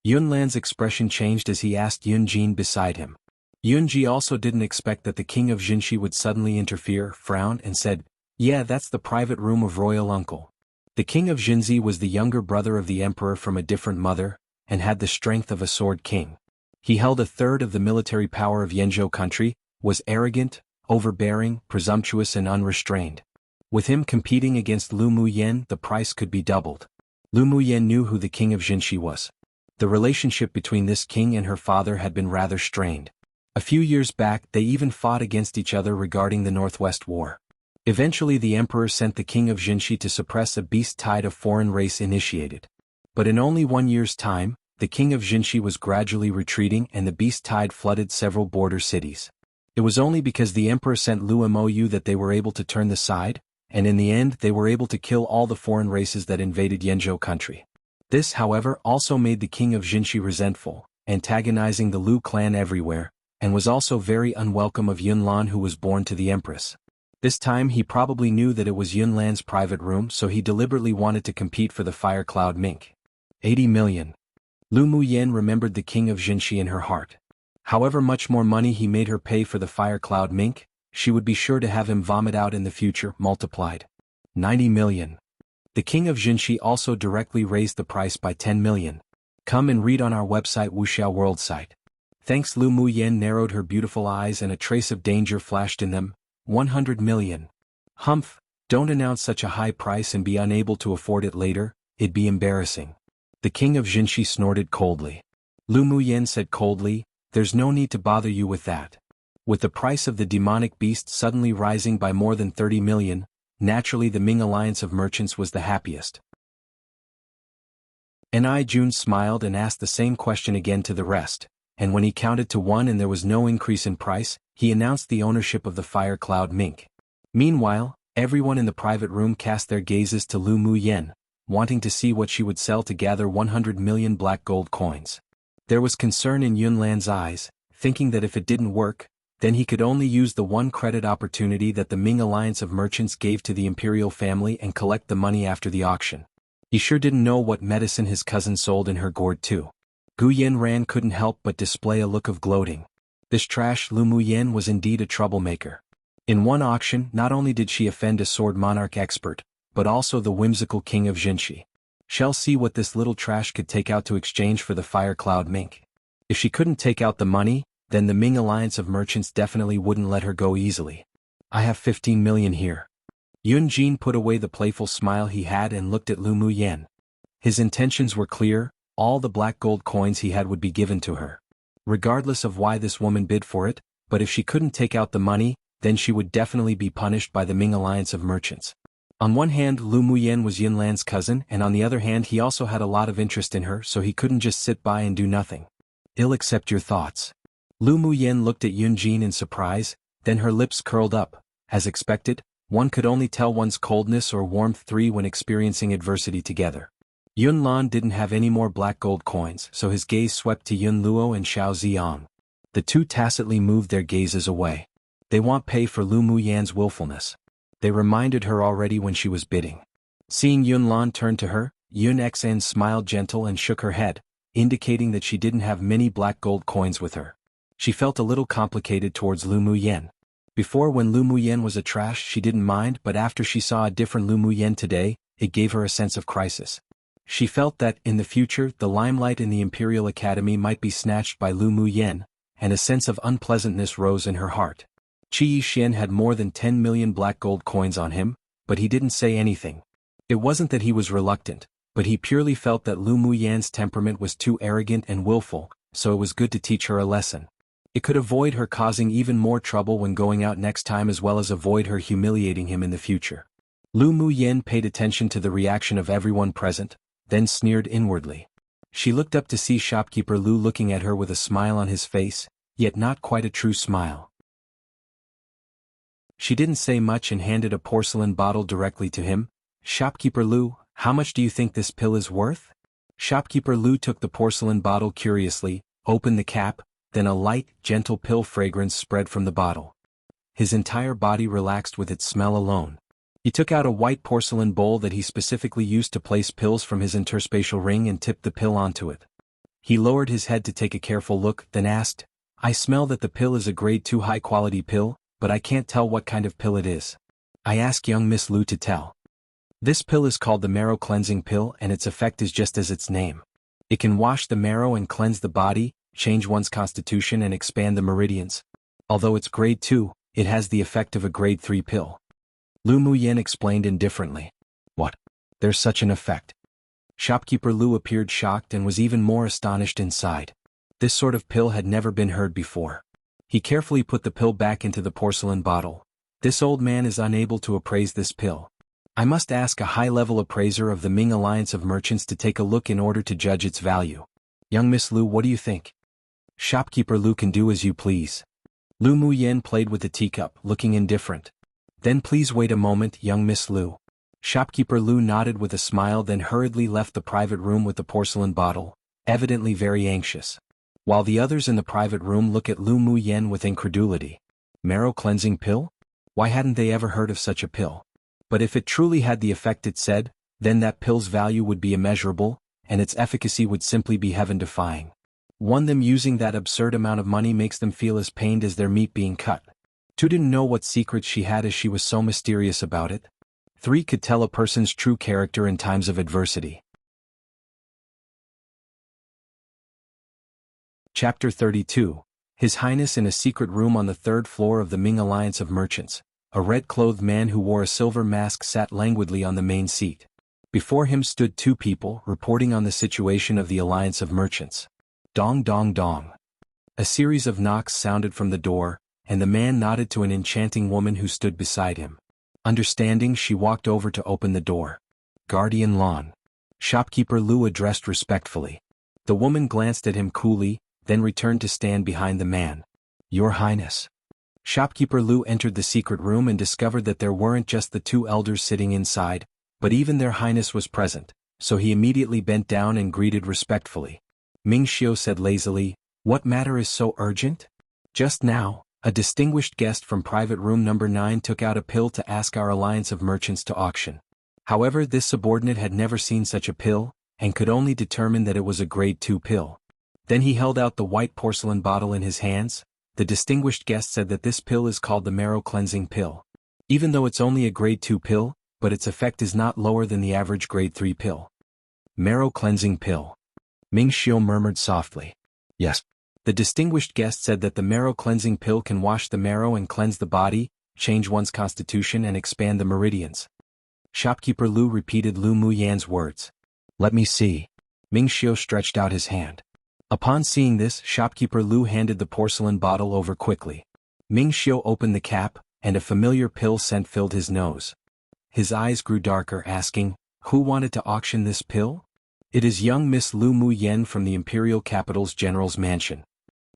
Yunlan's expression changed as he asked Yunjin beside him. Yunji also didn't expect that the king of Jinshi would suddenly interfere, frowned, and said, "Yeah, that's the private room of royal uncle." The king of Jinzi was the younger brother of the emperor from a different mother, and had the strength of a sword king. He held a third of the military power of Yanzhou country, was arrogant, overbearing, presumptuous and unrestrained. With him competing against Lu Muyen, the price could be doubled. Lu Muyen knew who the king of Jinshi was. The relationship between this king and her father had been rather strained. A few years back they even fought against each other regarding the Northwest War. Eventually the emperor sent the king of Jinshi to suppress a beast tide of foreign race initiated. But in only 1 year's time, the king of Jinshi was gradually retreating and the beast tide flooded several border cities. It was only because the emperor sent Lu Mou that they were able to turn the side, and in the end they were able to kill all the foreign races that invaded Yanzhou country. This, however, also made the king of Jinshi resentful, antagonizing the Lu clan everywhere, and was also very unwelcome of Yunlan, who was born to the empress. This time he probably knew that it was Yunlan's private room, so he deliberately wanted to compete for the fire cloud mink. 80 million. Lu Muyen remembered the king of Jinshi in her heart. However much more money he made her pay for the fire cloud mink, she would be sure to have him vomit out in the future, multiplied. 90 million. The king of Jinshi also directly raised the price by 10 million. Come and read on our website wuxialover site. Thanks. Lu Muyen narrowed her beautiful eyes and a trace of danger flashed in them. 100 million. Humph, don't announce such a high price and be unable to afford it later, it'd be embarrassing. The king of Jinshi snorted coldly. Lu Muyen said coldly, "There's no need to bother you with that." With the price of the demonic beast suddenly rising by more than 30 million, naturally the Ming Alliance of Merchants was the happiest. Jun smiled and asked the same question again to the rest, and when he counted to 1 and there was no increase in price, he announced the ownership of the Fire Cloud Mink. Meanwhile, everyone in the private room cast their gazes to Lu Muyen, wanting to see what she would sell to gather 100 million black gold coins. There was concern in Yunlan's eyes, thinking that if it didn't work, then he could only use the one credit opportunity that the Ming Alliance of Merchants gave to the Imperial family and collect the money after the auction. He sure didn't know what medicine his cousin sold in her gourd too. Gu Yanran couldn't help but display a look of gloating. This trash Lu Muyen was indeed a troublemaker. In one auction, not only did she offend a sword monarch expert, but also the whimsical king of Jinshi. Shall see what this little trash could take out to exchange for the Fire Cloud Mink. If she couldn't take out the money, then the Ming Alliance of Merchants definitely wouldn't let her go easily. I have 15 million here. Yun Jin put away the playful smile he had and looked at Lu Muyen. His intentions were clear, all the black gold coins he had would be given to her. Regardless of why this woman bid for it, but if she couldn't take out the money, then she would definitely be punished by the Ming Alliance of Merchants. On one hand, Lu Muyen was Yunlan's cousin, and on the other hand he also had a lot of interest in her, so he couldn't just sit by and do nothing. I'll accept your thoughts. Lu Muyen looked at Yun Jin in surprise, then her lips curled up. As expected, one could only tell one's coldness or warmth when experiencing adversity together. Yun Lan didn't have any more black gold coins, so his gaze swept to Yun Luo and Xiao Ziyang. The two tacitly moved their gazes away. They want pay for Lu Muyen's willfulness. They reminded her already when she was bidding. Seeing Yun Lan turn to her, Yun Xen smiled gentle and shook her head, indicating that she didn't have many black gold coins with her. She felt a little complicated towards Lu Muyen. Before, when Lu Muyen was a trash, she didn't mind, but after she saw a different Lu Muyen today, it gave her a sense of crisis. She felt that, in the future, the limelight in the Imperial Academy might be snatched by Lu Muyen, and a sense of unpleasantness rose in her heart. Qi Yixin had more than 10 million black gold coins on him, but he didn't say anything. It wasn't that he was reluctant, but he purely felt that Lu Muyen's temperament was too arrogant and willful, so it was good to teach her a lesson. It could avoid her causing even more trouble when going out next time, as well as avoid her humiliating him in the future. Lu Muyen paid attention to the reaction of everyone present, then sneered inwardly. She looked up to see shopkeeper Lu looking at her with a smile on his face, yet not quite a true smile. She didn't say much and handed a porcelain bottle directly to him. "Shopkeeper Lu, how much do you think this pill is worth?" Shopkeeper Lu took the porcelain bottle curiously, opened the cap, then a light, gentle pill fragrance spread from the bottle. His entire body relaxed with its smell alone. He took out a white porcelain bowl that he specifically used to place pills from his interspatial ring and tipped the pill onto it. He lowered his head to take a careful look, then asked, "I smell that the pill is a grade 2 high-quality pill, but I can't tell what kind of pill it is. I ask young Miss Lu to tell." "This pill is called the marrow cleansing pill, and its effect is just as its name. It can wash the marrow and cleanse the body, change one's constitution and expand the meridians. Although it's grade 2, it has the effect of a grade 3 pill." Lu Muyen explained indifferently. "What? There's such an effect?" Shopkeeper Lu appeared shocked and was even more astonished inside. This sort of pill had never been heard before. He carefully put the pill back into the porcelain bottle. "This old man is unable to appraise this pill. I must ask a high-level appraiser of the Ming Alliance of Merchants to take a look in order to judge its value. Young Miss Lu, what do you think?" "Shopkeeper Lu can do as you please." Lu Muyen played with the teacup, looking indifferent. "Then please wait a moment, young Miss Lu." Shopkeeper Lu nodded with a smile, then hurriedly left the private room with the porcelain bottle, evidently very anxious. While the others in the private room looked at Lu Muyen with incredulity. Marrow cleansing pill? Why hadn't they ever heard of such a pill? But if it truly had the effect it said, then that pill's value would be immeasurable, and its efficacy would simply be heaven-defying. Them using that absurd amount of money makes them feel as pained as their meat being cut. 2 didn't know what secrets she had as she was so mysterious about it. 3 could tell a person's true character in times of adversity. Chapter 32. His Highness in a secret room on the 3rd floor of the Ming Alliance of Merchants. A red-clothed man who wore a silver mask sat languidly on the main seat. Before him stood 2 people, reporting on the situation of the Alliance of Merchants. Dong dong dong. A series of knocks sounded from the door, and the man nodded to an enchanting woman who stood beside him. Understanding, she walked over to open the door. "Guardian Lan." Shopkeeper Lu addressed respectfully. The woman glanced at him coolly, then returned to stand behind the man. "Your Highness." Shopkeeper Lu entered the secret room and discovered that there weren't just the two elders sitting inside, but even their highness was present, so he immediately bent down and greeted respectfully. Ming Xiu said lazily, "What matter is so urgent?" Just now, a distinguished guest from private room number 9 took out a pill to ask our alliance of merchants to auction. However, this subordinate had never seen such a pill, and could only determine that it was a grade 2 pill. Then he held out the white porcelain bottle in his hands. The distinguished guest said that this pill is called the marrow cleansing pill. Even though it's only a grade 2 pill, but its effect is not lower than the average grade 3 pill. Marrow cleansing pill. Ming Xiu murmured softly. Yes. The distinguished guest said that the marrow cleansing pill can wash the marrow and cleanse the body, change one's constitution and expand the meridians. Shopkeeper Lu repeated Lu Muyan's words. Let me see. Ming Xiu stretched out his hand. Upon seeing this, Shopkeeper Lu handed the porcelain bottle over quickly. Ming Xiu opened the cap, and a familiar pill scent filled his nose. His eyes grew darker, asking, "Who wanted to auction this pill?" "It is young Miss Lu Muyan from the Imperial capital's general's mansion."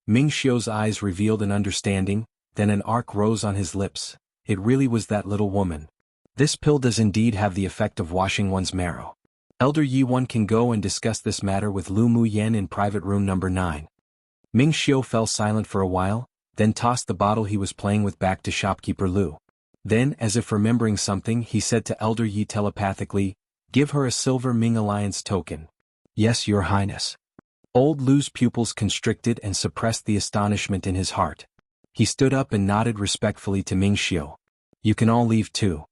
Ming Xiu's eyes revealed an understanding, then an arc rose on his lips. It really was that little woman. This pill does indeed have the effect of washing one's marrow. Elder Yi, one can go and discuss this matter with Lu Muyan in private room number 9. Ming Xiu fell silent for a while, then tossed the bottle he was playing with back to Shopkeeper Lu. Then, as if remembering something, he said to Elder Yi telepathically, "Give her a silver Ming Alliance token." "Yes, Your Highness." Old Lu's pupils constricted and suppressed the astonishment in his heart. He stood up and nodded respectfully to Ming Xiu. "You can all leave too."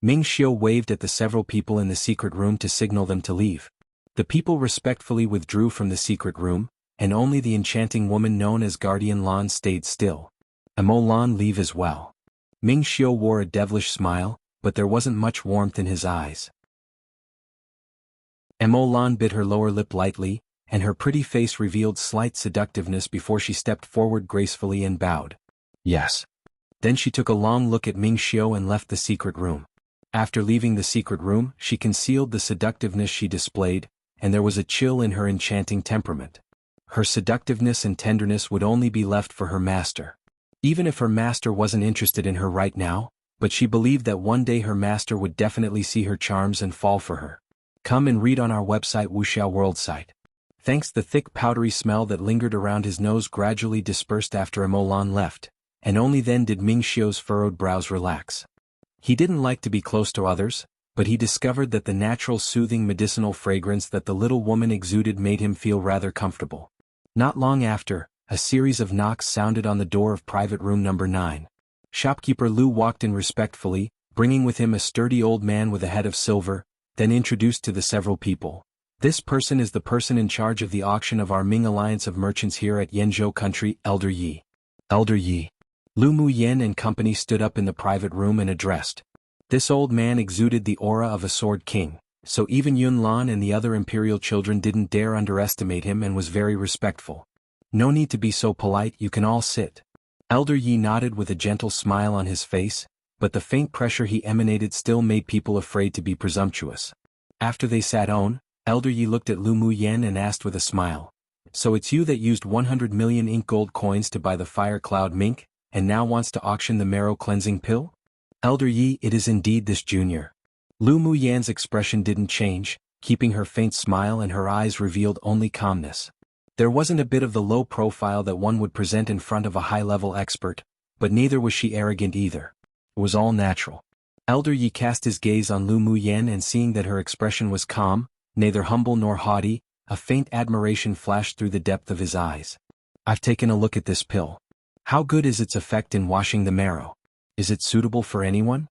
Ming Xiu waved at the several people in the secret room to signal them to leave. The people respectfully withdrew from the secret room, and only the enchanting woman known as Guardian Lan stayed still. Emo Lan leave as well. Ming Xiu wore a devilish smile, but there wasn't much warmth in his eyes. Emo Lan bit her lower lip lightly, and her pretty face revealed slight seductiveness before she stepped forward gracefully and bowed. "Yes." Then she took a long look at Ming Xiu and left the secret room. After leaving the secret room, she concealed the seductiveness she displayed, and there was a chill in her enchanting temperament. Her seductiveness and tenderness would only be left for her master. Even if her master wasn't interested in her right now, but she believed that one day her master would definitely see her charms and fall for her. Come and read on our website wuxialover site. Thanks. The thick powdery smell that lingered around his nose gradually dispersed after Emolan left, and only then did Ming Xiu's furrowed brows relax. He didn't like to be close to others, but he discovered that the natural soothing medicinal fragrance that the little woman exuded made him feel rather comfortable. Not long after, a series of knocks sounded on the door of private room number 9. Shopkeeper Lu walked in respectfully, bringing with him a sturdy old man with a head of silver, then introduced to the several people. "This person is the person in charge of the auction of our Ming Alliance of merchants here at Yenzhou Country, Elder Yi." Elder Yi. Lu Muyan and company stood up in the private room and addressed. This old man exuded the aura of a sword king, so even Yun Lan and the other imperial children didn't dare underestimate him and was very respectful. "No need to be so polite, you can all sit." Elder Yi nodded with a gentle smile on his face, but the faint pressure he emanated still made people afraid to be presumptuous. After they sat down, Elder Yi looked at Lu Muyan and asked with a smile, "So it's you that used 100 million ink gold coins to buy the fire cloud mink, and now wants to auction the marrow cleansing pill?" "Elder Yi, it is indeed this junior." Lu Muyan's expression didn't change, keeping her faint smile, and her eyes revealed only calmness. There wasn't a bit of the low profile that one would present in front of a high-level expert, but neither was she arrogant either. It was all natural. Elder Yi cast his gaze on Lu Muyan, and seeing that her expression was calm, neither humble nor haughty, a faint admiration flashed through the depth of his eyes. "I've taken a look at this pill. How good is its effect in washing the marrow? Is it suitable for anyone?"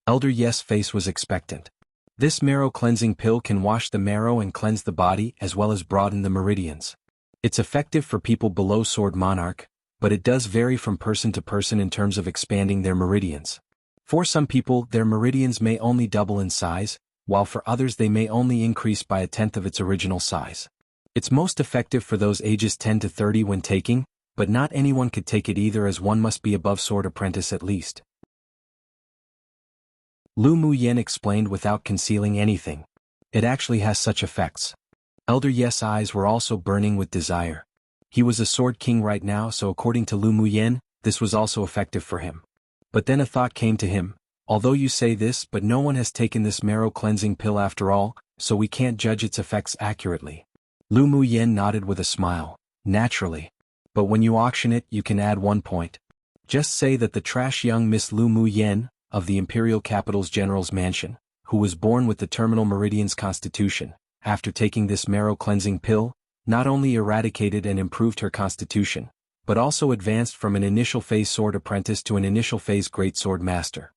Elder Yi's face was expectant. "This marrow cleansing pill can wash the marrow and cleanse the body as well as broaden the meridians. It's effective for people below Sword Monarch, but it does vary from person to person in terms of expanding their meridians. For some people, their meridians may only double in size, while for others they may only increase by a tenth of its original size. It's most effective for those ages 10 to 30 when taking, but not anyone could take it either, as one must be above sword apprentice at least." Lu Muyan explained without concealing anything. "It actually has such effects." Elder Yi's eyes were also burning with desire. He was a sword king right now, so according to Lu Muyan, this was also effective for him. But then a thought came to him, although you say this, but no one has taken this marrow cleansing pill after all, so we can't judge its effects accurately. Lu Muyen nodded with a smile. Naturally. But when you auction it, you can add 1 point. Just say that the trash young Miss Lu Muyen, of the Imperial capital's general's mansion, who was born with the terminal meridian's constitution, after taking this marrow cleansing pill, not only eradicated and improved her constitution, but also advanced from an initial phase sword apprentice to an initial phase great sword master.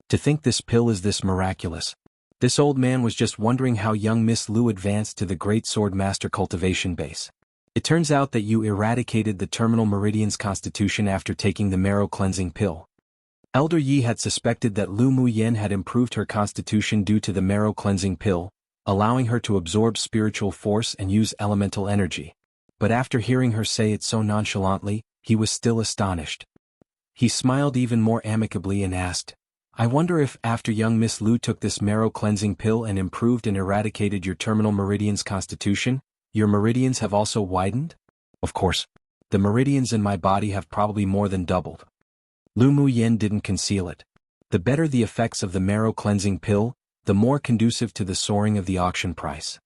To think this pill is this miraculous. This old man was just wondering how young Miss Lu advanced to the great sword master cultivation base. It turns out that you eradicated the terminal meridian's constitution after taking the marrow cleansing pill. Elder Yi had suspected that Lu Muyen had improved her constitution due to the marrow cleansing pill, allowing her to absorb spiritual force and use elemental energy. But after hearing her say it so nonchalantly, he was still astonished. He smiled even more amicably and asked, I wonder if after young Miss Lu took this marrow cleansing pill and improved and eradicated your terminal meridian's constitution, your meridians have also widened? Of course. The meridians in my body have probably more than doubled. Lu Muyen didn't conceal it. The better the effects of the marrow cleansing pill, the more conducive to the soaring of the auction price.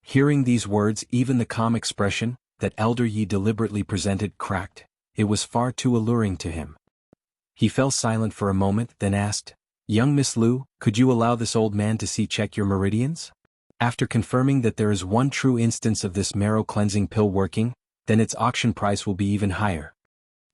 Hearing these words, even the calm expression that Elder Yi deliberately presented cracked. It was far too alluring to him. He fell silent for a moment, then asked, Young Miss Lu, could you allow this old man to check your meridians? After confirming that there is one true instance of this marrow cleansing pill working, then its auction price will be even higher.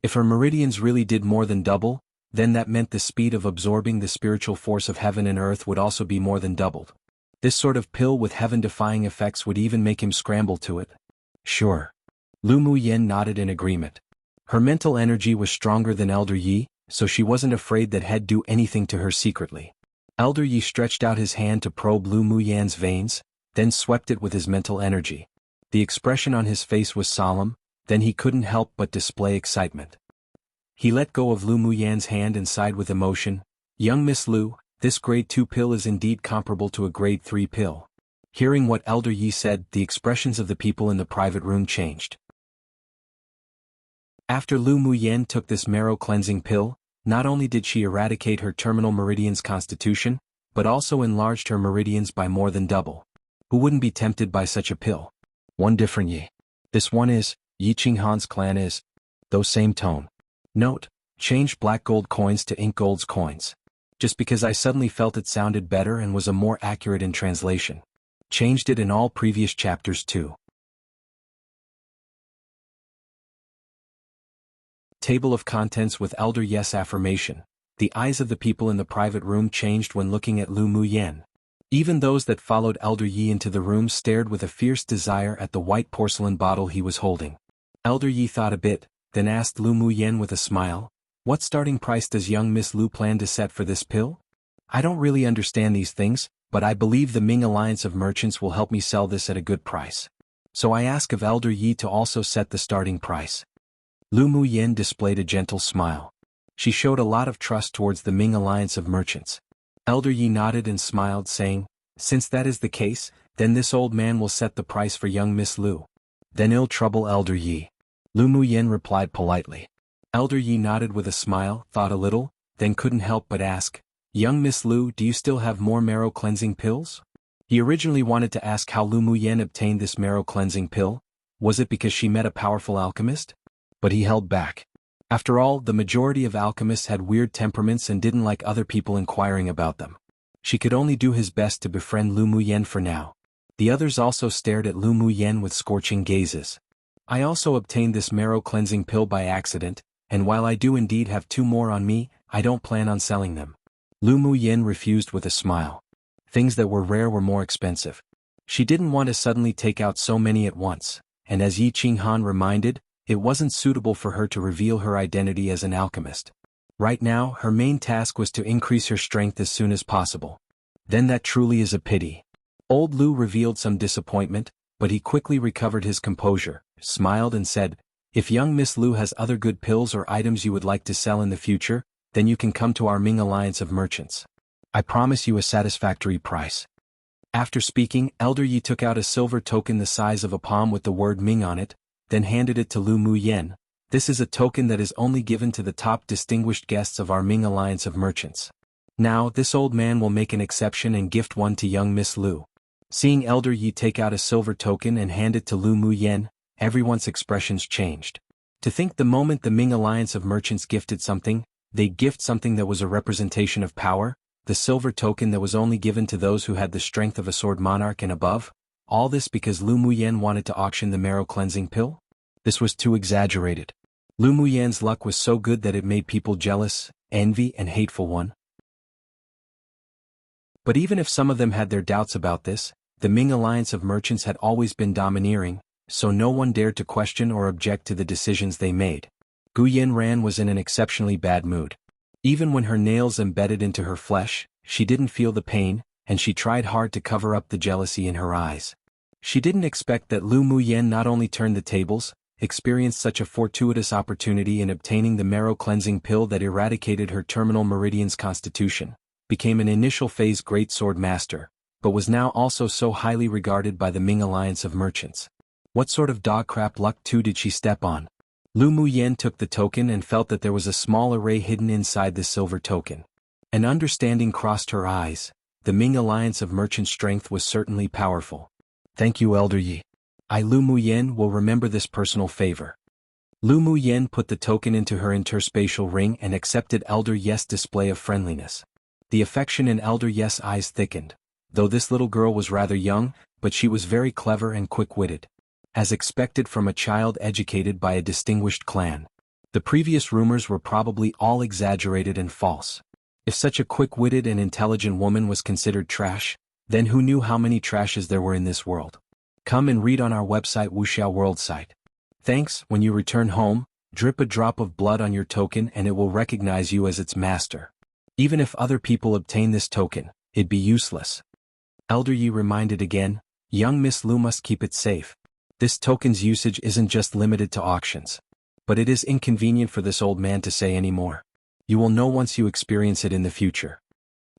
If her meridians really did more than double, then that meant the speed of absorbing the spiritual force of heaven and earth would also be more than doubled. This sort of pill with heaven-defying effects would even make him scramble to it. Sure. Lu Muyen nodded in agreement. Her mental energy was stronger than Elder Yi, so she wasn't afraid that he'd do anything to her secretly. Elder Yi stretched out his hand to probe Lu Muyen's veins, then swept it with his mental energy. The expression on his face was solemn, then he couldn't help but display excitement. He let go of Lu Muyen's hand and sighed with emotion. Young Miss Lu, this grade 2 pill is indeed comparable to a grade 3 pill. Hearing what Elder Yi said, the expressions of the people in the private room changed. After Lu Muyen took this marrow cleansing pill, not only did she eradicate her terminal meridian's constitution, but also enlarged her meridians by more than double. Who wouldn't be tempted by such a pill? One different Yi. This one is, Yi Qinghan's clan is. Those same tone. Note, changed black gold coins to ink gold's coins. Just because I suddenly felt it sounded better and was a more accurate in translation. Changed it in all previous chapters too. Table of contents with Elder Yes affirmation. The eyes of the people in the private room changed when looking at Lu Muyen. Even those that followed Elder Yi into the room stared with a fierce desire at the white porcelain bottle he was holding. Elder Yi thought a bit, then asked Lu Muyen with a smile, what starting price does young Miss Lu plan to set for this pill? I don't really understand these things, but I believe the Ming Alliance of Merchants will help me sell this at a good price. So I ask of Elder Yi to also set the starting price. Lu Muyen displayed a gentle smile. She showed a lot of trust towards the Ming Alliance of Merchants. Elder Yi nodded and smiled, saying, since that is the case, then this old man will set the price for young Miss Lu. Then ill trouble Elder Yi. Lu Muyen replied politely. Elder Yi nodded with a smile, thought a little, then couldn't help but ask, young Miss Lu, do you still have more marrow cleansing pills? He originally wanted to ask how Lu Muyen obtained this marrow cleansing pill. Was it because she met a powerful alchemist? But he held back. After all, the majority of alchemists had weird temperaments and didn't like other people inquiring about them. She could only do his best to befriend Lu Muyen for now. The others also stared at Lu Muyen with scorching gazes. I also obtained this marrow cleansing pill by accident, and while I do indeed have 2 more on me, I don't plan on selling them. Lu Muyen refused with a smile. Things that were rare were more expensive. She didn't want to suddenly take out so many at once, and as Yi Qinghan reminded, it wasn't suitable for her to reveal her identity as an alchemist. Right now, her main task was to increase her strength as soon as possible. Then that truly is a pity. Old Lu revealed some disappointment, but he quickly recovered his composure, smiled and said, if young Miss Lu has other good pills or items you would like to sell in the future, then you can come to our Ming Alliance of Merchants. I promise you a satisfactory price. After speaking, Elder Yi took out a silver token the size of a palm with the word Ming on it, then handed it to Lu Muyen, This is a token that is only given to the top distinguished guests of our Ming Alliance of Merchants. Now, this old man will make an exception and gift one to young Miss Lu. Seeing Elder Yi take out a silver token and hand it to Lu Muyen, everyone's expressions changed. To think the moment the Ming Alliance of Merchants gifted something, they gift something that was a representation of power, the silver token that was only given to those who had the strength of a sword monarch and above, all this because Lu Muyen wanted to auction the marrow cleansing pill? This was too exaggerated. Lu Muyen's luck was so good that it made people jealous, envy and hateful one. But even if some of them had their doubts about this, the Ming Alliance of Merchants had always been domineering, so no one dared to question or object to the decisions they made. Gu Yanran was in an exceptionally bad mood. Even when her nails embedded into her flesh, she didn't feel the pain, and she tried hard to cover up the jealousy in her eyes. She didn't expect that Lu Muyen not only turned the tables, experienced such a fortuitous opportunity in obtaining the marrow cleansing pill that eradicated her terminal meridian's constitution, became an initial phase great swordmaster, but was now also so highly regarded by the Ming Alliance of Merchants. What sort of dog-crap luck too did she step on? Lu Muyen took the token and felt that there was a small array hidden inside the silver token. An understanding crossed her eyes. The Ming Alliance of Merchants' strength was certainly powerful. Thank you, Elder Yi. I, Lu Muyen, will remember this personal favor. Lu Muyen put the token into her interspatial ring and accepted Elder Yi's display of friendliness. The affection in Elder Yi's eyes thickened. Though this little girl was rather young, but she was very clever and quick-witted. As expected from a child educated by a distinguished clan. The previous rumors were probably all exaggerated and false. If such a quick-witted and intelligent woman was considered trash, then who knew how many trashes there were in this world? Come and read on our website wuxialover site. Thanks. When you return home, drip a drop of blood on your token and it will recognize you as its master. Even if other people obtain this token, it'd be useless. Elder Yi reminded again, young Miss Lu must keep it safe. This token's usage isn't just limited to auctions. But it is inconvenient for this old man to say any more. You will know once you experience it in the future.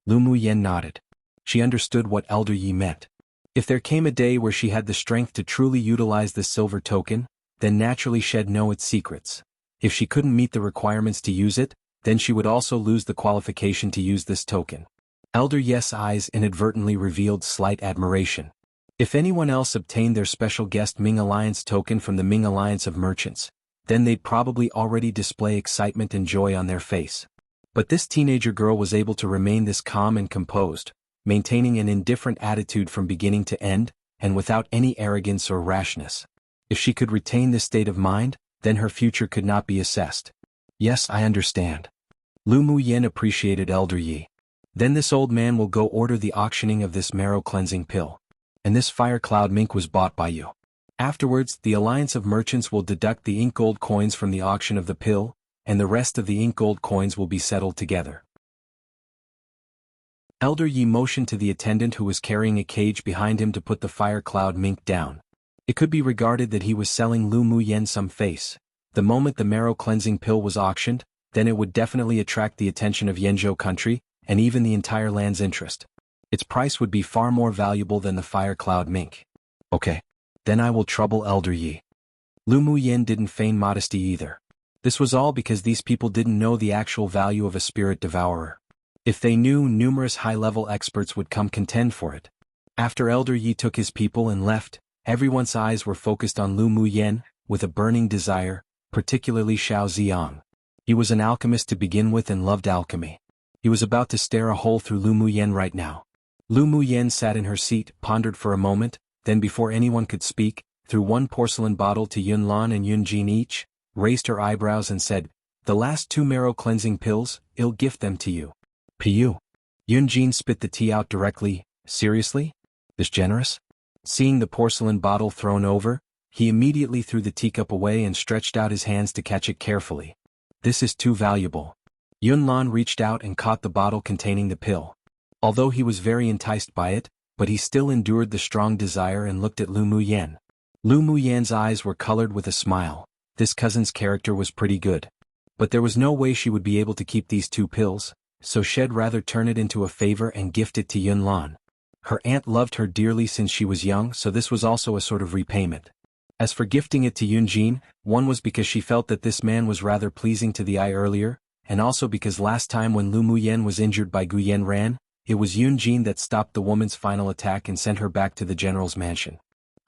Lu Muyen nodded. She understood what Elder Yi meant. If there came a day where she had the strength to truly utilize the silver token, then naturally she'd know its secrets. If she couldn't meet the requirements to use it, then she would also lose the qualification to use this token. Elder Yi's eyes inadvertently revealed slight admiration. If anyone else obtained their special guest Ming Alliance token from the Ming Alliance of Merchants, then they'd probably already display excitement and joy on their face. But this teenager girl was able to remain this calm and composed, maintaining an indifferent attitude from beginning to end, and without any arrogance or rashness. If she could retain this state of mind, then her future could not be assessed. Yes, I understand. Lu Muyen appreciated Elder Yi. Then this old man will go order the auctioning of this marrow cleansing pill. And this fire cloud mink was bought by you. Afterwards, the Alliance of Merchants will deduct the ink gold coins from the auction of the pill, and the rest of the ink gold coins will be settled together. Elder Yi motioned to the attendant who was carrying a cage behind him to put the fire cloud mink down. It could be regarded that he was selling Lu Muyen some face. The moment the marrow cleansing pill was auctioned, then it would definitely attract the attention of Yanzhou country, and even the entire land's interest. Its price would be far more valuable than the fire cloud mink. Okay. Then I will trouble Elder Yi. Lu Muyen didn't feign modesty either. This was all because these people didn't know the actual value of a spirit devourer. If they knew, numerous high-level experts would come contend for it. After Elder Yi took his people and left, everyone's eyes were focused on Lu Muyen, with a burning desire, particularly Xiao Ziyang. He was an alchemist to begin with and loved alchemy. He was about to stare a hole through Lu Muyen right now. Lu Muyen sat in her seat, pondered for a moment, then before anyone could speak, threw one porcelain bottle to Yunlan and Yunjin each, raised her eyebrows and said, "The last 2 marrow cleansing pills, I'll gift them to you." Pu. Yunjin spit the tea out directly. Seriously? This generous? Seeing the porcelain bottle thrown over, he immediately threw the teacup away and stretched out his hands to catch it carefully. This is too valuable. Yunlan reached out and caught the bottle containing the pill. Although he was very enticed by it, but he still endured the strong desire and looked at Lu Muyen. Lu Muyen's eyes were colored with a smile. This cousin's character was pretty good. But there was no way she would be able to keep these 2 pills, so she'd rather turn it into a favor and gift it to Yunlan. Her aunt loved her dearly since she was young, so this was also a sort of repayment. As for gifting it to Yunjin, one was because she felt that this man was rather pleasing to the eye earlier, and also because last time when Lu Muyen was injured by Gu Yanran, it was Yunjin that stopped the woman's final attack and sent her back to the general's mansion.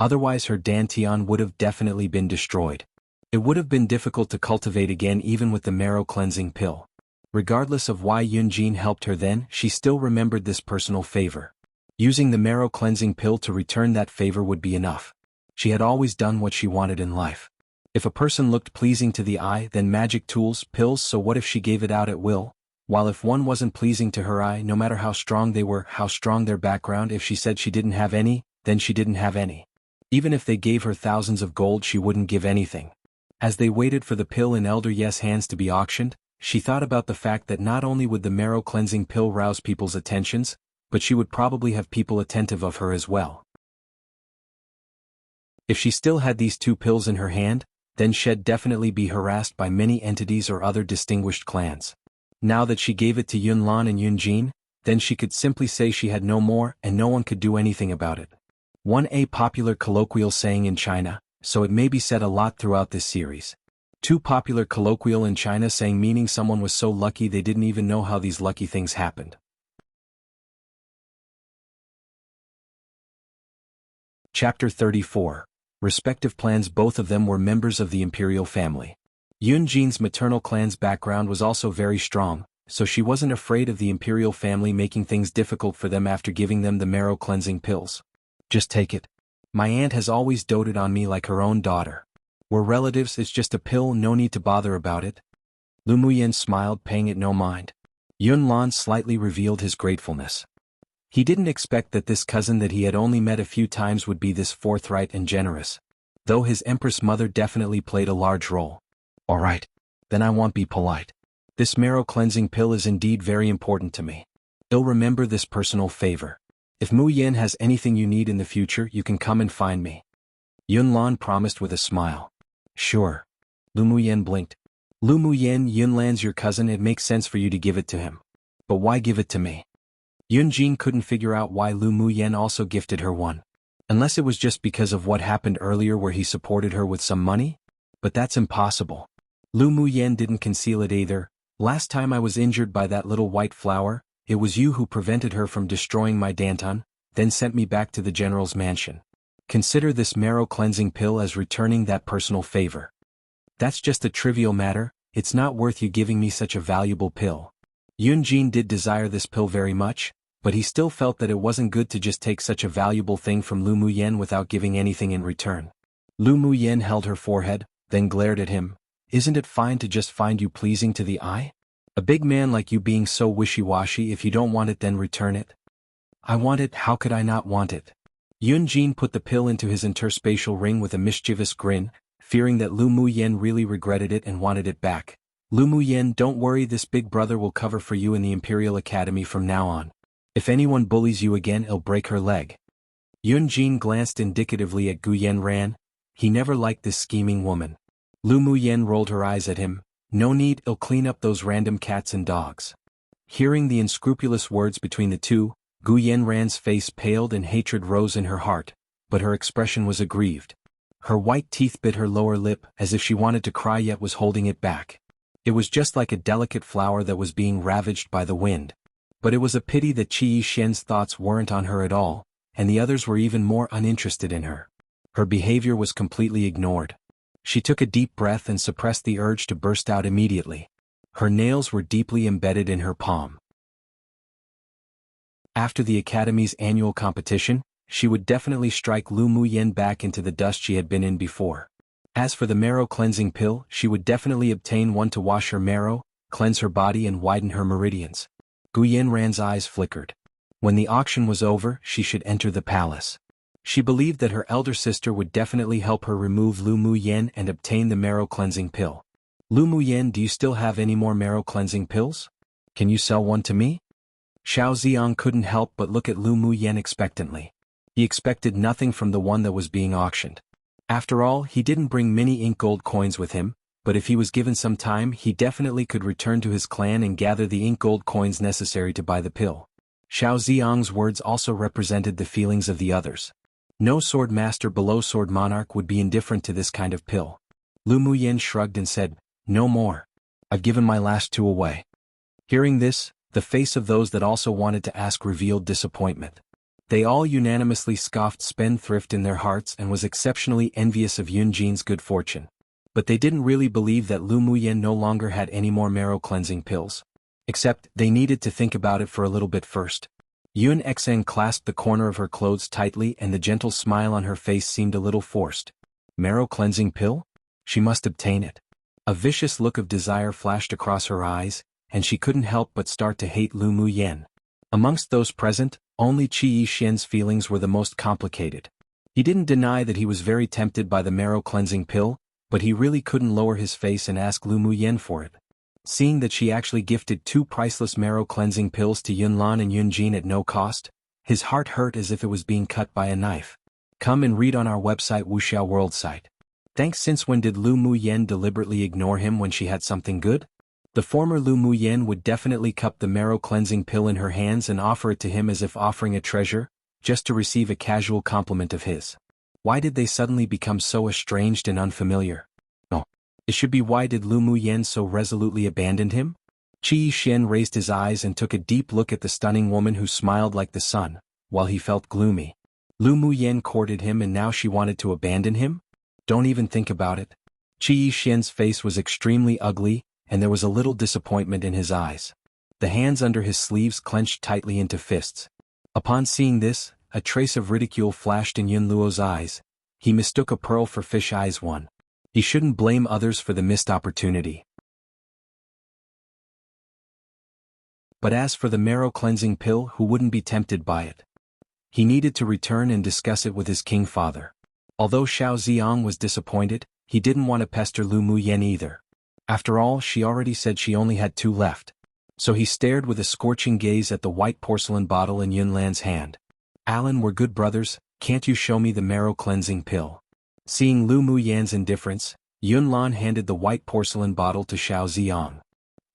Otherwise her dantian would have definitely been destroyed. It would have been difficult to cultivate again even with the marrow cleansing pill. Regardless of why Yunjin helped her then, she still remembered this personal favor. Using the marrow cleansing pill to return that favor would be enough. She had always done what she wanted in life. If a person looked pleasing to the eye, then magic tools, pills, so what if she gave it out at will? While if one wasn't pleasing to her eye, no matter how strong they were, how strong their background, if she said she didn't have any, then she didn't have any. Even if they gave her thousands of gold, she wouldn't give anything. As they waited for the pill in Elder Yes' hands to be auctioned, she thought about the fact that not only would the marrow cleansing pill rouse people's attentions, but she would probably have people attentive of her as well. If she still had these two pills in her hand, then she'd definitely be harassed by many entities or other distinguished clans. Now that she gave it to Yunlan and Yunjin, then she could simply say she had no more and no one could do anything about it. A popular colloquial saying in China, so it may be said a lot throughout this series. Two popular colloquial in China saying meaning someone was so lucky they didn't even know how these lucky things happened. Chapter 34. Respective clans. Both of them were members of the Imperial family. Yunjin's maternal clan's background was also very strong, so she wasn't afraid of the Imperial family making things difficult for them after giving them the marrow cleansing pills. Just take it. My aunt has always doted on me like her own daughter. We're relatives, it's just a pill, no need to bother about it. Lu Muyen smiled, paying it no mind. Yunlan slightly revealed his gratefulness. He didn't expect that this cousin that he had only met a few times would be this forthright and generous. Though his empress mother definitely played a large role. Alright. Then I won't be polite. This marrow cleansing pill is indeed very important to me. I'll remember this personal favor. If Mu Yen has anything you need in the future, you can come and find me. Yunlan promised with a smile. Sure. Lu Muyen blinked. Lu Muyen, Yunlan's your cousin, it makes sense for you to give it to him. But why give it to me? Yunjin couldn't figure out why Lu Muyen also gifted her one. Unless it was just because of what happened earlier where he supported her with some money? But that's impossible. Lu Muyen didn't conceal it either. Last time I was injured by that little white flower, it was you who prevented her from destroying my dantan, then sent me back to the general's mansion. Consider this marrow cleansing pill as returning that personal favor. That's just a trivial matter, it's not worth you giving me such a valuable pill. Yunjin did desire this pill very much, but he still felt that it wasn't good to just take such a valuable thing from Lu Muyen without giving anything in return. Lu Muyen held her forehead, then glared at him. Isn't it fine to just find you pleasing to the eye? A big man like you being so wishy-washy, if you don't want it then return it. I want it, how could I not want it? Yunjin put the pill into his interspatial ring with a mischievous grin, fearing that Lu Muyen really regretted it and wanted it back. Lu Muyen, don't worry, this big brother will cover for you in the Imperial Academy from now on. If anyone bullies you again, I'll break her leg. Yunjin glanced indicatively at Gu Yanran. He never liked this scheming woman. Lu Muyen rolled her eyes at him. No need, I'll clean up those random cats and dogs. Hearing the unscrupulous words between the two, Gu Yanran's face paled and hatred rose in her heart, but her expression was aggrieved. Her white teeth bit her lower lip as if she wanted to cry yet was holding it back. It was just like a delicate flower that was being ravaged by the wind. But it was a pity that Qi Yishen's thoughts weren't on her at all, and the others were even more uninterested in her. Her behavior was completely ignored. She took a deep breath and suppressed the urge to burst out immediately. Her nails were deeply embedded in her palm. After the Academy's annual competition, she would definitely strike Lu Muyen back into the dust she had been in before. As for the marrow cleansing pill, she would definitely obtain one to wash her marrow, cleanse her body and widen her meridians. Gu Yanran's eyes flickered. When the auction was over, she should enter the palace. She believed that her elder sister would definitely help her remove Lu Muyen and obtain the marrow cleansing pill. Lu Muyen, do you still have any more marrow cleansing pills? Can you sell one to me? Xiao Ziang couldn't help but look at Lu Muyen expectantly. He expected nothing from the one that was being auctioned. After all, he didn't bring many ink gold coins with him, but if he was given some time, he definitely could return to his clan and gather the ink gold coins necessary to buy the pill. Xiao Ziang's words also represented the feelings of the others. No swordmaster below sword monarch would be indifferent to this kind of pill. Lu Muyen shrugged and said, "No more. I've given my last two away." Hearing this, the face of those that also wanted to ask revealed disappointment. They all unanimously scoffed spendthrift in their hearts and was exceptionally envious of Yunjin's good fortune. But they didn't really believe that Lu Muyen no longer had any more marrow-cleansing pills. Except, they needed to think about it for a little bit first. Yun Xen clasped the corner of her clothes tightly and the gentle smile on her face seemed a little forced. Marrow-cleansing pill? She must obtain it. A vicious look of desire flashed across her eyes, and she couldn't help but start to hate Lu Muyen. Amongst those present, only Qi Yishen's feelings were the most complicated. He didn't deny that he was very tempted by the marrow-cleansing pill, but he really couldn't lower his face and ask Lu Muyen for it. Seeing that she actually gifted two priceless marrow-cleansing pills to Yunlan and Yunjin at no cost, his heart hurt as if it was being cut by a knife. Come and read on our website wuxialover site. Thanks. Since when did Lu Muyen deliberately ignore him when she had something good? The former Lu Muyen would definitely cup the marrow-cleansing pill in her hands and offer it to him as if offering a treasure, just to receive a casual compliment of his. Why did they suddenly become so estranged and unfamiliar? No. It should be why did Lu Muyen so resolutely abandon him? Qi Yishen raised his eyes and took a deep look at the stunning woman who smiled like the sun, while he felt gloomy. Lu Muyen courted him and now she wanted to abandon him? Don't even think about it. Qi Yishen's face was extremely ugly, and there was a little disappointment in his eyes. The hands under his sleeves clenched tightly into fists. Upon seeing this, a trace of ridicule flashed in Yun Luo's eyes. He mistook a pearl for fish eyes one. He shouldn't blame others for the missed opportunity. But as for the marrow-cleansing pill, who wouldn't be tempted by it? He needed to return and discuss it with his king father. Although Xiao Ziyang was disappointed, he didn't want to pester Lu Muyen either. After all, she already said she only had two left. So he stared with a scorching gaze at the white porcelain bottle in Yunlan's hand. "Alan, we're good brothers, can't you show me the marrow-cleansing pill?" Seeing Lu Muyen's indifference, Yunlan handed the white porcelain bottle to Xiao Ziyang.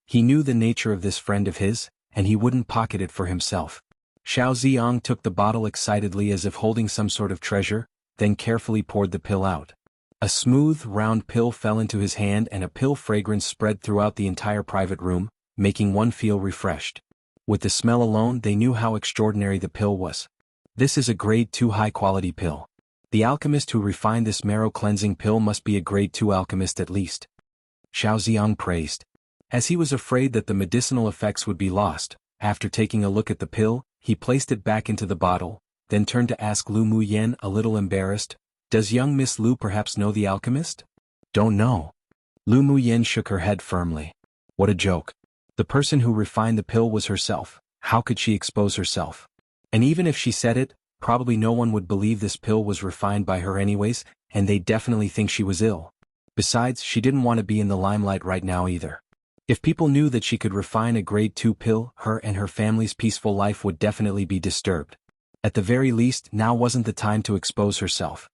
He knew the nature of this friend of his, and he wouldn't pocket it for himself. Xiao Ziyang took the bottle excitedly as if holding some sort of treasure, then carefully poured the pill out. A smooth, round pill fell into his hand and a pill fragrance spread throughout the entire private room, making one feel refreshed. With the smell alone they knew how extraordinary the pill was. This is a grade 2 high-quality pill. The alchemist who refined this marrow-cleansing pill must be a grade 2 alchemist at least. Xiao Ziyang praised. As he was afraid that the medicinal effects would be lost, after taking a look at the pill, he placed it back into the bottle, then turned to ask Lu Muyen, a little embarrassed, "Does young Miss Lu perhaps know the alchemist?" "Don't know." Lu Muyen shook her head firmly. What a joke. The person who refined the pill was herself. How could she expose herself? And even if she said it, probably no one would believe this pill was refined by her anyways, and they'd definitely think she was ill. Besides, she didn't want to be in the limelight right now either. If people knew that she could refine a grade 2 pill, her and her family's peaceful life would definitely be disturbed. At the very least, now wasn't the time to expose herself.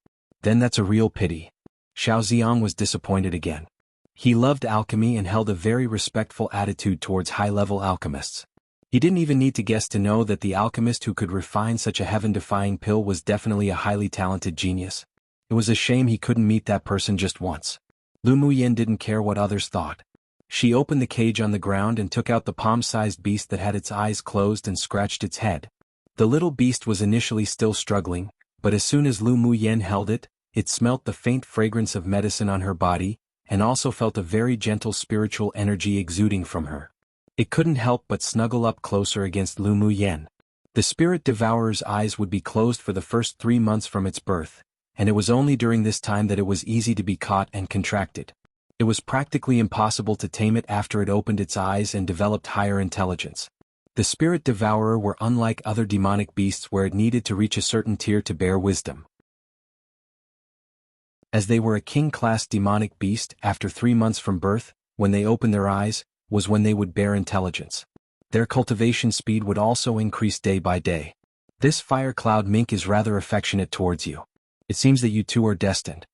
Then that's a real pity. Xiao Ziyang was disappointed again. He loved alchemy and held a very respectful attitude towards high-level alchemists. He didn't even need to guess to know that the alchemist who could refine such a heaven-defying pill was definitely a highly talented genius. It was a shame he couldn't meet that person just once. Lu Muyen didn't care what others thought. She opened the cage on the ground and took out the palm-sized beast that had its eyes closed and scratched its head. The little beast was initially still struggling, but as soon as Lu Muyen held it, it smelt the faint fragrance of medicine on her body, and also felt a very gentle spiritual energy exuding from her. It couldn't help but snuggle up closer against Lu Muyen. The spirit devourer's eyes would be closed for the first 3 months from its birth, and it was only during this time that it was easy to be caught and contracted. It was practically impossible to tame it after it opened its eyes and developed higher intelligence. The spirit devourer were unlike other demonic beasts where it needed to reach a certain tier to bear wisdom. As they were a king-class demonic beast, after 3 months from birth, when they opened their eyes, was when they would bear intelligence. Their cultivation speed would also increase day by day. This fire cloud mink is rather affectionate towards you. It seems that you two are destined.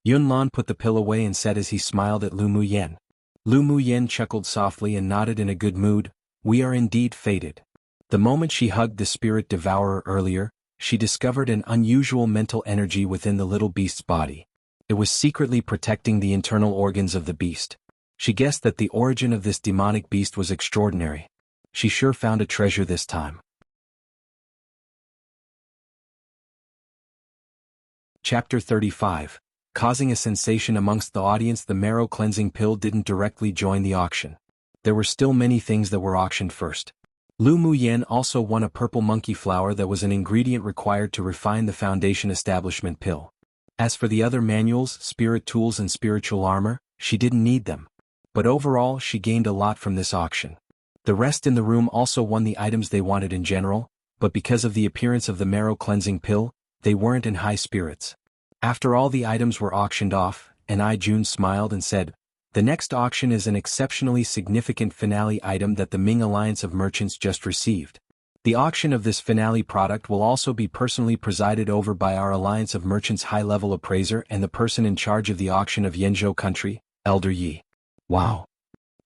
Yunlan put the pill away and said as he smiled at Lu Muyen. Lu Muyen chuckled softly and nodded in a good mood. We are indeed fated. The moment she hugged the spirit devourer earlier, she discovered an unusual mental energy within the little beast's body. It was secretly protecting the internal organs of the beast. She guessed that the origin of this demonic beast was extraordinary. She sure found a treasure this time. Chapter 35. Causing a sensation amongst the audience, the marrow cleansing pill didn't directly join the auction. There were still many things that were auctioned first. Lu Muyen also won a purple monkey flower that was an ingredient required to refine the foundation establishment pill. As for the other manuals, spirit tools and spiritual armor, she didn't need them. But overall she gained a lot from this auction. The rest in the room also won the items they wanted in general, but because of the appearance of the marrow cleansing pill, they weren't in high spirits. After all the items were auctioned off, Jun smiled and said, "The next auction is an exceptionally significant finale item that the Ming Alliance of Merchants just received. The auction of this finale product will also be personally presided over by our Alliance of Merchants high-level appraiser and the person in charge of the auction of Yenzhou country, Elder Yi." Wow!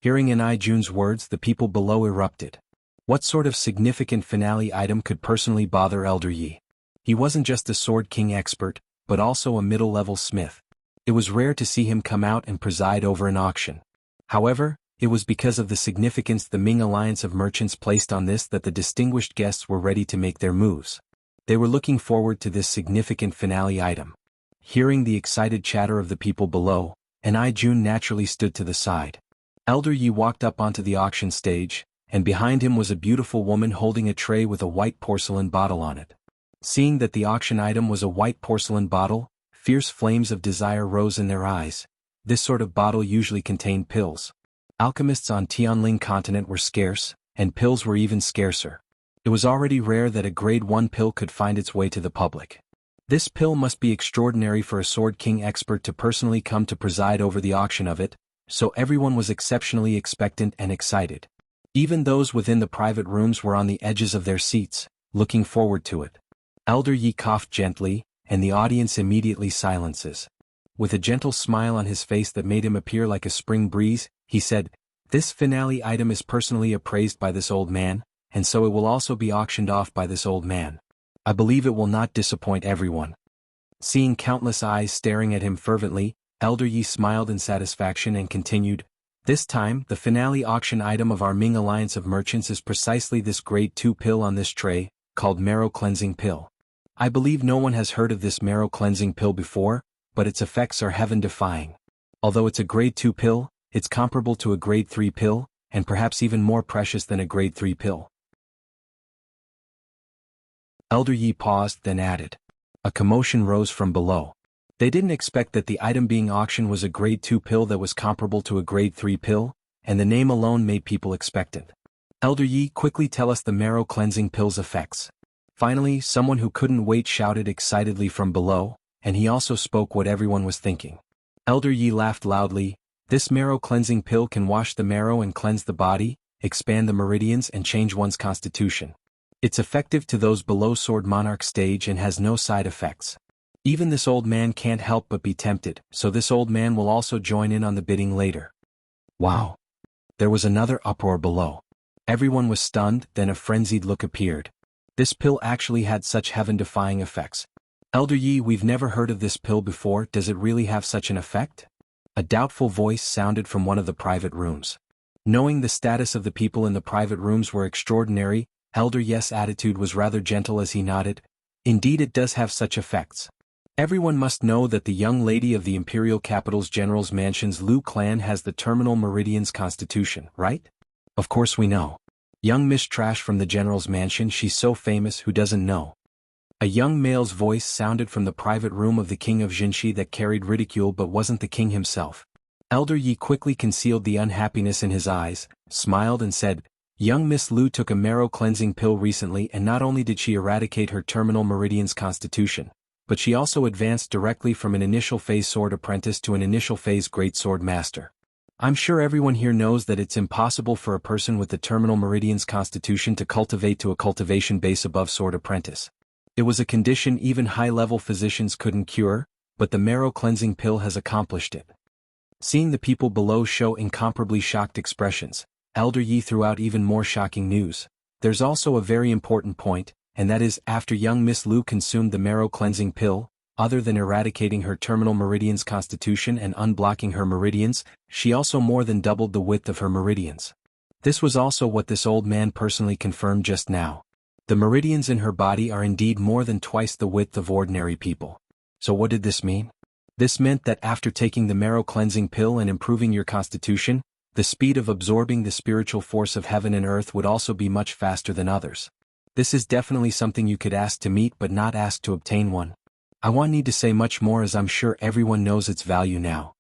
Hearing Jun's words, the people below erupted. What sort of significant finale item could personally bother Elder Yi? He wasn't just a Sword King expert, but also a middle-level smith. It was rare to see him come out and preside over an auction. However, it was because of the significance the Ming Alliance of Merchants placed on this that the distinguished guests were ready to make their moves. They were looking forward to this significant finale item. Hearing the excited chatter of the people below, Jun naturally stood to the side. Elder Yi walked up onto the auction stage, and behind him was a beautiful woman holding a tray with a white porcelain bottle on it. Seeing that the auction item was a white porcelain bottle, fierce flames of desire rose in their eyes. This sort of bottle usually contained pills. Alchemists on Tianling continent were scarce, and pills were even scarcer. It was already rare that a grade 1 pill could find its way to the public. This pill must be extraordinary for a Sword King expert to personally come to preside over the auction of it, so everyone was exceptionally expectant and excited. Even those within the private rooms were on the edges of their seats, looking forward to it. Elder Yi coughed gently, and the audience immediately silences. With a gentle smile on his face that made him appear like a spring breeze, he said, "This finale item is personally appraised by this old man, and so it will also be auctioned off by this old man. I believe it will not disappoint everyone." Seeing countless eyes staring at him fervently, Elder Yi smiled in satisfaction and continued, "This time, the finale auction item of our Ming Alliance of Merchants is precisely this grade 2 pill on this tray, called marrow cleansing pill. I believe no one has heard of this marrow cleansing pill before, but its effects are heaven-defying. Although it's a grade 2 pill, it's comparable to a grade 3 pill, and perhaps even more precious than a grade 3 pill." Elder Yi paused, then added. A commotion rose from below. They didn't expect that the item being auctioned was a grade 2 pill that was comparable to a grade 3 pill, and the name alone made people expectant. "Elder Yi, quickly tell us the marrow cleansing pill's effects." Finally, someone who couldn't wait shouted excitedly from below, and he also spoke what everyone was thinking. Elder Yi laughed loudly. "This marrow cleansing pill can wash the marrow and cleanse the body, expand the meridians and change one's constitution. It's effective to those below Sword Monarch stage and has no side effects. Even this old man can't help but be tempted, so this old man will also join in on the bidding later." Wow! There was another uproar below. Everyone was stunned, then a frenzied look appeared. This pill actually had such heaven-defying effects. "Elder Yi, we've never heard of this pill before, does it really have such an effect?" A doubtful voice sounded from one of the private rooms. Knowing the status of the people in the private rooms were extraordinary, Elder Yi's attitude was rather gentle as he nodded. "Indeed it does have such effects. Everyone must know that the young lady of the Imperial capital's general's mansion's Lu clan has the terminal meridian's constitution, right?" "Of course we know. Young Miss Trash from the general's mansion, she's so famous, who doesn't know?" A young male's voice sounded from the private room of the king of Jinshi that carried ridicule but wasn't the king himself. Elder Yi quickly concealed the unhappiness in his eyes, smiled and said, "Young Miss Lu took a marrow cleansing pill recently, and not only did she eradicate her terminal meridian's constitution, but she also advanced directly from an initial phase sword apprentice to an initial phase great sword master. I'm sure everyone here knows that it's impossible for a person with the terminal meridian's constitution to cultivate to a cultivation base above sword apprentice. It was a condition even high-level physicians couldn't cure, but the marrow cleansing pill has accomplished it." Seeing the people below show incomparably shocked expressions, Elder Yi threw out even more shocking news. "There's also a very important point, and that is, after young Miss Lu consumed the marrow cleansing pill, other than eradicating her terminal meridian's constitution and unblocking her meridians, she also more than doubled the width of her meridians. This was also what this old man personally confirmed just now. The meridians in her body are indeed more than twice the width of ordinary people. So what did this mean? This meant that after taking the marrow cleansing pill and improving your constitution, the speed of absorbing the spiritual force of heaven and earth would also be much faster than others. This is definitely something you could ask to meet but not ask to obtain one. I won't need to say much more as I'm sure everyone knows its value now.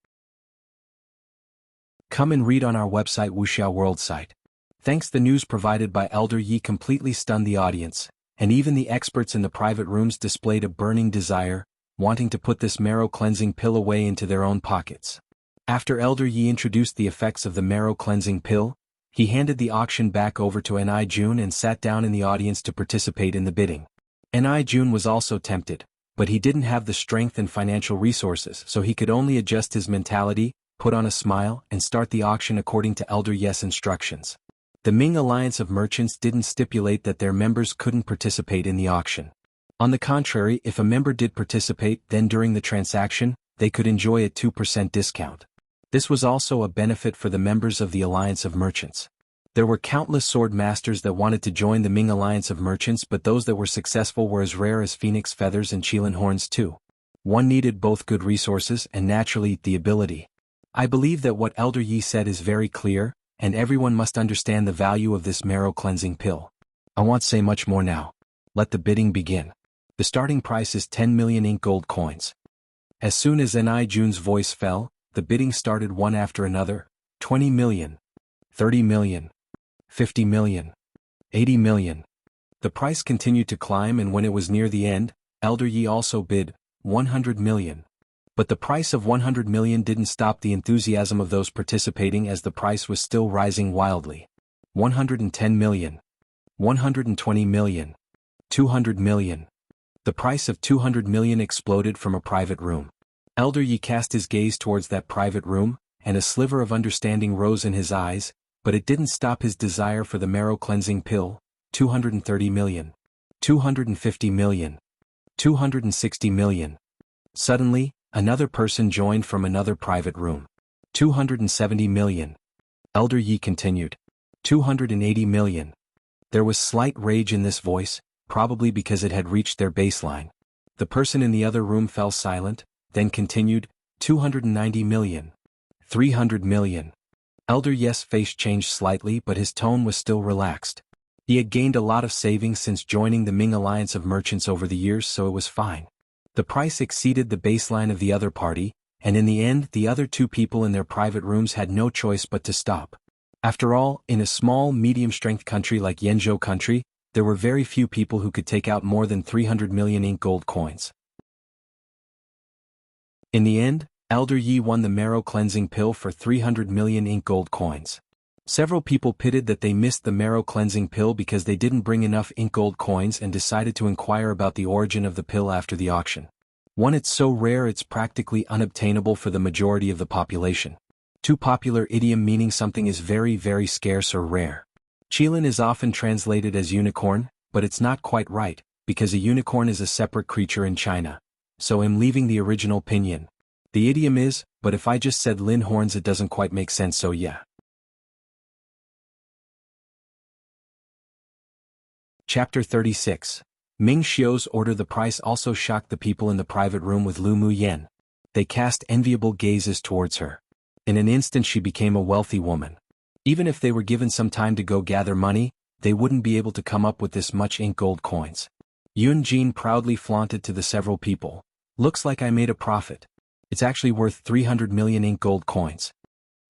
Come and read on our website wuxialover site. Thanks, the news provided by Elder Yi completely stunned the audience, and even the experts in the private rooms displayed a burning desire, wanting to put this marrow cleansing pill away into their own pockets. After Elder Yi introduced the effects of the marrow cleansing pill, he handed the auction back over to Ni Jun and sat down in the audience to participate in the bidding. Ni Jun was also tempted, but he didn't have the strength and financial resources, so he could only adjust his mentality, put on a smile, and start the auction according to Elder Yi's instructions. The Ming Alliance of Merchants didn't stipulate that their members couldn't participate in the auction. On the contrary, if a member did participate, then during the transaction, they could enjoy a 2% discount. This was also a benefit for the members of the Alliance of Merchants. There were countless swordmasters that wanted to join the Ming Alliance of Merchants, but those that were successful were as rare as phoenix feathers and qilin horns too. One needed both good resources and naturally the ability. I believe that what Elder Yi said is very clear, and everyone must understand the value of this marrow cleansing pill. I won't say much more now. Let the bidding begin. The starting price is 10 million ink gold coins. As soon as Ni Jun's voice fell, the bidding started one after another. 20 million, 30 million, 50 million, 80 million. The price continued to climb, and when it was near the end, Elder Yi also bid 100 million. But the price of 100 million didn't stop the enthusiasm of those participating, as the price was still rising wildly. 110 million, 120 million, 200 million. The price of 200 million exploded from a private room. Elder Yi cast his gaze towards that private room, and a sliver of understanding rose in his eyes, but it didn't stop his desire for the marrow cleansing pill. 230 million, 250 million, 260 million. Suddenly, another person joined from another private room. 270 million. Elder Yi continued. 280 million. There was slight rage in this voice, probably because it had reached their baseline. The person in the other room fell silent, then continued. 290 million. 300 million. Elder Yi's face changed slightly, but his tone was still relaxed. He had gained a lot of savings since joining the Ming Alliance of Merchants over the years, so it was fine. The price exceeded the baseline of the other party, and in the end the other two people in their private rooms had no choice but to stop. After all, in a small, medium-strength country like Yenzhou country, there were very few people who could take out more than 300 million ink gold coins. In the end, Elder Yi won the marrow cleansing pill for 300 million ink gold coins. Several people pitted that they missed the marrow cleansing pill because they didn't bring enough ink gold coins and decided to inquire about the origin of the pill after the auction. 1. It's so rare it's practically unobtainable for the majority of the population. 2. Popular idiom meaning something is very, very scarce or rare. Qilin is often translated as unicorn, but it's not quite right, because a unicorn is a separate creature in China. So I'm leaving the original pinyin. The idiom is, but if I just said lin horns it doesn't quite make sense, so yeah. Chapter 36. Ming Xiu's order. The price also shocked the people in the private room with Lu Muyen. They cast enviable gazes towards her. In an instant she became a wealthy woman. Even if they were given some time to go gather money, they wouldn't be able to come up with this much ink gold coins. Yun Jin proudly flaunted to the several people. Looks like I made a profit. It's actually worth 300 million ink gold coins.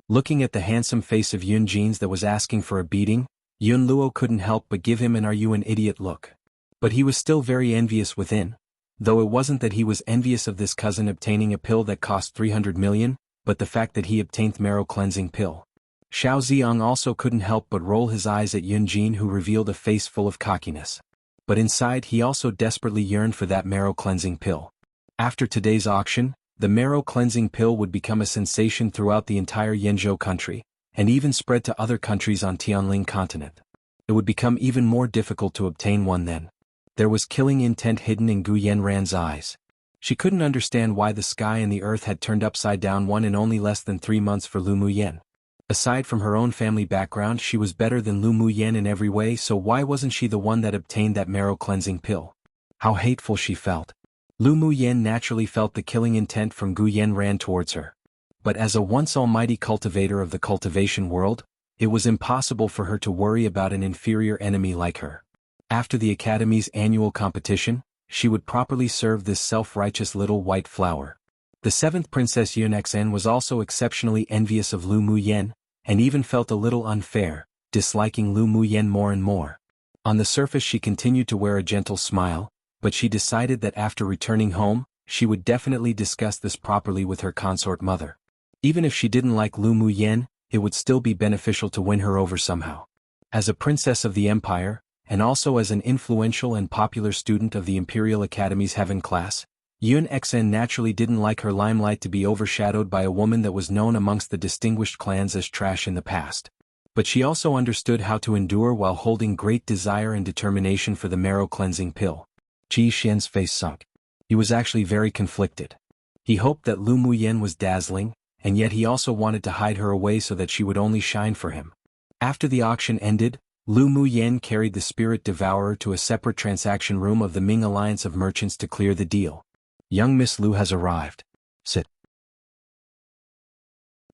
Looking at the handsome face of Yun Jin's that was asking for a beating, Yun Luo couldn't help but give him an "are you an idiot" look. But he was still very envious within, though it wasn't that he was envious of this cousin obtaining a pill that cost 300 million, but the fact that he obtained the marrow cleansing pill. Xiao Ziong also couldn't help but roll his eyes at Yun Jin, who revealed a face full of cockiness. But inside he also desperately yearned for that marrow cleansing pill. After today's auction, the marrow cleansing pill would become a sensation throughout the entire Yenzhou country, and even spread to other countries on Tianling continent. It would become even more difficult to obtain one then. There was killing intent hidden in Gu Yanran's eyes. She couldn't understand why the sky and the earth had turned upside down one in only less than 3 months for Lu Muyen. Aside from her own family background, she was better than Lu Muyen in every way, so why wasn't she the one that obtained that marrow-cleansing pill? How hateful she felt. Lu Muyen naturally felt the killing intent from Gu Yanran towards her. But as a once almighty cultivator of the cultivation world, it was impossible for her to worry about an inferior enemy like her. After the Academy's annual competition, she would properly serve this self-righteous little white flower. The 7th Princess Xianxia was also exceptionally envious of Lu Muyen, and even felt a little unfair, disliking Lu Muyen more and more. On the surface she continued to wear a gentle smile, but she decided that after returning home, she would definitely discuss this properly with her consort mother. Even if she didn't like Lu Muyen, it would still be beneficial to win her over somehow. As a princess of the empire, and also as an influential and popular student of the Imperial Academy's Heaven class, Xianxia naturally didn't like her limelight to be overshadowed by a woman that was known amongst the distinguished clans as trash in the past. But she also understood how to endure while holding great desire and determination for the marrow-cleansing pill. Ji Xian's face sunk. He was actually very conflicted. He hoped that Lu Muyen was dazzling, and yet he also wanted to hide her away so that she would only shine for him. After the auction ended, Lu Muyen carried the spirit devourer to a separate transaction room of the Ming Alliance of Merchants to clear the deal. Young Miss Lu has arrived. Sit.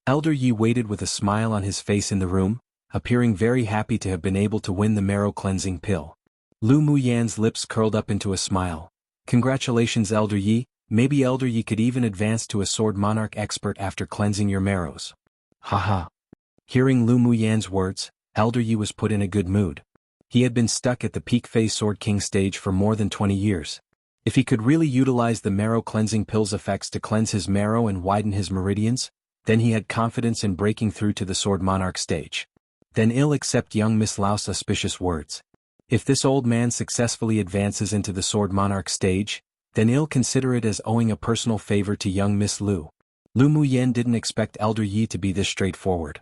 Elder Yi waited with a smile on his face in the room, appearing very happy to have been able to win the marrow-cleansing pill. Lu Muyen's lips curled up into a smile. Congratulations, Elder Yi. Maybe Elder Yi could even advance to a sword monarch expert after cleansing your marrows. Haha. Hearing Lu Muyen's words, Elder Yi was put in a good mood. He had been stuck at the peak phase Sword King stage for more than 20 years. If he could really utilize the marrow-cleansing pill's effects to cleanse his marrow and widen his meridians, then he had confidence in breaking through to the Sword Monarch stage. Then he'll accept young Miss Lau's auspicious words. If this old man successfully advances into the Sword Monarch stage, then he'll consider it as owing a personal favor to young Miss Lu. Lu Muyen didn't expect Elder Yi to be this straightforward.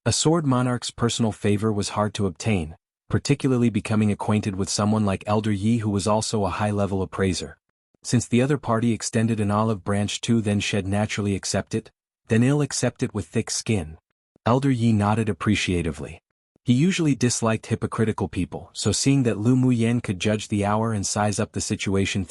A Sword Monarch's personal favor was hard to obtain, particularly becoming acquainted with someone like Elder Yi who was also a high-level appraiser. Since the other party extended an olive branch to then shed naturally accept it, then he'll accept it with thick skin. Elder Yi nodded appreciatively. He usually disliked hypocritical people, so seeing that Lu Muyen could judge the hour and size up the situation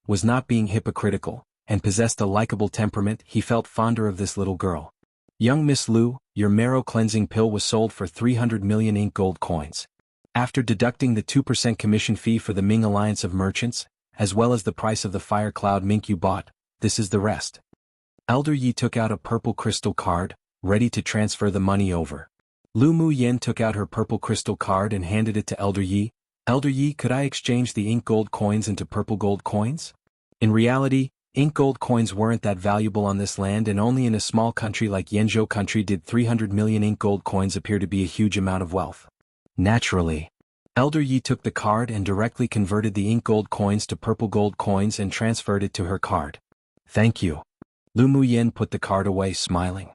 was not being hypocritical, and possessed a likable temperament, he felt fonder of this little girl. Young Miss Lu, your marrow-cleansing pill was sold for 300 million ink gold coins. After deducting the 2% commission fee for the Ming Alliance of Merchants, as well as the price of the fire cloud mink you bought, this is the rest. Elder Yi took out a purple crystal card, ready to transfer the money over. Lu Muyen took out her purple crystal card and handed it to Elder Yi. Elder Yi, could I exchange the ink gold coins into purple gold coins? In reality, ink gold coins weren't that valuable on this land, and only in a small country like Yanzhou country did 300 million ink gold coins appear to be a huge amount of wealth. Naturally. Elder Yi took the card and directly converted the ink gold coins to purple gold coins and transferred it to her card. Thank you. Lu Muyen put the card away, smiling.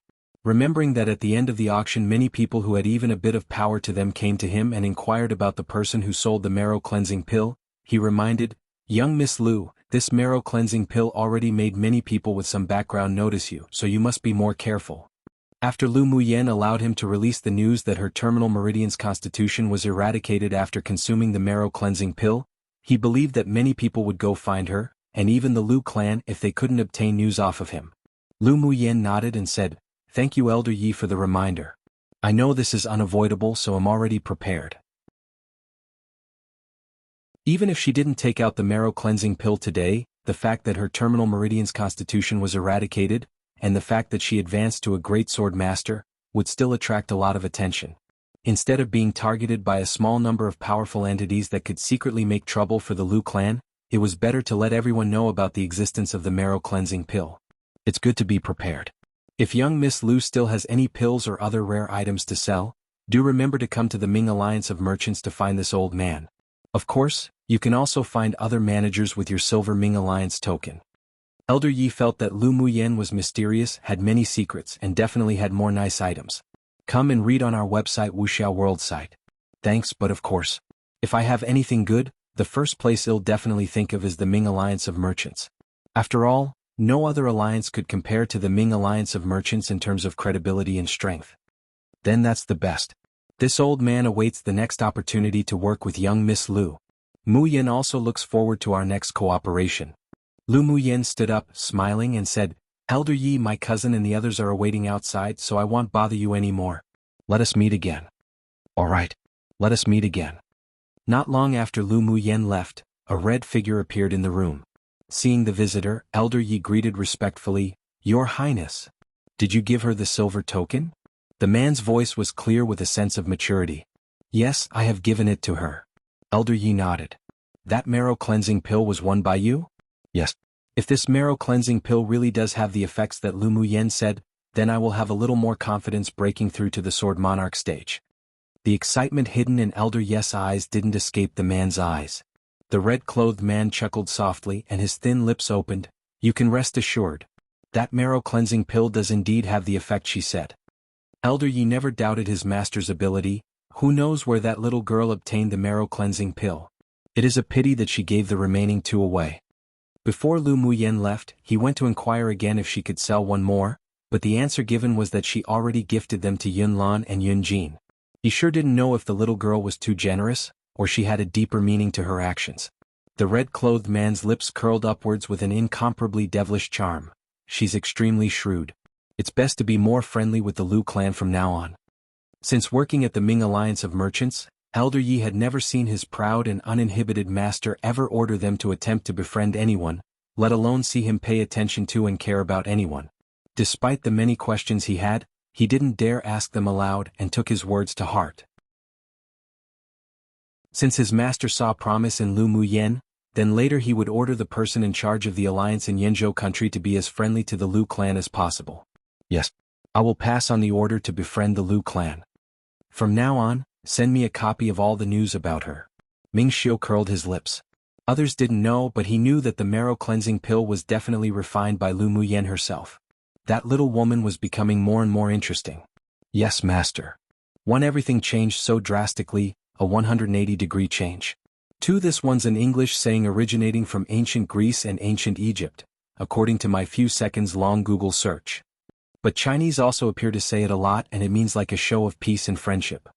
Remembering that at the end of the auction many people who had even a bit of power to them came to him and inquired about the person who sold the marrow-cleansing pill, he reminded, young Miss Lu, this marrow-cleansing pill already made many people with some background notice you, so you must be more careful. After Lu Muyen allowed him to release the news that her terminal meridian's constitution was eradicated after consuming the marrow-cleansing pill, he believed that many people would go find her, and even the Lu clan if they couldn't obtain news off of him. Lu Muyen nodded and said, thank you Elder Yi for the reminder. I know this is unavoidable, so I'm already prepared. Even if she didn't take out the marrow-cleansing pill today, the fact that her terminal meridian's constitution was eradicated, and the fact that she advanced to a great swordmaster, would still attract a lot of attention. Instead of being targeted by a small number of powerful entities that could secretly make trouble for the Lu clan, it was better to let everyone know about the existence of the marrow-cleansing pill. It's good to be prepared. If young Miss Lu still has any pills or other rare items to sell, do remember to come to the Ming Alliance of Merchants to find this old man. Of course, you can also find other managers with your silver Ming Alliance token. Elder Yi felt that Lu Muyen was mysterious, had many secrets, and definitely had more nice items. Come and read on our website wuxialover site. Thanks, but of course, if I have anything good, the first place he'll definitely think of is the Ming Alliance of Merchants. After all, no other alliance could compare to the Ming Alliance of Merchants in terms of credibility and strength. Then that's the best. This old man awaits the next opportunity to work with young Miss Lu. Mu Yin also looks forward to our next cooperation. Lu Mu Yin stood up, smiling, and said, Elder Yi, my cousin and the others are awaiting outside, so I won't bother you anymore. Let us meet again. All right. Let us meet again. Not long after Lu Mu Yin left, a red figure appeared in the room. Seeing the visitor, Elder Yi greeted respectfully, Your Highness. Did you give her the silver token? The man's voice was clear with a sense of maturity. Yes, I have given it to her. Elder Yi nodded. That marrow cleansing pill was won by you? Yes. If this marrow cleansing pill really does have the effects that Lu Mu Yin said, then I will have a little more confidence breaking through to the Sword Monarch stage. The excitement hidden in Elder Yi's eyes didn't escape the man's eyes. The red-clothed man chuckled softly and his thin lips opened. You can rest assured. That marrow cleansing pill does indeed have the effect she said. Elder Yi never doubted his master's ability. Who knows where that little girl obtained the marrow cleansing pill? It is a pity that she gave the remaining 2 away. Before Lu Mu Yin left, he went to inquire again if she could sell one more, but the answer given was that she already gifted them to Yun Lan and Yun Jin. He sure didn't know if the little girl was too generous, or she had a deeper meaning to her actions. The red-clothed man's lips curled upwards with an incomparably devilish charm. She's extremely shrewd. It's best to be more friendly with the Lu clan from now on. Since working at the Ming Alliance of Merchants, Elder Yi had never seen his proud and uninhibited master ever order them to attempt to befriend anyone, let alone see him pay attention to and care about anyone. Despite the many questions he had, he didn't dare ask them aloud and took his words to heart. Since his master saw promise in Lu Mu Yin, then later he would order the person in charge of the alliance in Yenzhou country to be as friendly to the Lu clan as possible. Yes, I will pass on the order to befriend the Lu clan. From now on, send me a copy of all the news about her. Ming Xiu curled his lips. Others didn't know, but he knew that the marrow cleansing pill was definitely refined by Lu Mu Yin herself. That little woman was becoming more and more interesting. Yes, master. 1. Everything changed so drastically, a 180-degree change. 2. This one's an English saying originating from ancient Greece and ancient Egypt, according to my few seconds-long Google search. But Chinese also appear to say it a lot, and it means like a show of peace and friendship.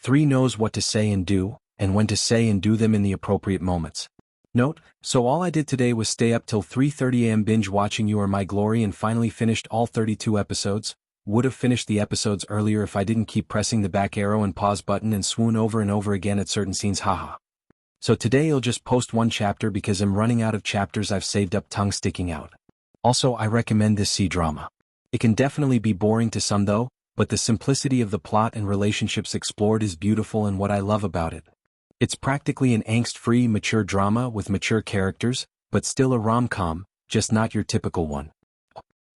3. Knows what to say and do, and when to say and do them in the appropriate moments. Note, so all I did today was stay up till 3:30 a.m. binge watching You Are My Glory and finally finished all 32 episodes. Would have finished the episodes earlier if I didn't keep pressing the back arrow and pause button and swoon over and over again at certain scenes, haha. So today I'll just post 1 chapter because I'm running out of chapters I've saved up, tongue sticking out. Also, I recommend this C-drama. It can definitely be boring to some though, but the simplicity of the plot and relationships explored is beautiful and what I love about it. It's practically an angst-free, mature drama with mature characters, but still a rom-com, just not your typical one.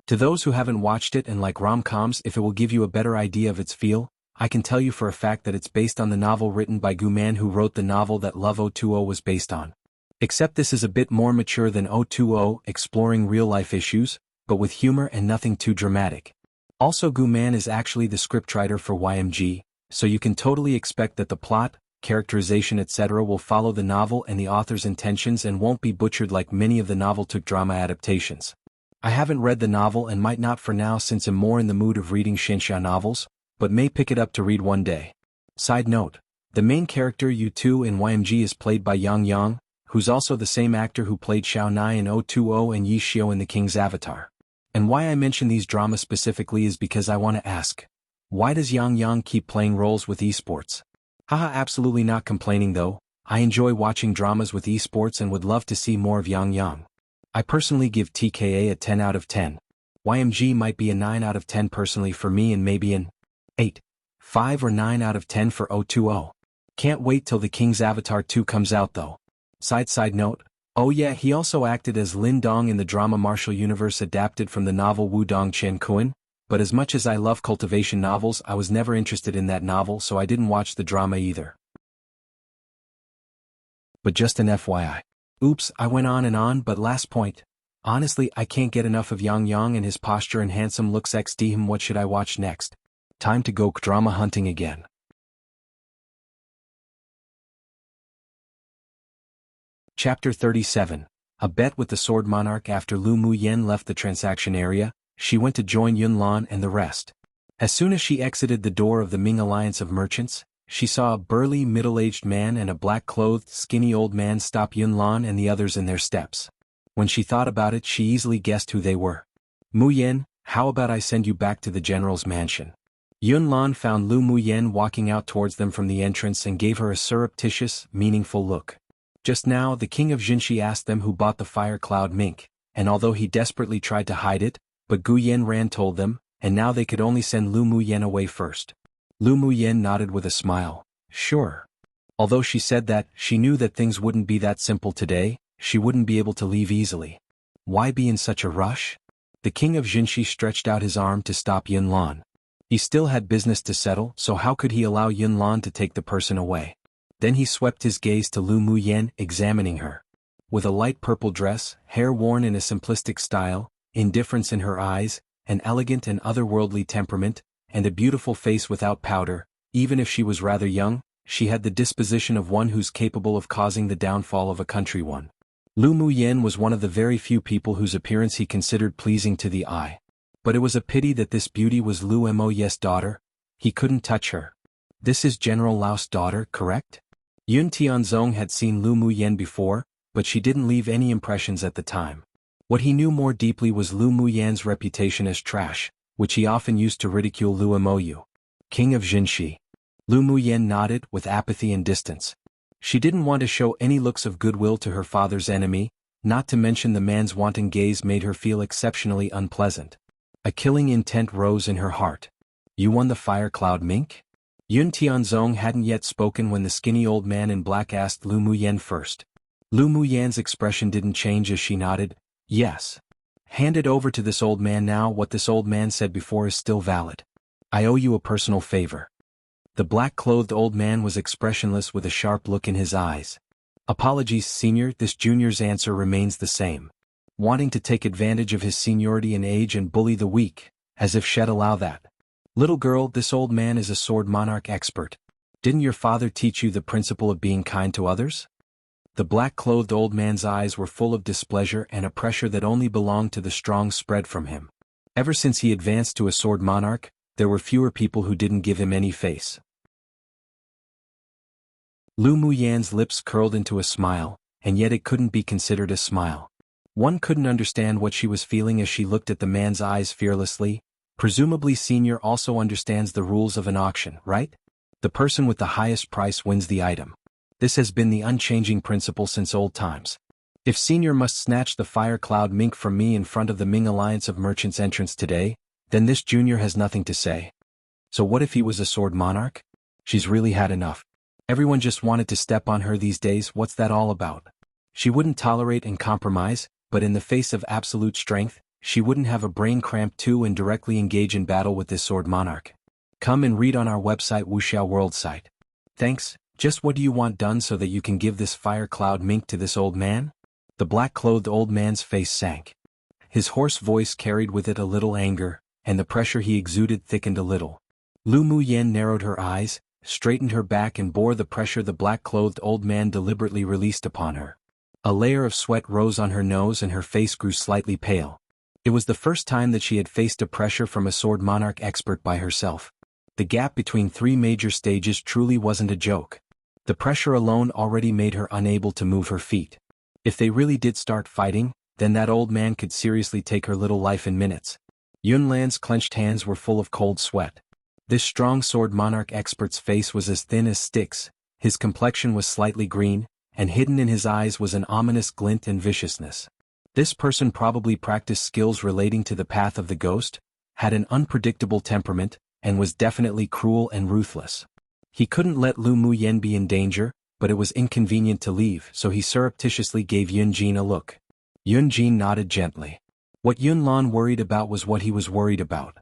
To those who haven't watched it and like rom-coms, if it will give you a better idea of its feel, I can tell you for a fact that it's based on the novel written by Gu Man, who wrote the novel that Love 020 was based on. Except this is a bit more mature than 020, exploring real-life issues, but with humor and nothing too dramatic. Also, Gu Man is actually the scriptwriter for YMG, so you can totally expect that the plot, characterization etc. will follow the novel and the author's intentions and won't be butchered like many of the novel took drama adaptations. I haven't read the novel and might not for now since I'm more in the mood of reading xianxia novels, but may pick it up to read one day. Side note, the main character U2 in YMG is played by Yang Yang, who's also the same actor who played Xiao Nai in 020 and Yi Xiu in The King's Avatar. And why I mention these dramas specifically is because I want to ask, why does Yang Yang keep playing roles with esports? Haha, absolutely not complaining though. I enjoy watching dramas with esports and would love to see more of Yang Yang. I personally give TKA a 10 out of 10. YMG might be a 9 out of 10 personally for me and maybe an 8, 5 or 9 out of 10 for 020. Can't wait till The King's Avatar 2 comes out though. Side note, oh yeah, he also acted as Lin Dong in the drama Martial Universe adapted from the novel Wu Dong Chen Kuan. But as much as I love cultivation novels, I was never interested in that novel, so I didn't watch the drama either. But just an FYI. Oops, I went on and on, but last point. Honestly, I can't get enough of Yang Yang and his posture and handsome looks XD him. What should I watch next? Time to go drama hunting again. Chapter 37. A bet with the sword monarch. After Lu Muyen left the transaction area, she went to join Yunlan and the rest. As soon as she exited the door of the Ming Alliance of Merchants, she saw a burly middle-aged man and a black-clothed, skinny old man stop Yunlan and the others in their steps. When she thought about it, she easily guessed who they were. Muyen, how about I send you back to the general's mansion? Yunlan found Lu Muyen walking out towards them from the entrance and gave her a surreptitious, meaningful look. Just now, the king of Jinshi asked them who bought the fire cloud mink, and although he desperately tried to hide it, but Gu Yanran told them, and now they could only send Lu Muyen away first. Lu Muyen nodded with a smile. Sure. Although she said that, she knew that things wouldn't be that simple today, she wouldn't be able to leave easily. Why be in such a rush? The king of Jinshi stretched out his arm to stop Yunlan. He still had business to settle, so how could he allow Yunlan to take the person away? Then he swept his gaze to Lu Muyen, examining her. With a light purple dress, hair worn in a simplistic style, indifference in her eyes, an elegant and otherworldly temperament, and a beautiful face without powder, even if she was rather young, she had the disposition of one who's capable of causing the downfall of a country. Lu Muyen was one of the very few people whose appearance he considered pleasing to the eye. But it was a pity that this beauty was Lu Moyes' daughter. He couldn't touch her. This is General Lao's daughter, correct? Yun Tianzong had seen Lu Muyen before, but she didn't leave any impressions at the time. What he knew more deeply was Lu Muyen's reputation as trash, which he often used to ridicule Lu Moyu, king of Jinshi. Lu Muyen nodded with apathy and distance. She didn't want to show any looks of goodwill to her father's enemy, not to mention the man's wanton gaze made her feel exceptionally unpleasant. A killing intent rose in her heart. You won the fire cloud mink? Yun Tianzong hadn't yet spoken when the skinny old man in black asked Lu Muyen first. Lu Muyen's expression didn't change as she nodded. Yes. Hand it over to this old man now. What this old man said before is still valid. I owe you a personal favor. The black-clothed old man was expressionless with a sharp look in his eyes. Apologies, senior. This junior's answer remains the same. Wanting to take advantage of his seniority and age and bully the weak, as if she'd allow that. Little girl, this old man is a sword monarch expert. Didn't your father teach you the principle of being kind to others? The black-clothed old man's eyes were full of displeasure and a pressure that only belonged to the strong spread from him. Ever since he advanced to a sword monarch, there were fewer people who didn't give him any face. Lu Muyen's lips curled into a smile, and yet it couldn't be considered a smile. One couldn't understand what she was feeling as she looked at the man's eyes fearlessly. Presumably senior also understands the rules of an auction, right? The person with the highest price wins the item. This has been the unchanging principle since old times. If senior must snatch the fire cloud mink from me in front of the Ming Alliance of Merchants entrance today, then this junior has nothing to say. So what if he was a sword monarch? She's really had enough. Everyone just wanted to step on her these days. What's that all about? She wouldn't tolerate and compromise, but in the face of absolute strength, she wouldn't have a brain cramp too and directly engage in battle with this sword monarch. Come and read on our website wuxialover site. Thanks. Just what do you want done so that you can give this fire cloud mink to this old man? The black-clothed old man's face sank. His hoarse voice carried with it a little anger, and the pressure he exuded thickened a little. Lu Muyen narrowed her eyes, straightened her back and bore the pressure the black-clothed old man deliberately released upon her. A layer of sweat rose on her nose and her face grew slightly pale. It was the first time that she had faced a pressure from a sword monarch expert by herself. The gap between three major stages truly wasn't a joke. The pressure alone already made her unable to move her feet. If they really did start fighting, then that old man could seriously take her little life in minutes. Yunlan's clenched hands were full of cold sweat. This strong sword monarch expert's face was as thin as sticks, his complexion was slightly green, and hidden in his eyes was an ominous glint and viciousness. This person probably practiced skills relating to the path of the ghost, had an unpredictable temperament, and was definitely cruel and ruthless. He couldn't let Lu Muyen be in danger, but it was inconvenient to leave, so he surreptitiously gave Yun Jin a look. Yun Jin nodded gently. What Yun Lan worried about was what he was worried about.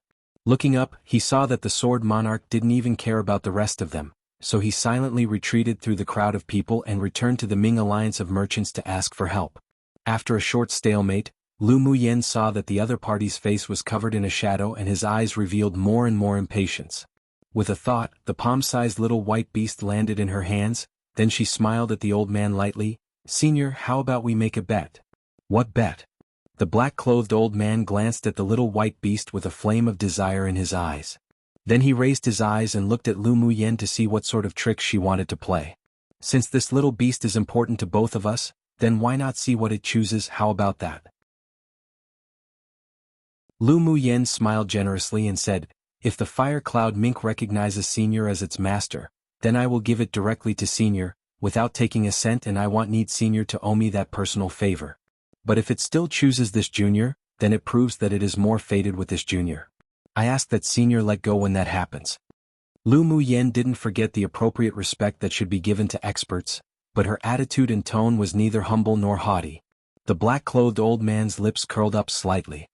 Looking up, he saw that the sword monarch didn't even care about the rest of them, so he silently retreated through the crowd of people and returned to the Ming Alliance of Merchants to ask for help. After a short stalemate, Lu Muyen saw that the other party's face was covered in a shadow and his eyes revealed more and more impatience. With a thought, the palm-sized little white beast landed in her hands, then she smiled at the old man lightly. "Senior, how about we make a bet?" "What bet?" The black-clothed old man glanced at the little white beast with a flame of desire in his eyes. Then he raised his eyes and looked at Lu Muyen to see what sort of trick she wanted to play. "Since this little beast is important to both of us, then why not see what it chooses? How about that?" Lu Muyen smiled generously and said, "If the fire cloud mink recognizes Senior as its master, then I will give it directly to Senior, without taking a cent, and I need Senior to owe me that personal favor. But if it still chooses this junior, then it proves that it is more fated with this junior. I ask that Senior let go when that happens." Lu Muyen didn't forget the appropriate respect that should be given to experts, but her attitude and tone was neither humble nor haughty. The black-clothed old man's lips curled up slightly.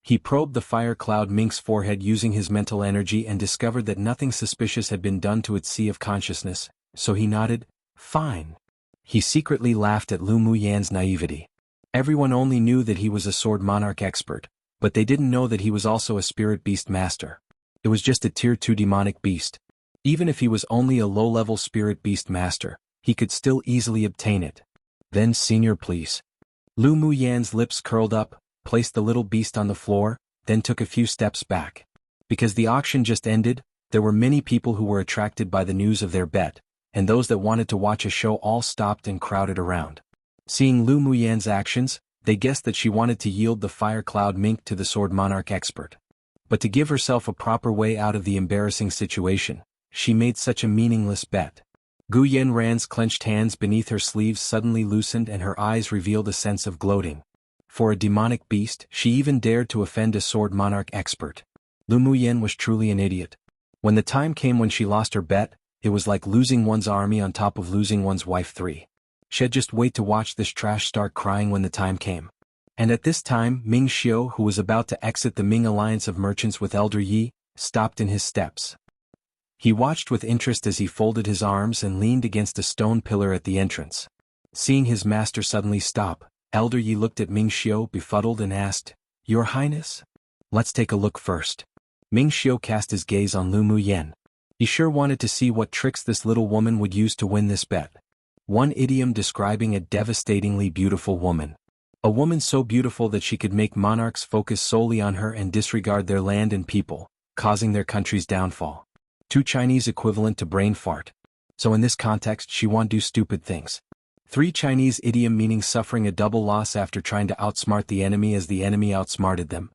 He probed the fire cloud mink's forehead using his mental energy and discovered that nothing suspicious had been done to its sea of consciousness, so he nodded, "Fine." He secretly laughed at Lu Muyen's naivety. Everyone only knew that he was a sword monarch expert, but they didn't know that he was also a spirit beast master. It was just a tier 2 demonic beast. Even if he was only a low-level spirit beast master, he could still easily obtain it. "Then Senior, please." Lu Muyen's lips curled up, placed the little beast on the floor, then took a few steps back. Because the auction just ended, there were many people who were attracted by the news of their bet, and those that wanted to watch a show all stopped and crowded around. Seeing Lu Muyen's actions, they guessed that she wanted to yield the fire cloud mink to the sword monarch expert. But to give herself a proper way out of the embarrassing situation, she made such a meaningless bet. Gu Yanran's clenched hands beneath her sleeves suddenly loosened and her eyes revealed a sense of gloating. For a demonic beast, she even dared to offend a sword monarch expert. Lu Muyen was truly an idiot. When the time came when she lost her bet, it was like losing one's army on top of losing one's wife 3. She'd just wait to watch this trash start crying when the time came. And at this time, Ming Xiu, who was about to exit the Ming alliance of merchants with Elder Yi, stopped in his steps. He watched with interest as he folded his arms and leaned against a stone pillar at the entrance. Seeing his master suddenly stop, Elder Yi looked at Ming Xiu befuddled and asked, "Your Highness? Let's take a look first." Ming Xiu cast his gaze on Lu Muyen. He sure wanted to see what tricks this little woman would use to win this bet. One idiom describing a devastatingly beautiful woman. A woman so beautiful that she could make monarchs focus solely on her and disregard their land and people, causing their country's downfall. 2 Chinese equivalent to brain fart. So in this context she won't do stupid things. 3 Chinese idiom meaning suffering a double loss after trying to outsmart the enemy as the enemy outsmarted them.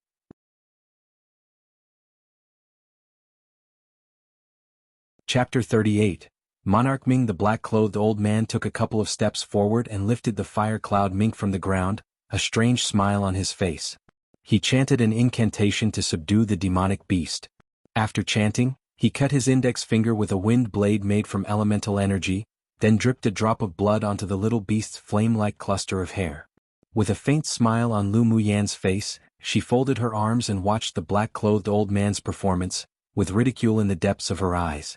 Chapter 38. Monarch Ming. The black-clothed old man took a couple of steps forward and lifted the fire cloud mink from the ground, a strange smile on his face. He chanted an incantation to subdue the demonic beast. After chanting, he cut his index finger with a wind blade made from elemental energy, then dripped a drop of blood onto the little beast's flame-like cluster of hair. With a faint smile on Lu Muyen's face, she folded her arms and watched the black-clothed old man's performance, with ridicule in the depths of her eyes.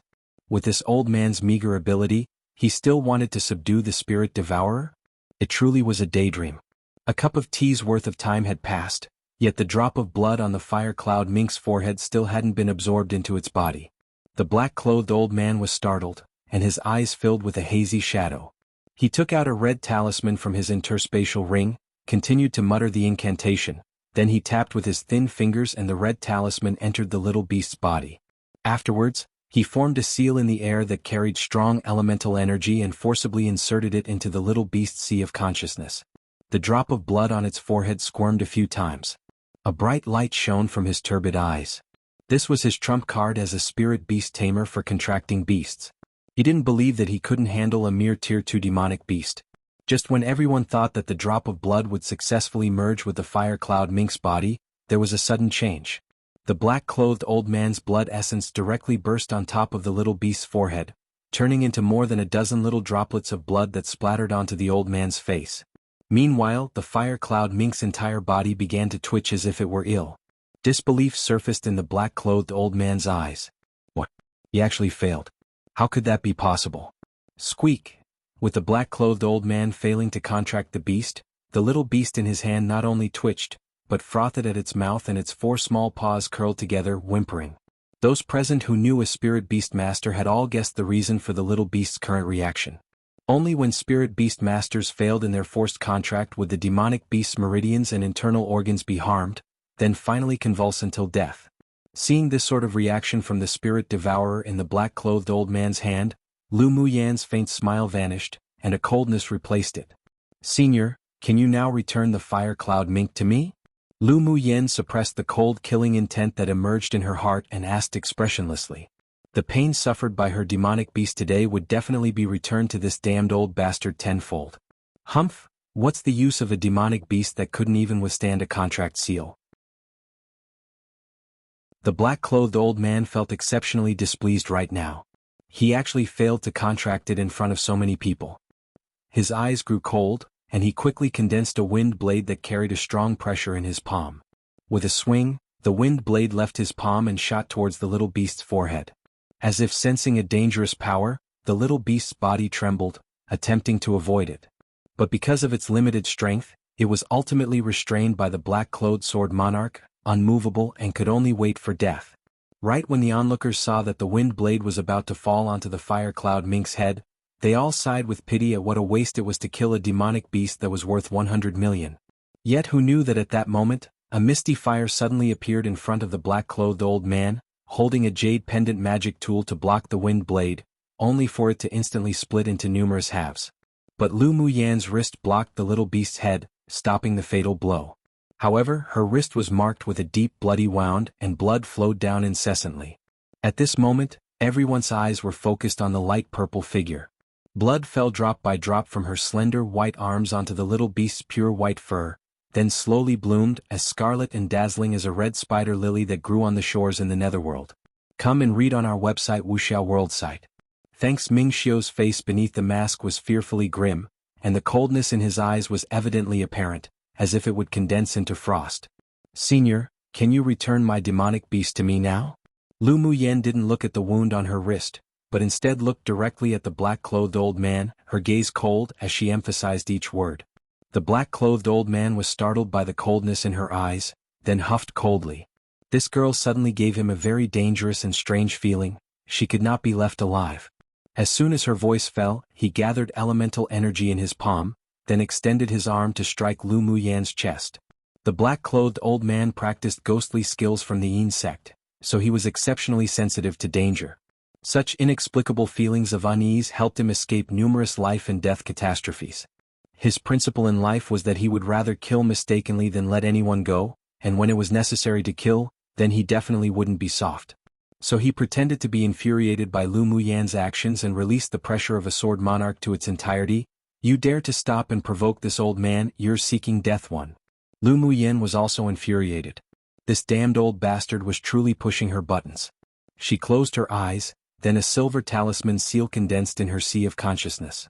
With this old man's meager ability, he still wanted to subdue the spirit devourer? It truly was a daydream. A cup of tea's worth of time had passed, yet the drop of blood on the fire cloud mink's forehead still hadn't been absorbed into its body. The black-clothed old man was startled, and his eyes filled with a hazy shadow. He took out a red talisman from his interspatial ring, continued to mutter the incantation, then he tapped with his thin fingers and the red talisman entered the little beast's body. Afterwards, he formed a seal in the air that carried strong elemental energy and forcibly inserted it into the little beast's sea of consciousness. The drop of blood on its forehead squirmed a few times. A bright light shone from his turbid eyes. This was his trump card as a spirit beast tamer for contracting beasts. He didn't believe that he couldn't handle a mere tier 2 demonic beast. Just when everyone thought that the drop of blood would successfully merge with the fire cloud mink's body, there was a sudden change. The black-clothed old man's blood essence directly burst on top of the little beast's forehead, turning into more than a dozen little droplets of blood that splattered onto the old man's face. Meanwhile, the fire cloud mink's entire body began to twitch as if it were ill. Disbelief surfaced in the black-clothed old man's eyes. What? He actually failed. How could that be possible? Squeak! With the black-clothed old man failing to contract the beast, the little beast in his hand not only twitched, but frothed at its mouth and its 4 small paws curled together, whimpering. Those present who knew a spirit beast master had all guessed the reason for the little beast's current reaction. Only when spirit beast masters failed in their forced contract would the demonic beast's meridians and internal organs be harmed, then finally convulse until death. Seeing this sort of reaction from the spirit devourer in the black-clothed old man's hand, Lu Muyan's faint smile vanished, and a coldness replaced it. "Senior, can you now return the fire cloud mink to me?" Lu Muyan suppressed the cold killing intent that emerged in her heart and asked expressionlessly. The pain suffered by her demonic beast today would definitely be returned to this damned old bastard tenfold. Humph, what's the use of a demonic beast that couldn't even withstand a contract seal? The black-clothed old man felt exceptionally displeased right now. He actually failed to contract it in front of so many people. His eyes grew cold, and he quickly condensed a wind blade that carried a strong pressure in his palm. With a swing, the wind blade left his palm and shot towards the little beast's forehead. As if sensing a dangerous power, the little beast's body trembled, attempting to avoid it. But because of its limited strength, it was ultimately restrained by the black-clothed sword monarch, unmovable and could only wait for death. Right when the onlookers saw that the wind blade was about to fall onto the fire cloud mink's head, they all sighed with pity at what a waste it was to kill a demonic beast that was worth 100 million. Yet who knew that at that moment, a misty fire suddenly appeared in front of the black-clothed old man, holding a jade pendant magic tool to block the wind blade, only for it to instantly split into numerous halves. But Lu Muyan's wrist blocked the little beast's head, stopping the fatal blow. However, her wrist was marked with a deep bloody wound and blood flowed down incessantly. At this moment, everyone's eyes were focused on the light purple figure. Blood fell drop by drop from her slender white arms onto the little beast's pure white fur, then slowly bloomed as scarlet and dazzling as a red spider lily that grew on the shores in the netherworld. Come and read on our website wuxialover site. Thanks. Ming Xiu's face beneath the mask was fearfully grim, and the coldness in his eyes was evidently apparent, as if it would condense into frost. "Senior, can you return my demonic beast to me now?" Lu Muyan didn't look at the wound on her wrist, but instead looked directly at the black-clothed old man, her gaze cold as she emphasized each word. The black-clothed old man was startled by the coldness in her eyes, then huffed coldly. This girl suddenly gave him a very dangerous and strange feeling. She could not be left alive. As soon as her voice fell, he gathered elemental energy in his palm, then extended his arm to strike Lu Muyan's chest. The black-clothed old man practiced ghostly skills from the Yin sect, so he was exceptionally sensitive to danger. Such inexplicable feelings of unease helped him escape numerous life and death catastrophes. His principle in life was that he would rather kill mistakenly than let anyone go, and when it was necessary to kill, then he definitely wouldn't be soft. So he pretended to be infuriated by Lu Muyan's actions and released the pressure of a sword monarch to its entirety. "You dare to stop and provoke this old man, you're seeking death one." Lu Muyan was also infuriated. This damned old bastard was truly pushing her buttons. She closed her eyes, then a silver talisman seal condensed in her sea of consciousness.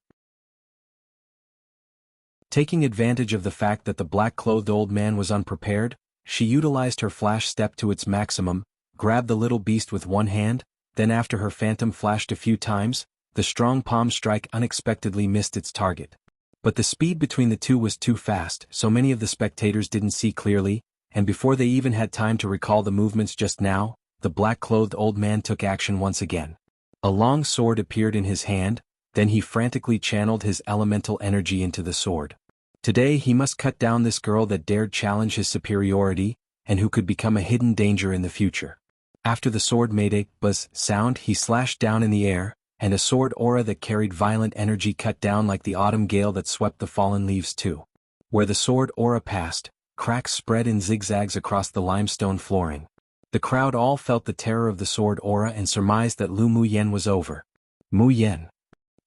Taking advantage of the fact that the black-clothed old man was unprepared, she utilized her flash step to its maximum, grabbed the little beast with one hand, then after her phantom flashed a few times, the strong palm strike unexpectedly missed its target. But the speed between the two was too fast, so many of the spectators didn't see clearly, and before they even had time to recall the movements just now, the black-clothed old man took action once again. A long sword appeared in his hand, then he frantically channeled his elemental energy into the sword. Today he must cut down this girl that dared challenge his superiority, and who could become a hidden danger in the future. After the sword made a buzz sound, he slashed down in the air, and a sword aura that carried violent energy cut down like the autumn gale that swept the fallen leaves too. Where the sword aura passed, cracks spread in zigzags across the limestone flooring. The crowd all felt the terror of the sword aura and surmised that Lu Muyan was over. "Muyan!"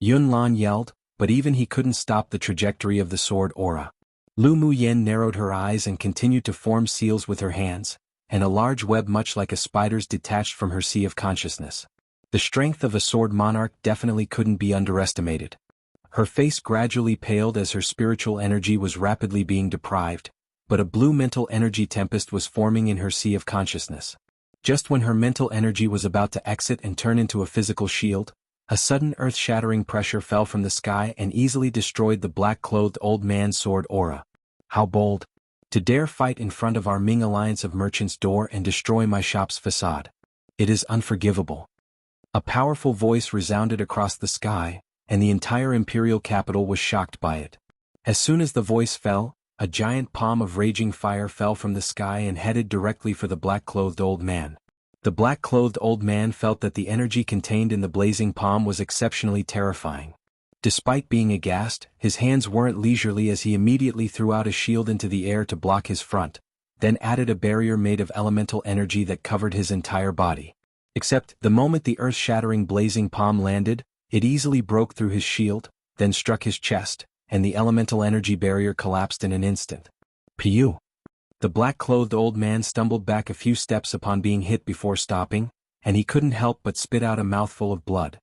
Yun Lan yelled, but even he couldn't stop the trajectory of the sword aura. Lu Muyan narrowed her eyes and continued to form seals with her hands, and a large web much like a spider's detached from her sea of consciousness. The strength of a sword monarch definitely couldn't be underestimated. Her face gradually paled as her spiritual energy was rapidly being deprived, but a blue mental energy tempest was forming in her sea of consciousness. Just when her mental energy was about to exit and turn into a physical shield, a sudden earth-shattering pressure fell from the sky and easily destroyed the black-clothed old man's sword aura. How bold! To dare fight in front of our Ming Alliance of Merchants' door and destroy my shop's facade. It is unforgivable. A powerful voice resounded across the sky, and the entire imperial capital was shocked by it. As soon as the voice fell, a giant palm of raging fire fell from the sky and headed directly for the black-clothed old man. The black-clothed old man felt that the energy contained in the blazing palm was exceptionally terrifying. Despite being aghast, his hands weren't leisurely as he immediately threw out a shield into the air to block his front, then added a barrier made of elemental energy that covered his entire body. Except, the moment the earth-shattering blazing palm landed, it easily broke through his shield, then struck his chest, and the elemental energy barrier collapsed in an instant. Pew! The black-clothed old man stumbled back a few steps upon being hit before stopping, and he couldn't help but spit out a mouthful of blood.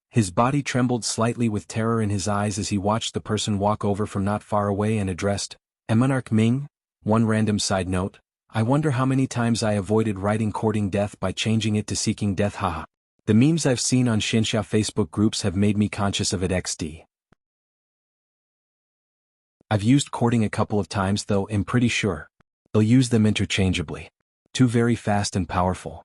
His body trembled slightly with terror in his eyes as he watched the person walk over from not far away and addressed, Monarch Ming. One random side note, I wonder how many times I avoided writing courting death by changing it to seeking death, haha. The memes I've seen on xianxia Facebook groups have made me conscious of it XD. I've used courting a couple of times though, I'm pretty sure they'll use them interchangeably. Too very fast and powerful.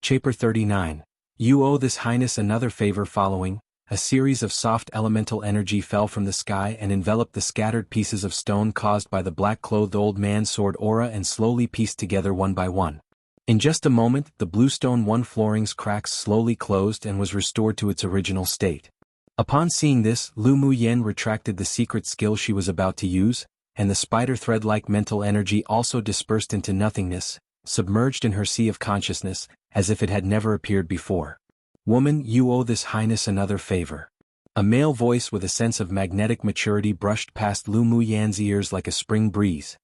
Chapter 39. You owe this highness another favor. Following, a series of soft elemental energy fell from the sky and enveloped the scattered pieces of stone caused by the black-clothed old man's sword aura and slowly pieced together one by one. In just a moment, the bluestone one flooring's cracks slowly closed and was restored to its original state. Upon seeing this, Lu Muyen retracted the secret skill she was about to use, and the spider thread-like mental energy also dispersed into nothingness, submerged in her sea of consciousness, as if it had never appeared before. Woman, you owe this highness another favor. A male voice with a sense of magnetic maturity brushed past Lu Muyen's ears like a spring breeze.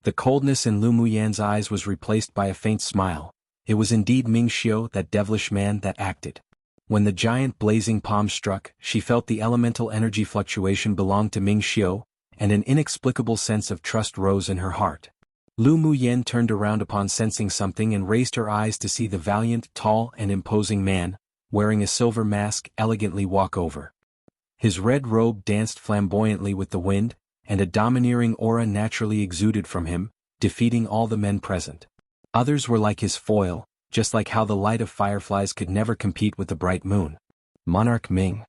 The coldness in Lu Muyen's eyes was replaced by a faint smile. It was indeed Ming Xiao, that devilish man, that acted. When the giant blazing palm struck, she felt the elemental energy fluctuation belonged to Ming Xiao, and an inexplicable sense of trust rose in her heart. Lu Muyen turned around upon sensing something and raised her eyes to see the valiant, tall and imposing man, wearing a silver mask, elegantly walk over. His red robe danced flamboyantly with the wind, and a domineering aura naturally exuded from him, defeating all the men present. Others were like his foil, just like how the light of fireflies could never compete with the bright moon. Monarch Ming.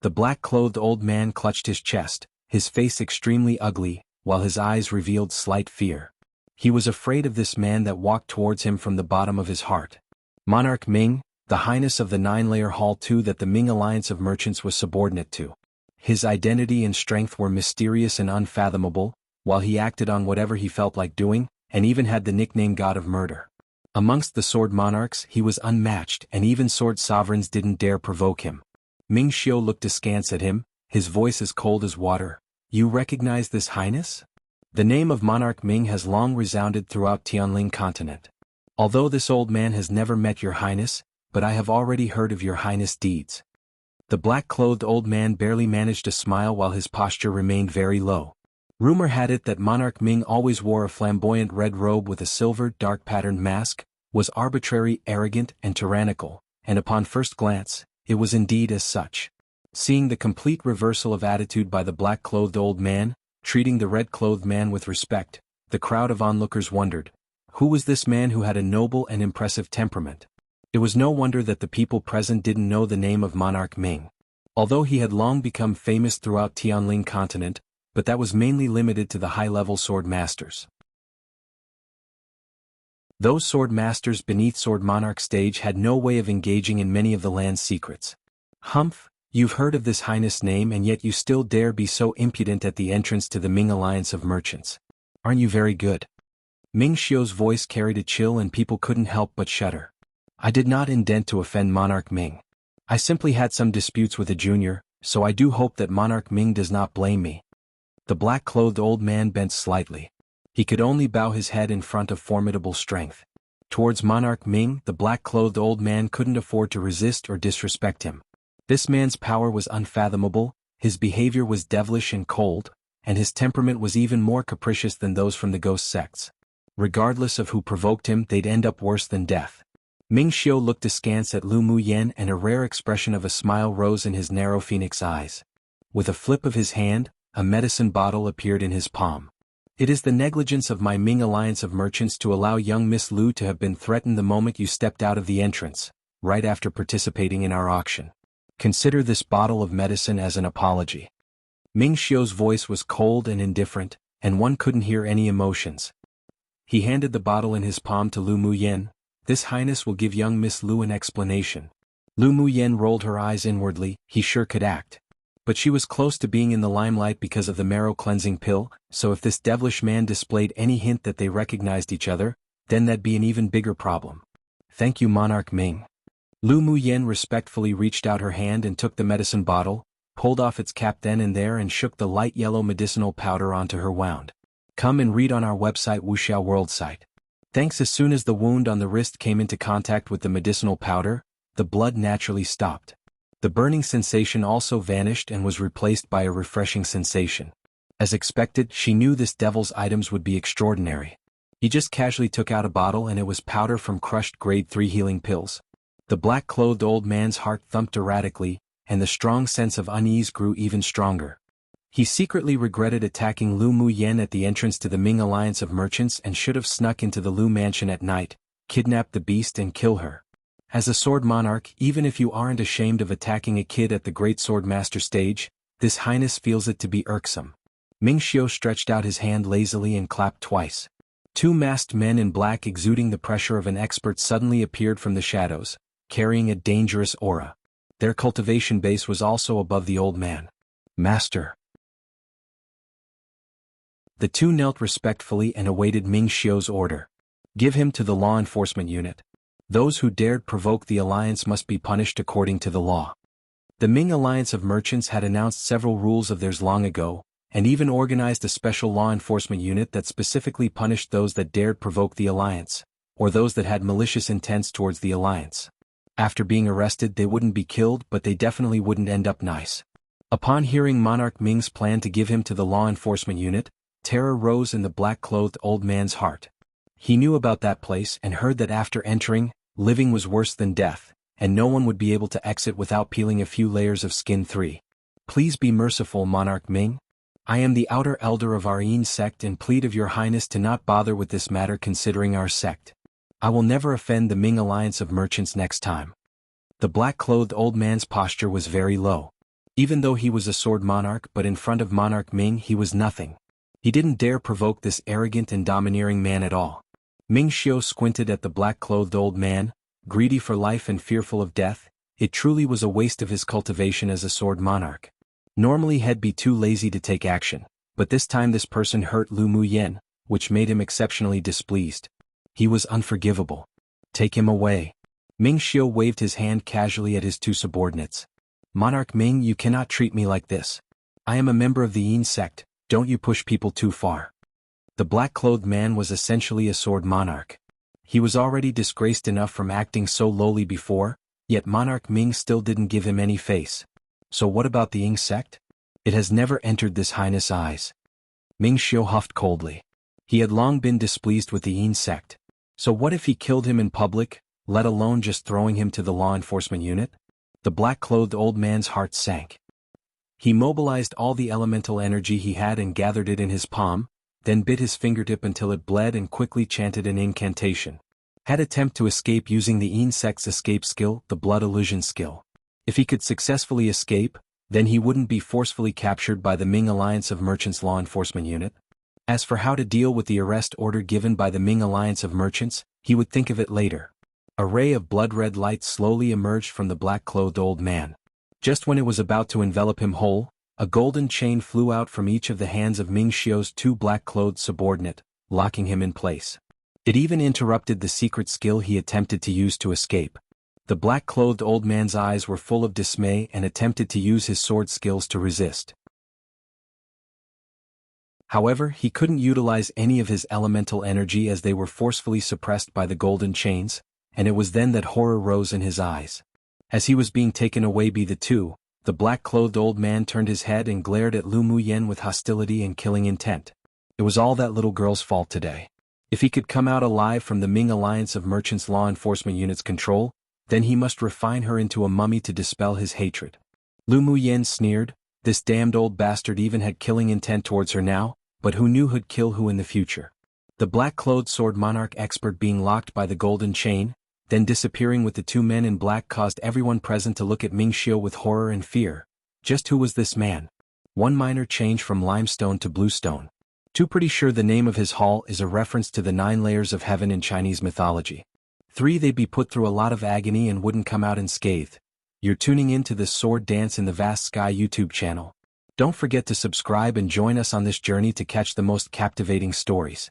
The black-clothed old man clutched his chest, his face extremely ugly, while his eyes revealed slight fear. He was afraid of this man that walked towards him from the bottom of his heart. Monarch Ming, the highness of the 9-layer hall 2 that the Ming Alliance of Merchants was subordinate to. His identity and strength were mysterious and unfathomable, while he acted on whatever he felt like doing, and even had the nickname God of Murder. Amongst the sword monarchs he was unmatched, and even sword sovereigns didn't dare provoke him. Ming Xiao looked askance at him, his voice as cold as water. You recognize this highness? The name of Monarch Ming has long resounded throughout Tianling continent. Although this old man has never met your highness, but I have already heard of your highness' deeds. The black-clothed old man barely managed to smile while his posture remained very low. Rumor had it that Monarch Ming always wore a flamboyant red robe with a silver, dark-patterned mask, was arbitrary, arrogant, and tyrannical, and upon first glance, it was indeed as such. Seeing the complete reversal of attitude by the black-clothed old man, treating the red-clothed man with respect, the crowd of onlookers wondered, who was this man who had a noble and impressive temperament? It was no wonder that the people present didn't know the name of Monarch Ming. Although he had long become famous throughout Tianling continent, but that was mainly limited to the high-level sword masters. Those sword masters beneath Sword Monarch stage had no way of engaging in many of the land's secrets. Humph, you've heard of this highness name and yet you still dare be so impudent at the entrance to the Ming Alliance of Merchants. Aren't you very good? Ming Xiao's voice carried a chill and people couldn't help but shudder. I did not intend to offend Monarch Ming. I simply had some disputes with a junior, so I do hope that Monarch Ming does not blame me. The black-clothed old man bent slightly. He could only bow his head in front of formidable strength. Towards Monarch Ming, the black-clothed old man couldn't afford to resist or disrespect him. This man's power was unfathomable, his behavior was devilish and cold, and his temperament was even more capricious than those from the ghost sects. Regardless of who provoked him, they'd end up worse than death. Ming Xiao looked askance at Lu Muyen and a rare expression of a smile rose in his narrow phoenix eyes. With a flip of his hand, a medicine bottle appeared in his palm. It is the negligence of my Ming alliance of merchants to allow young Miss Lu to have been threatened the moment you stepped out of the entrance, right after participating in our auction. Consider this bottle of medicine as an apology. Ming Xiu's voice was cold and indifferent, and one couldn't hear any emotions. He handed the bottle in his palm to Lu Muyen. This highness will give young Miss Lu an explanation. Lu Muyen rolled her eyes inwardly. He sure could act. But she was close to being in the limelight because of the marrow-cleansing pill, so if this devilish man displayed any hint that they recognized each other, then that'd be an even bigger problem. Thank you, Monarch Ming. Lu Muyen respectfully reached out her hand and took the medicine bottle, pulled off its cap then and there and shook the light yellow medicinal powder onto her wound. Come and read on our website wuxialover site. Thanks. As soon as the wound on the wrist came into contact with the medicinal powder, the blood naturally stopped. The burning sensation also vanished and was replaced by a refreshing sensation. As expected, she knew this devil's items would be extraordinary. He just casually took out a bottle and it was powder from crushed grade 3 healing pills. The black-clothed old man's heart thumped erratically, and the strong sense of unease grew even stronger. He secretly regretted attacking Lu Muyen at the entrance to the Ming alliance of merchants and should have snuck into the Lu mansion at night, kidnapped the beast and kill her. As a sword monarch, even if you aren't ashamed of attacking a kid at the great swordmaster stage, this highness feels it to be irksome. Ming Xiu stretched out his hand lazily and clapped twice. Two masked men in black exuding the pressure of an expert suddenly appeared from the shadows, carrying a dangerous aura. Their cultivation base was also above the old man. Master. The two knelt respectfully and awaited Ming Xiu's order. Give him to the law enforcement unit. Those who dared provoke the alliance must be punished according to the law. The Ming Alliance of Merchants had announced several rules of theirs long ago, and even organized a special law enforcement unit that specifically punished those that dared provoke the alliance, or those that had malicious intents towards the alliance. After being arrested, they wouldn't be killed, but they definitely wouldn't end up nice. Upon hearing Monarch Ming's plan to give him to the law enforcement unit, terror rose in the black-clothed old man's heart. He knew about that place and heard that after entering, living was worse than death, and no one would be able to exit without peeling a few layers of skin. 3. Please be merciful, Monarch Ming. I am the outer elder of our Yin sect and plead of your highness to not bother with this matter considering our sect. I will never offend the Ming Alliance of Merchants next time. The black-clothed old man's posture was very low. Even though he was a sword monarch, but in front of Monarch Ming he was nothing. He didn't dare provoke this arrogant and domineering man at all. Ming Xiu squinted at the black-clothed old man, greedy for life and fearful of death. It truly was a waste of his cultivation as a sword monarch. Normally he'd be too lazy to take action, but this time this person hurt Lu Muyen, which made him exceptionally displeased. He was unforgivable. Take him away. Ming Xiu waved his hand casually at his two subordinates. Monarch Ming, you cannot treat me like this. I am a member of the Yin sect, don't you push people too far. The black-clothed man was essentially a sword monarch. He was already disgraced enough from acting so lowly before, yet Monarch Ming still didn't give him any face. So what about the Yin sect? It has never entered this highness' eyes. Ming Xiu huffed coldly. He had long been displeased with the Yin sect. So what if he killed him in public, let alone just throwing him to the law enforcement unit? The black-clothed old man's heart sank. He mobilized all the elemental energy he had and gathered it in his palm, then bit his fingertip until it bled and quickly chanted an incantation. Had attempt to escape using the Yin sect's escape skill, the blood illusion skill. If he could successfully escape, then he wouldn't be forcefully captured by the Ming Alliance of Merchants law enforcement unit. As for how to deal with the arrest order given by the Ming Alliance of Merchants, he would think of it later. A ray of blood-red light slowly emerged from the black-clothed old man. Just when it was about to envelop him whole, a golden chain flew out from each of the hands of Ming Xiu's two black-clothed subordinate, locking him in place. It even interrupted the secret skill he attempted to use to escape. The black-clothed old man's eyes were full of dismay and attempted to use his sword skills to resist. However, he couldn't utilize any of his elemental energy as they were forcefully suppressed by the golden chains, and it was then that horror rose in his eyes. As he was being taken away by the two, the black-clothed old man turned his head and glared at Lu Muyen with hostility and killing intent. It was all that little girl's fault today. If he could come out alive from the Ming Alliance of Merchants law enforcement unit's control, then he must refine her into a mummy to dispel his hatred. Lu Muyen sneered, this damned old bastard even had killing intent towards her now, but who knew who'd kill who in the future. The black-clothed sword monarch expert being locked by the golden chain, then disappearing with the two men in black caused everyone present to look at Ming Xiu with horror and fear. Just who was this man? One minor change from limestone to bluestone. Two, pretty sure the name of his hall is a reference to the 9 layers of heaven in Chinese mythology. 3, they'd be put through a lot of agony and wouldn't come out unscathed. You're tuning in to this Sword Dance in the Vast Sky YouTube channel. Don't forget to subscribe and join us on this journey to catch the most captivating stories.